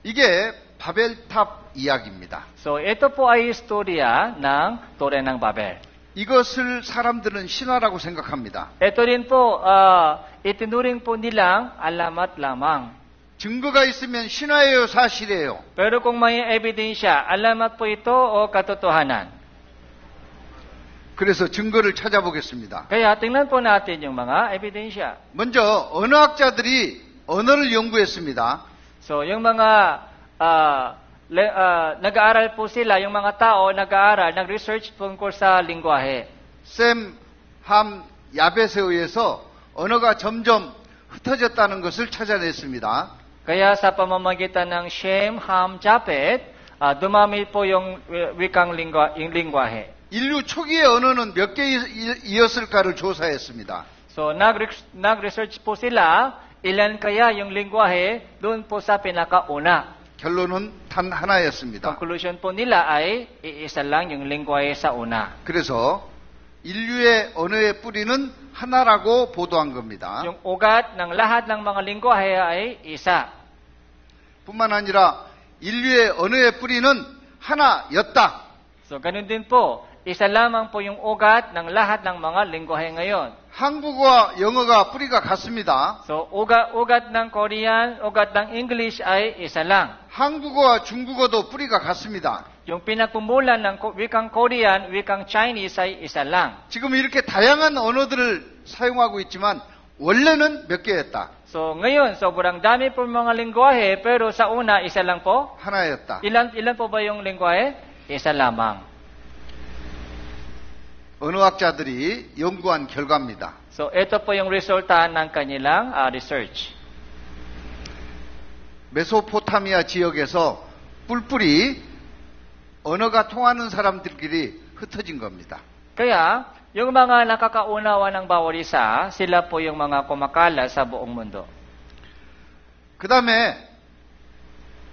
이게 바벨탑 이야기입니다. So, ito po ay istorya ng Tore ng Babel. 이것을 사람들은 신화라고 생각합니다. Ito rin po, itinuring po nilang alamat lamang. 증거가 있으면 신화예요, 사실이에요? Pero kung may ebidensya, alamat po ito o katotohanan. 그래서 증거를 찾아보겠습니다. Kaya tingnan po natin yung mga ebidensya. 먼저 언어학자들이 언어를 연구했습니다. So, yung mga nag-aaral po sila, yung mga tao nag-aaral, nag-research tungkol sa lingwahe. 샘, 함, 야벳에 의해서 언어가 점점 흩어졌다는 것을 찾아냈습니다. Kaya sa pamamagitan ng Shem, Ham, Japhet, dumami po yung wikang yung lingwahe. 인류 초기의 언어는 몇 개이었을까를 조사했습니다. So, nag-research po sila, ilan kaya yung lingwahe doon po sa pinakauna. 결론은 단 하나였습니다. Conclusion po nila ay iisa lang yung lingwahe sa una. 그래서 인류의 언어의 뿌리는 하나라고 보도한 겁니다. Yung ugat ng lahat ng mga lingwahe ay isa. 뿐만 아니라 인류의 언어의 뿌리는 하나였다. So, ganun din po. Isa lamang po yung ugat ng lahat ng mga lingwahe ngayon. 한국어와 영어가 뿌리가 같습니다. So, ugat ng Korean, ugat ng English ay isa lang. 한국어와 중국어도 뿌리가 같습니다. Yung pinagpumulan ng wikang Korean, wikang Chinese ay isa lang. 지금 이렇게 다양한 언어들을 사용하고 있지만 원래는 몇 개였다. So, ngayon, sobrang dami po mga lingwahe, pero sa una, isa lang po. 하나였다. Ilan po ba yung lingwahe? Isa lamang. 언어학자들이 연구한 결과입니다. So, ito po yung resulta ng kanilang research. 메소포타미아 지역에서 뿔뿔이 언어가 통하는 사람들끼리 흩어진 겁니다. Kaya, yung mga nakakaunawa ng bawat isa, sila po yung mga kumakala sa buong mundo. 그 다음에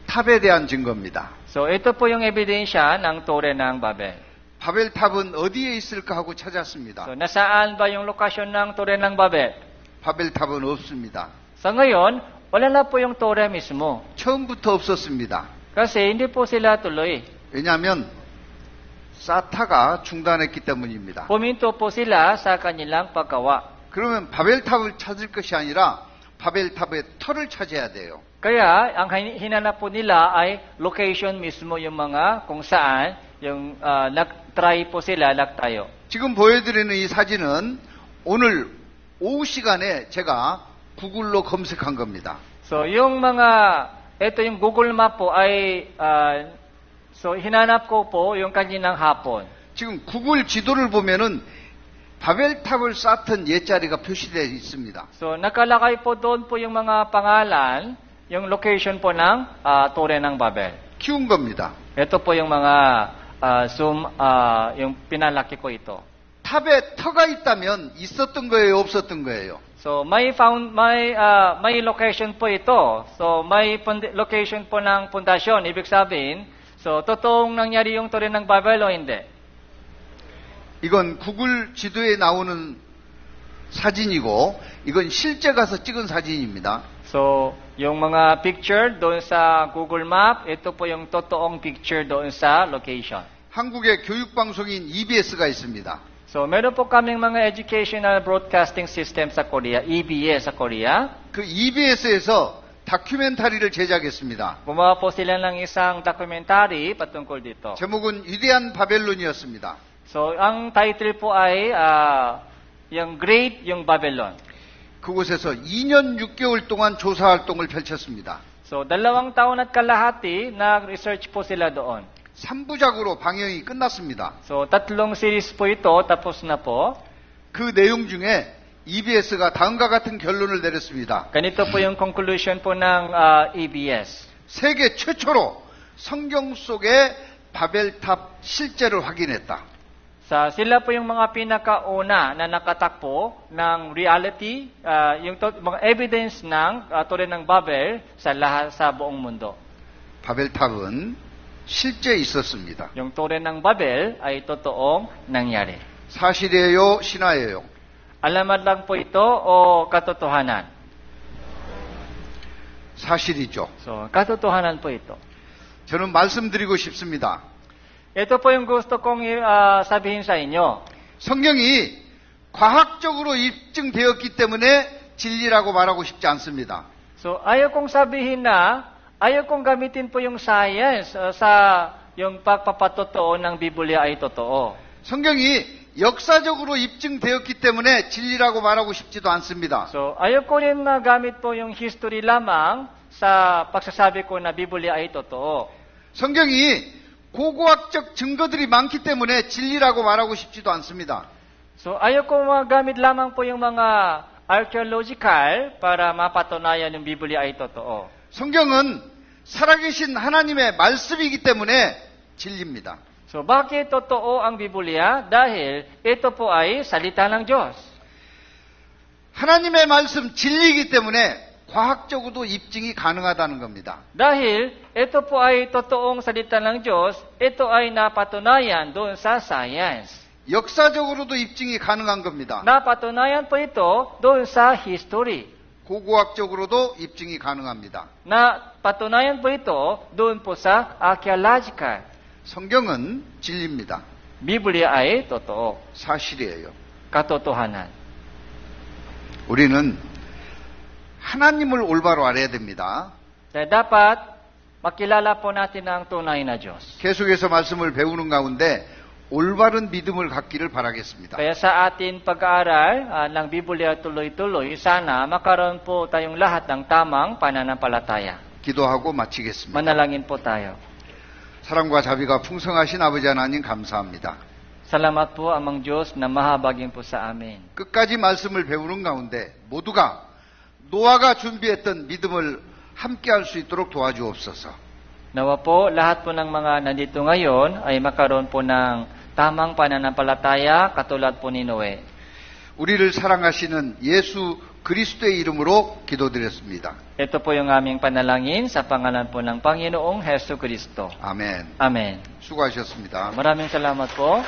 탑에 대한 증거입니다. So, ito po yung ebidensya ng Tore ng Babel. 바벨탑은 어디에 있을까 하고 찾았습니다. So, nasaan ba yung lokasyon ng Tore ng Babel? 바벨탑은 없습니다. Sa ngayon, wala na po yung Tore mismo. 처음부터 없었습니다. Kasi hindi po sila tuloy. 왜냐하면 사타가 중단했기 때문입니다. Puminto po sila sa kanilang paggawa. 그러면 바벨탑을 찾을 것이 아니라 바벨탑의 터를 찾아야 돼요. Kaya, ang hinanap po nila ay location mismo yung mga kung saan yung nag-try po sila, nagtayo. 지금 보여드리는 이 사진은 오늘 오후 시간에 제가 구글로 검색한 겁니다. So, yung ito yung Google Map po ay, so, hinanap ko po yung kaninang hapon. 지금 구글 지도를 보면은 바벨탑을 쌓던 옛자리가 표시되어 있습니다. So, nakalakay po doon po yung mga pangalan, yung location po ng Tore ng Babel. 키운 겁니다. Ito po yung mga yung pinalaki ko ito. 탑에 터가 있다면 있었던 거예요, 없었던 거예요? So, may location po ito. So, may location po ng pundasyon. Ibig sabihin, so, totoong nangyari yung Tore ng Babel o hindi? 이건 구글 지도에 나오는 사진이고, 이건 실제 가서 찍은 사진입니다. So, yung mga picture doon sa Google Map, ito po yung totoong picture doon sa location. 한국의 교육방송인 EBS가 있습니다. So, meron po kaming mga educational broadcasting system sa Korea, EBS sa Korea. 그 EBS에서 다큐멘터리를 제작했습니다. Gumawa po sila ng isang documentary patungkol dito. 제목은 위대한 바벨론이었습니다. So, ang title po ay yung Great, yung Babylon. 그곳에서 2년 6개월 동안 조사 활동을 펼쳤습니다. So, 2 taon at kalahati, nag-research po sila doon. 3부작으로 방영이 끝났습니다. So, 3 series po ito, tapos na po. 그 내용 중에 EBS가 다음과 같은 결론을 내렸습니다. Ganito po yung conclusion po ng EBS. 세계 최초로 성경 속의 바벨탑 실제를 확인했다. Sila po yung mga pinakauna na nakatakpo ng reality, yung mga evidence ng Tore ng Babel sa buong mundo. 바벨탑은 실제 있었습니다. Yung Tore ng Babel ay totoong nangyari. 사실이에요, 신화예요? Alamat lang po ito o katotohanan? 사실이죠. So, katotohanan po ito. 저는 말씀드리고 싶습니다. Ito po yung gusto kong sabihin sa inyo. 성경이 과학적으로 입증되었기 때문에 진리라고 말하고 싶지 않습니다. So, ayaw kong sabihin ayaw kong gamitin po yung science sa yung pagpapatotoo ng Biblia ay totoo. 성경이 역사적으로 입증되었기 때문에 진리라고 말하고 싶지도 않습니다. So, ayaw ko rin gamit po yung history lamang sa pagsasabi ko na Biblia ay totoo. 성경이 고고학적 증거들이 많기 때문에 진리라고 말하고 싶지도 않습니다. So, ayaw ko magamit lamang po yung mga archaeological para mapatunayan yung Biblia ay totoo. 성경은 살아계신 하나님의 말씀이기 때문에 진리입니다. So bakit totoo ang Biblia? Dahil ito po ay salita ng Diyos. 하나님의 말씀 진리이기 때문에 과학적으로도 입증이 가능하다는 겁니다. Dahil ito po ay totoong salita ng Diyos, ito ay napatunayan doon sa science. 역사적으로도 입증이 가능한 겁니다. Napatunayan po ito doon sa history. 고고학적으로도 입증이 가능합니다. Napatunayan po ito doon po sa archaeological. 성경은 진리입니다. Biblia ay totoo. 사실이에요. Katotohanan. 우리는 하나님을 올바로 알아야 됩니다. Kaya dapat makilala po natin ang tunay na Diyos. 계속해서 말씀을 배우는 가운데 올바른 믿음을 갖기를 바라겠습니다. Kaya sa atin pag-aaral ng Biblia tuloy-tuloy, sana makaroon po tayong lahat ng tamang pananampalataya. 기도하고 마치겠습니다. Manalangin po tayo. 사랑과 자비가 풍성하신 아버지 하나님 감사합니다. Salamat po amang Diyos na mahabagin po sa amin. 끝까지 말씀을 배우는 가운데 모두가 노아가 준비했던 믿음을 함께할 수 있도록 도와주옵소서. Nawa po, lahat po ng mga nandito ngayon ay makaroon po ng tamang pananampalataya katulad po ni Noe. 우리를 사랑하시는 예수 그리스도의 이름으로 기도드렸습니다. Ito po yung aming panalangin sa pangalan po ng Panginoong Hesus Kristo. 아멘. Amen. 수고하셨습니다. Maraming salamat po.